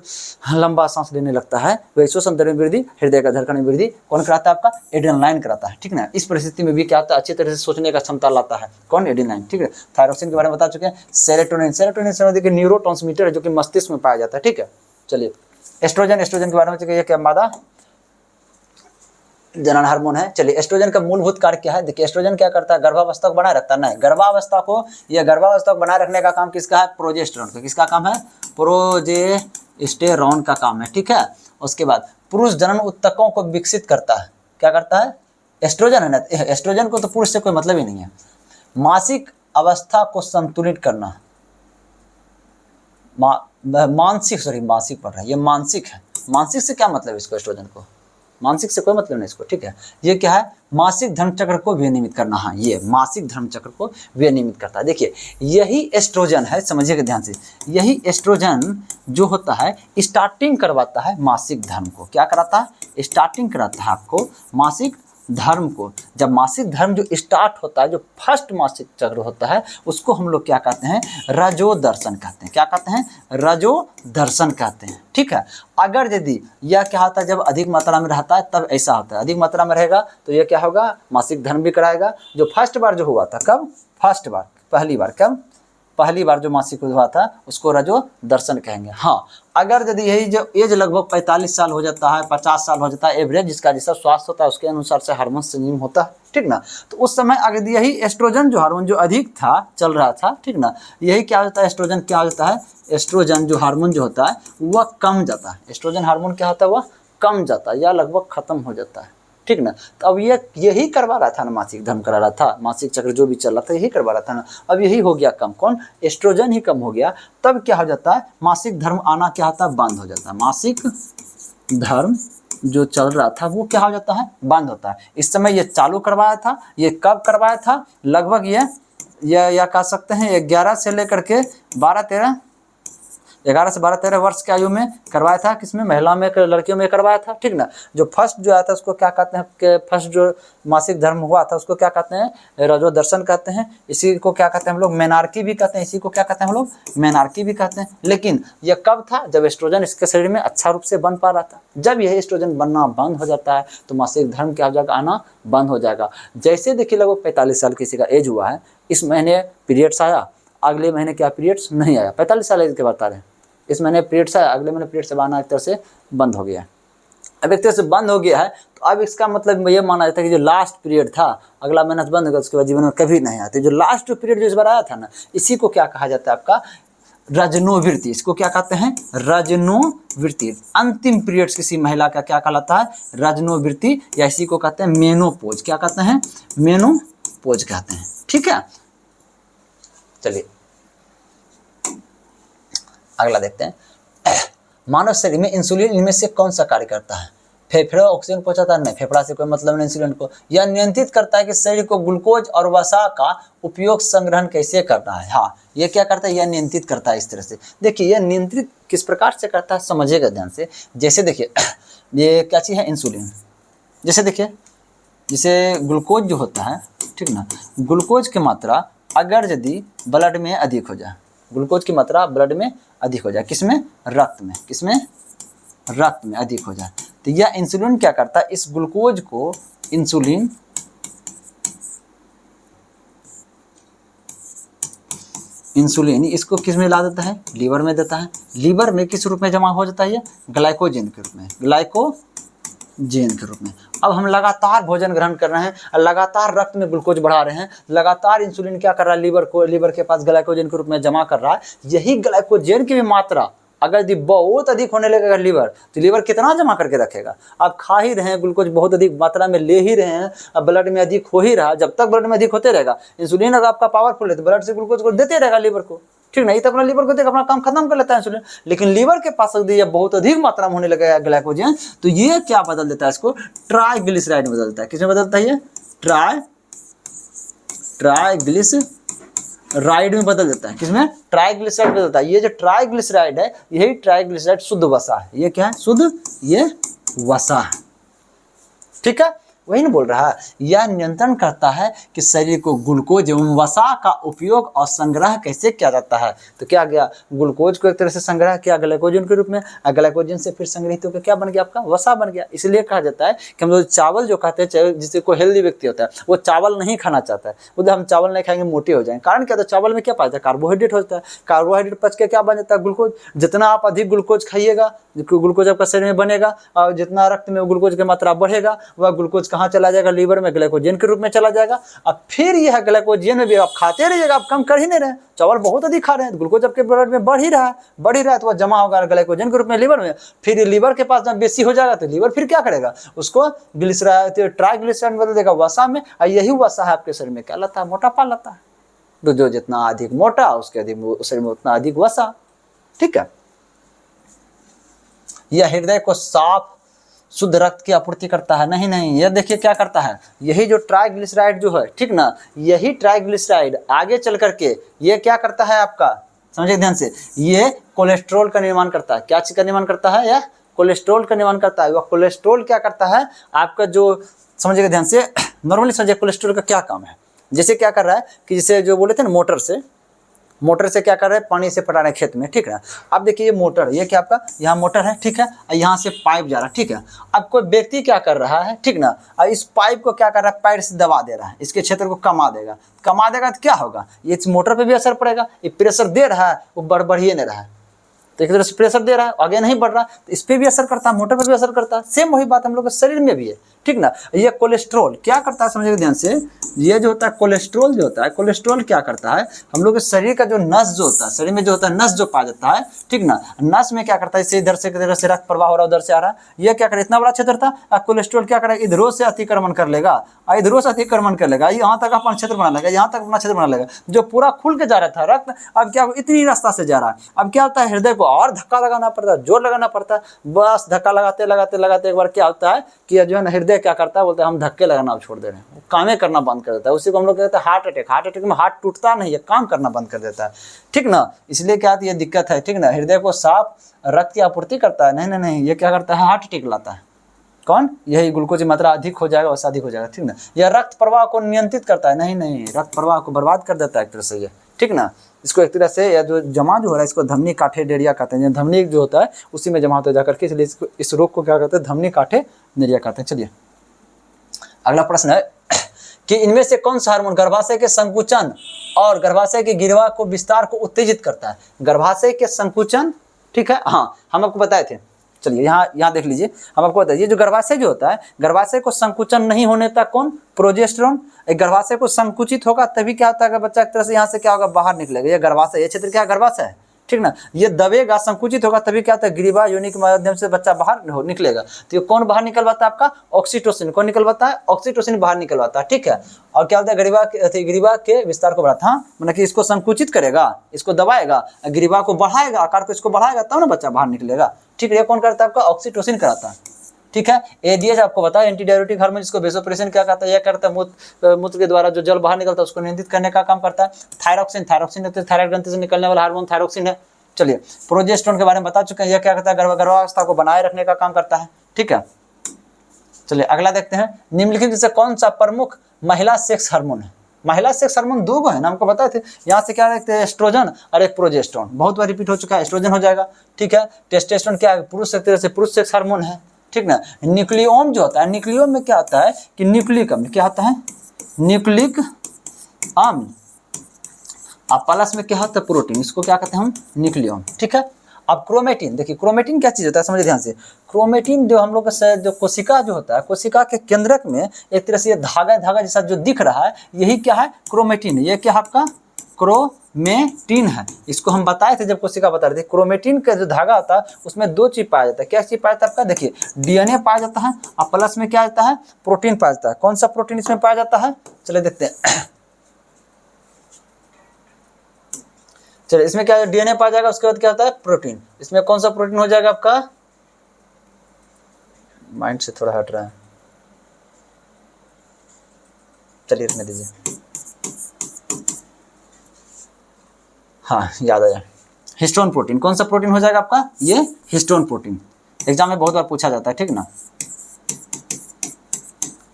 लंबा सांस लेने लगता है, वही श्वसन दर में वृद्धि, हृदय का धड़कन में वृद्धि कौन कराता है, आपका एड्रेनालाइन कराता है, ठीक ना। इस परिस्थिति में भी क्या होता है, अच्छी तरह से सोचने का क्षमता लाता है, कौन, एड्रेनालाइन, ठीक है। थायरोक्सिन के बारे में बता चुके हैं। सेरोटोनिन, सेरोटोनिन देखिए न्यूरोट्रांसमीटर है जो कि मस्तिष्क में पाया जाता है, ठीक है। चलिए एस्ट्रोजन, एस्ट्रोजन के बारे में चलिए, क्या मादा जनन हार्मोन है। चलिए एस्ट्रोजन का मूलभूत कार्य क्या है, देखिए एस्ट्रोजन क्या करता है, गर्भावस्था को बनाए रखता है, नहीं, गर्भावस्था को बनाए रखने का काम किसका है, प्रोजेस्टेरॉन का। किसका काम है, प्रोजेस्टेरॉन का काम है, ठीक है। उसके बाद पुरुष जनन उत्तकों को विकसित करता है, क्या करता है, एस्ट्रोजन है ना, एस्ट्रोजन को तो पुरुष से कोई मतलब ही नहीं है। मासिक अवस्था को संतुलित करना, मासिक पढ़ रहा है, ये मानसिक है, मानसिक से क्या मतलब इसको, एस्ट्रोजन को मानसिक से कोई मतलब नहीं इसको, ठीक है। ये क्या है, मासिक धर्मचक्र को विनियमित करना, हाँ ये मासिक धर्मचक्र को विनियमित करता है। देखिए यही एस्ट्रोजन है, समझिएगा ध्यान से, यही एस्ट्रोजन जो होता है स्टार्टिंग करवाता है मासिक धर्म को, क्या कराता है, स्टार्टिंग कराता है आपको मासिक धर्म को। जब मासिक धर्म जो स्टार्ट होता है, जो फर्स्ट मासिक चक्र होता है, उसको हम लोग क्या कहते हैं, रजो दर्शन कहते हैं, क्या कहते हैं, रजो दर्शन कहते हैं, ठीक है। अगर यदि यह क्या होता है, जब अधिक मात्रा में रहता है तब ऐसा होता है, अधिक मात्रा में रहेगा तो यह क्या होगा, मासिक धर्म भी कराएगा। जो फर्स्ट बार जो हुआ था, कब, फर्स्ट बार, पहली बार, कब, पहली बार जो मासिक हुआ था उसको रजो दर्शन कहेंगे। हाँ अगर यदि यही जो एज लगभग 45 साल हो जाता है, 50 साल हो जाता है, एवरेज जिसका जैसा स्वास्थ्य होता है उसके अनुसार से हार्मोन संयम होता है, ठीक ना। तो उस समय अगर यही एस्ट्रोजन जो हार्मोन जो अधिक था, चल रहा था, ठीक ना, यही क्या होता है, एस्ट्रोजन क्या होता है, एस्ट्रोजन जो हार्मोन जो होता है वह कम जाता है, एस्ट्रोजन हार्मोन क्या होता है, वह कम जाता है या लगभग खत्म हो जाता है, ठीक ना। तो अब ये यही करवा रहा था ना, मासिक धर्म करा रहा था, मासिक चक्र जो भी चल रहा था यही करवा रहा था ना। अब यही हो गया कम, कौन, एस्ट्रोजन ही कम हो गया, तब क्या हो जाता है, मासिक धर्म आना क्या होता है, बंद हो जाता है। मासिक धर्म जो चल रहा था वो क्या हो जाता है, बंद होता है। इस समय ये चालू करवाया था, ये कब करवाया था, लगभग ये कह सकते हैं 11 से लेकर के 11 से 13 वर्ष की आयु में करवाया था, किसमें, महिला में, लड़कियों में करवाया था, ठीक ना। जो फर्स्ट जो आया था उसको क्या कहते हैं, कि फर्स्ट जो मासिक धर्म हुआ था उसको क्या कहते हैं, रजो दर्शन कहते हैं। इसी को क्या कहते हैं हम लोग, मेनार्की भी कहते हैं, इसी को क्या कहते हैं हम लोग, मेनार्की भी कहते हैं। लेकिन यह कब था, जब एस्ट्रोजन इसके शरीर में अच्छा रूप से बन पा रहा था। जब यह एस्ट्रोजन बनना बंद हो जाता है तो मासिक धर्म क्या हो जाएगा, आना बंद हो जाएगा। जैसे देखिए लगभग 45 साल किसी का एज हुआ है, इस महीने पीरियड्स आया, अगले महीने क्या पीरियड्स नहीं आया, 45 साल एज के बता रहे हैं, इस महीने पीरियड्स आया, अगले महीने पीरियड्स आना एक तरह से बंद हो गया है। अब एक तरह से बंद हो गया है तो अब इसका मतलब ये माना जाता है कि जो लास्ट पीरियड था, अगला महीना बंद हो गया, उसके बाद जीवन में कभी नहीं आते। जो लास्ट पीरियड जो इस बार आया था ना, इसी को क्या कहा जाता है, आपका रजनोवृत्ति। इसको क्या कहते हैं, रजनोवृत्ति। अंतिम पीरियड्स किसी महिला का क्या कहलाता है, रजनोवृत्ति, या इसी को कहते हैं मेनोपोज। क्या कहते हैं, मेनोपोज कहते हैं, ठीक है। चलिए अगला देखते हैं, मानव शरीर में इंसुलिन इनमें से कौन सा कार्य करता है, फेफड़े ऑक्सीजन पहुंचाता है, नहीं, फेफड़ा से कोई मतलब नहीं इंसुलिन को। यह नियंत्रित करता है कि शरीर को ग्लूकोज और वसा का उपयोग संग्रहण कैसे करना है। हाँ ये क्या करता है, यह नियंत्रित करता है इस तरह से। देखिए यह नियंत्रित किस प्रकार से करता है, समझिएगा ध्यान से। जैसे देखिए ये क्या चीज़ है, इंसुलिन। जैसे देखिए, जैसे ग्लूकोज जो होता है, ठीक ना, ग्लूकोज की मात्रा अगर यदि ब्लड में अधिक हो जाए, ग्लूकोज की मात्रा ब्लड में अधिक हो जाए, किसमें, रक्त में, किसमें, रक्त में अधिक हो जाए, तो यह इंसुलिन क्या करता है, इस ग्लूकोज को इंसुलिन इसको किस में ला देता है, लीवर में देता है। लीवर में किस रूप में जमा हो जाता है, ये ग्लाइकोजन के रूप में, ग्लाइकोजन के रूप में। अब हम लगातार भोजन ग्रहण कर रहे हैं, लगातार रक्त में ग्लूकोज बढ़ा रहे हैं, लगातार इंसुलिन क्या कर रहा है, लीवर के पास ग्लाइकोजन के रूप में जमा कर रहा है। यही ग्लाइकोजन की भी मात्रा अगर यदि बहुत अधिक होने लगेगा लीवर, तो लीवर कितना जमा करके रखेगा। आप खा ही रहे हैं, ग्लूकोज बहुत अधिक मात्रा में ले ही रहे हैं, अब ब्लड में अधिक हो ही रहा, जब तक ब्लड में अधिक होते रहेगा, इंसुलिन अगर आपका पावरफुल है तो ब्लड से ग्लूकोज को देते रहेगा लीवर को, ठीक नहीं, तो अपना लीवर को देख अपना काम खत्म कर लेता है इंसुलिन। लेकिन लीवर के पास यदि बहुत अधिक मात्रा में होने लगेगा ग्लाइकोजन, तो ये क्या बदल देता है, इसको ट्राइग्लिसराइड बदल देता है। किसमें बदलता है ये, ट्राइग्लिसराइड राइड में बदल देता है। किसमें? ट्राइग्लिसराइड बदल देता है। ये जो ट्राइग्लिसराइड है, यही ट्राइग्लिसराइड शुद्ध वसा है। ये क्या है? शुद्ध, ये वसा है। ठीक है, वही ना बोल रहा है। यह नियंत्रण करता है कि शरीर को ग्लूकोज एवं वसा का उपयोग और संग्रह कैसे किया जाता है। तो क्या गया? ग्लूकोज को एक तरह से संग्रह किया ग्लाइकोजन के रूप में, और ग्लाइकोजन से फिर संग्रहित होकर क्या बन गया? आपका वसा बन गया। इसलिए कहा जाता है कि हम लोग चावल जो खाते हैं, जिससे कोई हेल्दी व्यक्ति होता है, वो चावल नहीं खाना चाहता है। उधर हम चावल नहीं खाएंगे मोटे हो जाएंगे। कारण क्या? तो चावल में क्या पाया जाता है? कार्बोहाइड्रेट होता है। कार्बोहाइड्रेट पच के क्या बन जाता है? ग्लूकोज। जितना आप अधिक ग्लूकोज खाइएगा, ग्लूकोज आपका शरीर में बनेगा, और जितना रक्त में ग्लूकोज की मात्रा बढ़ेगा, वह ग्लूकोज कहाँ चला जाएगा? लीवर में ग्लाइकोजन के रूप में चला जाएगा। अब फिर यह ग्लाइकोजन में भी आप खाते रहिएगा, आप कम कर ही नहीं रहे। चावल बहुत अधिक खा रहे हैं, ग्लूकोज आपके ब्लड में बढ़ ही रहा है, तो वह जमा होगा ग्लाइकोजन के रूप में लीवर में। फिर लीवर के पास जब बेसी हो जाएगा तो लीवर फिर क्या करेगा? उसको ट्राइग्लिसराइड बदल देगा वसा में, और यही वसा है आपके शरीर में क्या लाता है? मोटापा लाता है। तो जो जितना अधिक मोटा, उसके अधिक शरीर में उतना अधिक वसा। ठीक है, यह हृदय को साफ शुद्ध रक्त की आपूर्ति करता है। नहीं, यह देखिए क्या करता है, यही जो ट्राइग्लिसराइड जो है, ठीक ना, यही ट्राइग्लिसराइड आगे चल करके ये क्या करता है आपका? समझिए ध्यान से, ये कोलेस्ट्रॉल का निर्माण करता है। क्या चीज का निर्माण करता है? यह कोलेस्ट्रॉल का निर्माण करता है। वह कोलेस्ट्रॉल क्या करता है आपका? जो समझिएगा ध्यान से, नॉर्मली समझिए कोलेस्ट्रॉल का क्या काम है। जैसे क्या कर रहा है कि जैसे जो बोले थे ना, मोटर से क्या कर रहे हैं? पानी से पटा रहे हैं खेत में। ठीक है, अब देखिए ये मोटर, ये क्या आपका? यहाँ मोटर है, ठीक है, यहाँ से पाइप जा रहा है। ठीक है, अब कोई व्यक्ति क्या कर रहा है? ठीक ना, और इस पाइप को क्या कर रहा है? पैर से दबा दे रहा है, इसके क्षेत्र को कमा देगा तो क्या होगा? ये इस मोटर पे भी असर पड़ेगा। ये प्रेशर दे रहा है, वो बढ़िए नहीं रहा है, तो एक तरह से प्रेशर दे रहा है, आगे नहीं बढ़ रहा, तो इस पर भी असर करता है, मोटर पर भी असर करता है। सेम वही बात हम लोग के शरीर में भी है। ठीक ना, ये कोलेस्ट्रॉल क्या करता है? समझिए ध्यान से, ये जो होता है कोलेस्ट्रॉल, जो होता है कोलेस्ट्रॉल क्या करता है? हम लोग के शरीर का जो नस जो होता है, शरीर में जो होता है नस जो पाया जाता है, ठीक ना, नस में क्या करता है? इसे इधर से रक्त प्रवाह हो रहा है, उधर से आ रहा है, ये क्या करे? इतना बड़ा क्षेत्र था, कोलेस्ट्रॉल क्या करेगा? इधरों से अतिक्रमण कर लेगा, इधरों से अतिक्रमण कर लेगा, यहाँ तक अपना क्षेत्र बना लेगा, यहाँ तक अपना क्षेत्र बना लेगा। जो पूरा खुल के जा रहा था रक्त, अब क्या इतनी रास्ता से जा रहा है। अब क्या होता है? हृदय को और धक्का लगाना पड़ता है, जोर लगाना पड़ता है। बस धक्का लगाते लगाते लगाते एक बार क्या होता है कि जो है ना, हृदय क्या करता है? बोलते हैं हम धक्के लगाना अब छोड़ दे रहे हैं, वो कामें करना बंद कर देता है। उसी को हम लोग कहते हैं हार्ट अटैक। हार्ट अटैक में हार्ट टूटता नहीं है, काम करना बंद कर देता है। ठीक ना, इसलिए क्या ये दिक्कत है। ठीक ना, हृदय को साफ रक्त की आपूर्ति करता है। नहीं, ये क्या करता है? हार्ट अटैक लाता है। कौन? यही ग्लूकोज की मात्रा अधिक हो जाएगा, वसा अधिक हो जाएगा। ठीक ना, यह रक्त प्रवाह को नियंत्रित करता है। नहीं, रक्त प्रवाह को बर्बाद कर देता है एक तरह से ये। ठीक ना, इसको एक तरह से, या जो जमा जो हो रहा है, इसको धमनी काठे डेरिया कहते हैं। धमनी जो होता है उसी में जमा होता है जाकर के, इसलिए इस रोग को क्या कहते हैं? धमनी काठे डेरिया कहते हैं। चलिए अगला प्रश्न है कि इनमें से कौन सा हार्मोन गर्भाशय के संकुचन और गर्भाशय की गिरवा को विस्तार को उत्तेजित करता है? गर्भाशय के संकुचन, ठीक है, हाँ हम आपको बताए थे। चलिए यहाँ देख लीजिए, हम आपको बताइए, ये जो गर्भाशय जो होता है, गर्भाशय को संकुचन नहीं होने तक कौन? प्रोजेस्टेरोन। गर्भाशय को संकुचित होगा तभी क्या होता है? बच्चा एक तरह से यहाँ से क्या होगा? बाहर निकलेगा। ये गर्भाशय, ये क्षेत्र क्या है? गर्भाशय है। ठीक ना, ये दबेगा, संकुचित होगा तभी क्या होता है? ग्रीवा योनि के माध्यम से बच्चा बाहर निकलेगा। तो ये कौन बाहर निकलवाता है? आपका ऑक्सीटोसिन। कौन निकलवाता है? ऑक्सीटोसिन बाहर निकलवाता है। ठीक है, और क्या होता है? ग्रीवा के विस्तार को बढ़ाता है, मतलब कि इसको संकुचित करेगा, इसको दबाएगा, ग्रीवा को बढ़ाएगा, आकार को इसको बढ़ाएगा, तब ना बच्चा बाहर निकलेगा। ठीक है, ये कौन करता है? आपका ऑक्सीटोसिन कराता है। ठीक है, एडीएच आपको बता, एंटी डायरेटिक हार्मोन, जिसको वेसोप्रेसिन क्या कहता है? यह करता है मूत्र के द्वारा जो जल बाहर निकलता है उसको नियंत्रित करने का काम करता है। थायरॉक्सिन थायराइड ग्रंथि से निकलने वाला हार्मोन थायरॉक्सिन है। चलिए प्रोजेस्टेरोन के बारे में बता चुके हैं, यह क्या करता है? गर्भावस्था को बनाए रखने का काम करता है। ठीक है, चलिए अगला देखते हैं, निम्नलिखित में से कौन सा प्रमुख महिला सेक्स हार्मोन है? महिला सेक्स हार्मोन दो गो है ना, हमको बताए थे। यहाँ से क्या देखते हैं? एस्ट्रोजन और एक प्रोजेस्टेरोन। बहुत बार रिपीट हो चुका है, एस्ट्रोजन हो जाएगा। ठीक है, टेस्टोस्टेरोन क्या है? पुरुष एक तरह से पुरुष सेक्स हार्मोन है। ठीक ना, न्यूक्लियोम जो होता है, न्यूक्लियोम में क्या होता है कि न्यूक्लिक अम्ल क्या होता है? न्यूक्लिक अम्ल। अब प्लस में क्या होता है? प्रोटीन, इसको क्या कहते हैं हम? न्यूक्लियोम। ठीक है, अब क्रोमेटिन, देखिए क्रोमेटिन क्या चीज होता है? समझिए ध्यान से, क्रोमेटिन जो हम लोग का जो कोशिका जो होता है, कोशिका के केंद्रक में एक तरह से ये धागा जैसा जो दिख रहा है, यही क्या है? क्रोमेटिन। ये क्या है आपका? क्रोमेटिन है। इसको हम बताए थे जब कोशिका बता रहे थे। क्रोमेटिन का जो धागा होता है उसमें दो चीज पाया जाता है। क्या चीज पाया जाता है आपका? देखिए डीएनए पाया जाता है, और प्लस में क्या आता है? प्रोटीन पाया जाता है। कौन सा प्रोटीन इसमें पाया जाता है? चलिए देखते हैं। चलिए इसमें क्या डीएनए पाया जाएगा, उसके बाद क्या होता है? प्रोटीन। इसमें कौन सा प्रोटीन हो जाएगा आपका? माइंड से थोड़ा हट रहा है, चलिए रहने दीजिए। हाँ याद आया, हिस्टोन प्रोटीन। कौन सा प्रोटीन हो जाएगा आपका? ये हिस्टोन प्रोटीन। एग्जाम में बहुत बार पूछा जाता है, ठीक ना।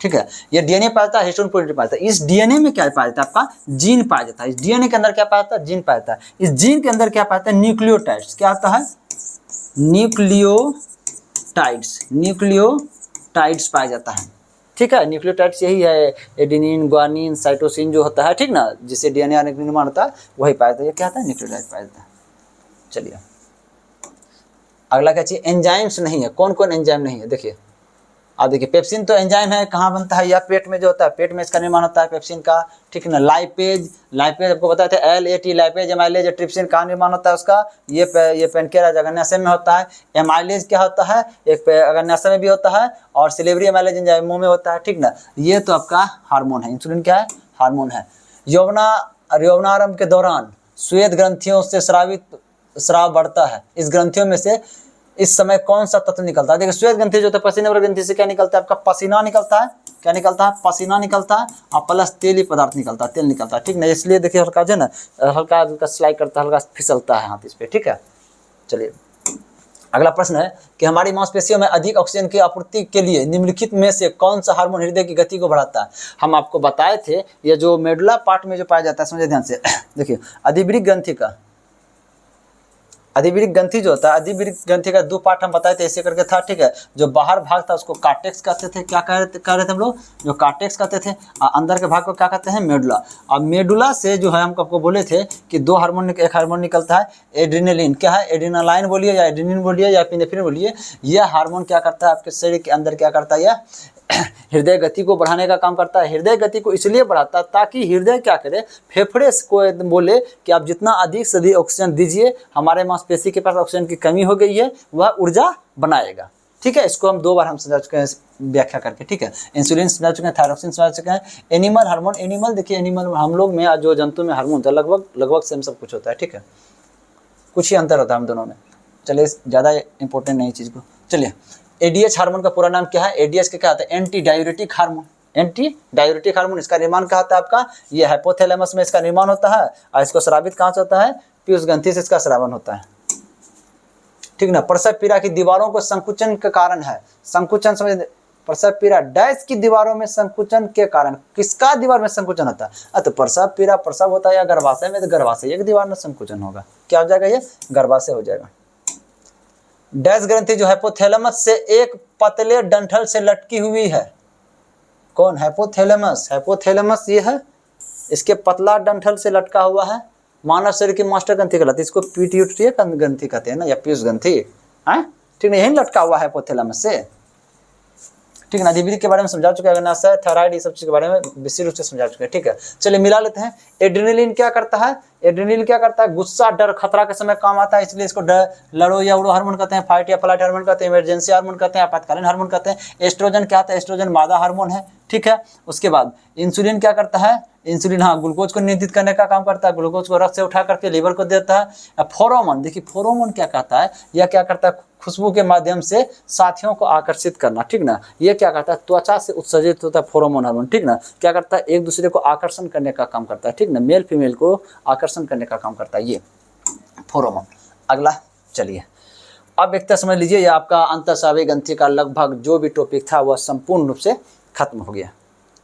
ठीक है, ये डीएनए पाया जाता है, हिस्टोन प्रोटीन पाया जाता है। इस डीएनए में क्या पाया जाता है? आपका जीन पाया जाता है। इस डीएनए के अंदर क्या पाया जाता है? जीन पाया जाता है। इस जीन के अंदर क्या पाया जाता है? न्यूक्लियोटाइड्स। क्या आता है? न्यूक्लियोटाइड्स। न्यूक्लियोटाइड्स पाया जाता है, ठीक है। न्यूक्लियोटाइड्स यही है, एडेनिन, ग्वानिन, साइटोसिन जो होता है, ठीक ना, जिससे डीएनए आने का निर्माण होता है, वही पाया जाता है। ये क्या होता है? न्यूक्लियोटाइड पाया जाता है। चलिए अगला क्या चाहिए? एंजाइम्स नहीं है। कौन कौन एंजाइम नहीं है? देखिए आप देखिए, पेप्सिन तो एंजाइम है, कहाँ बनता है? यह पेट में जो होता है, पेट में इसका निर्माण होता है पेप्सिन का, ठीक है ना। लाइपेज, लाइपेज आपको बताते हैं LAT, लाइपेज, एमाइलेज, ट्रिप्सिन कहाँ निर्माण होता है उसका? ये पेनकेरा अग्न्याशय में होता है। एमाइलेज क्या होता है? एक अग्न्याशय में भी होता है, और सिलेवरी एमाइलेज एंजाइम मुंह में होता है, ठीक ना। ये तो आपका हार्मोन है। इंसुलिन क्या है? हार्मोन है। यौवनारंभ के दौरान श्वेत ग्रंथियों से स्राव बढ़ता है। इस ग्रंथियों में से इस समय कौन सा तत्व निकलता है? देखिए श्वेत ग्रंथि जो होता है, पसीने वाली ग्रंथि से क्या निकलता है? आपका पसीना निकलता है। क्या निकलता है? पसीना निकलता है, और प्लस तेली पदार्थ निकलता है, तेल निकलता है, ठीक ना। इसलिए देखिए हल्का जो है ना, हल्का हल्का स्लाइड करता है, हल्का फिसलता है हाथ इस पे, ठीक है। चलिए अगला प्रश्न है कि हमारी मांसपेशियों में अधिक ऑक्सीजन की आपूर्ति के लिए निम्नलिखित में से कौन सा हार्मोन हृदय की गति को बढ़ाता है? हम आपको बताए थे, ये जो मेडुला पार्ट में जो पाया जाता है, समझिए ध्यान से। देखिए अधिवृक्क ग्रंथि का, अधिवृक्क ग्रंथि जो होता है, अधिवृक्क ग्रंथि का 2 पार्ट हम बताए थे, ऐसे करके था, ठीक है। जो बाहर भाग था उसको कार्टेक्स कहते थे। क्या कह रहे थे हम लोग? जो कार्टेक्स कहते थे। अंदर के भाग को क्या कहते हैं? मेडुला। अब मेडुला से जो है हम आपको बोले थे कि 2 हार्मोन, एक हार्मोन निकलता है एड्रेनालिन। क्या है? एड्रेनालाइन बोलिए या एड्रेनिन बोलिए या एपिनेफ्रिन बोलिए। यह हार्मोन क्या करता है? आपके शरीर के अंदर क्या करता है? यह हृदय गति को बढ़ाने का काम करता है। हृदय गति को इसलिए बढ़ाता है ताकि हृदय क्या करे? फेफड़े को बोले कि आप जितना अधिक से अधिक ऑक्सीजन दीजिए, हमारे मांसपेशी के पास ऑक्सीजन की कमी हो गई है, वह ऊर्जा बनाएगा, ठीक है। इसको हम 2 बार हम समझा चुके हैं व्याख्या करके, ठीक है। इंसुलिन समझा चुके हैं, थायरोक्सिन समझा चुके हैं। एनिमल हार्मोन, एनिमल देखिए, एनिमल हम लोग में, जो जंतु में हार्मोन होता है लगभग सेम सब कुछ होता है, ठीक है। कुछ ही अंतर होता है हम दोनों में। चलिए ज़्यादा इंपॉर्टेंट नहीं चीज़ को। चलिए एडीएच हार्मोन का पूरा नाम क्या है? एडीएच का क्या होता है? Anti diuretic hormone. Anti diuretic hormone, इसका निर्माण क्या होता है आपका? ये हाइपोथैलेमस में इसका निर्माण होता है, और इसको स्रावित कहाँ से होता है? पीयूष ग्रंथि से इसका स्रावन होता है, ठीक ना। प्रसव पीड़ा की दीवारों को संकुचन के कारण है। संकुचन समझ, प्रसव पीड़ा डैश की दीवारों में संकुचन के कारण। किसका दीवार में संकुचन होता है? तो प्रसव पीड़ा, प्रसव होता है या गर्भाशय में, तो गर्भाशय एक दीवार में संकुचन होगा। क्या हो जाएगा? ये गर्भाशय हो जाएगा। डैश ग्रंथि जो हाइपोथैलेमस से एक पतले डंठल से लटकी हुई है। कौन? हाइपोथैलेमस। हाइपोथैलेमस ये है, इसके पतला डंठल से लटका हुआ है। मानव शरीर की मास्टर ग्रंथि कहलाती है, इसको पिट्यूटरी ग्रंथि कहते हैं ना, या पीयूष ग्रंथि है, ठीक है। यही लटका हुआ है हाइपोथैलेमस से, ठीक है ना। अधिवृक्क के बारे में समझा चुके हैं, अग्न्याशय, थायराइड, ये सब चीज के बारे में विशेष रूप से समझा चुके हैं, ठीक है। चलिए मिला लेते हैं। एड्रेनालिन क्या करता है? एड्रेनालिन क्या करता है? गुस्सा, डर, खतरा के समय काम आता है, इसलिए इसको लड़ो या उड़ो हार्मोन कहते हैं, फाइट या फ्लाइट हार्मोन कहते हैं, इमरजेंसी हार्मोन कहते हैं, आपातकालीन हार्मोन कहते हैं। एस्ट्रोजन क्या होता है? एस्ट्रोजन मादा हार्मोन है, ठीक है। उसके बाद इंसुलिन क्या करता है? इंसुलिन हाँ ग्लूकोज को नियंत्रित करने का काम करता है, ग्लूकोज को रक्त से उठा करके लीवर को देता है। फेरोमोन, देखिए फेरोमोन क्या कहता है? यह क्या करता है? खुशबू के माध्यम से साथियों को आकर्षित करना, ठीक ना। ये क्या करता है? त्वचा से उत्सर्जित होता है फेरोमोन हार्मोन, ठीक ना। क्या करता है? एक दूसरे को आकर्षण करने का काम करता है, ठीक ना। मेल फीमेल को आकर्षण करने का काम करता है ये फेरोमोन। अगला चलिए अब एक समझ लीजिए, ये आपका अंतःस्रावी ग्रंथि का लगभग जो भी टॉपिक था वह संपूर्ण रूप से खत्म हो गया,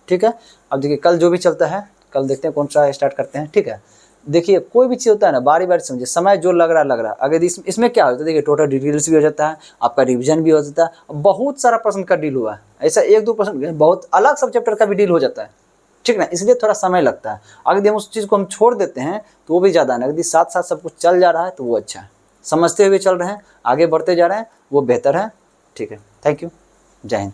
ठीक है। अब देखिए कल जो भी चलता है, कल देखते हैं कौन सा स्टार्ट करते हैं, ठीक है। देखिए कोई भी चीज़ होता है ना, बारी बारी समझिए, समय जो लग रहा है। अगर इसमें क्या होता है? देखिए टोटल डिटेल्स भी हो जाता है, आपका रिवीजन भी हो जाता है, बहुत सारा प्रश्न का डील हुआ है। ऐसा 1-2 प्रश्न, बहुत अलग सब चैप्टर का भी डील हो जाता है, ठीक ना। इसलिए थोड़ा समय लगता है। अगर यदि हम उस चीज़ को हम छोड़ देते हैं तो वो भी ज़्यादा नहीं, यदि साथ साथ सब कुछ चल जा रहा है तो वो अच्छा है। समझते हुए चल रहे हैं, आगे बढ़ते जा रहे हैं, वो बेहतर है, ठीक है। थैंक यू, जय हिंद।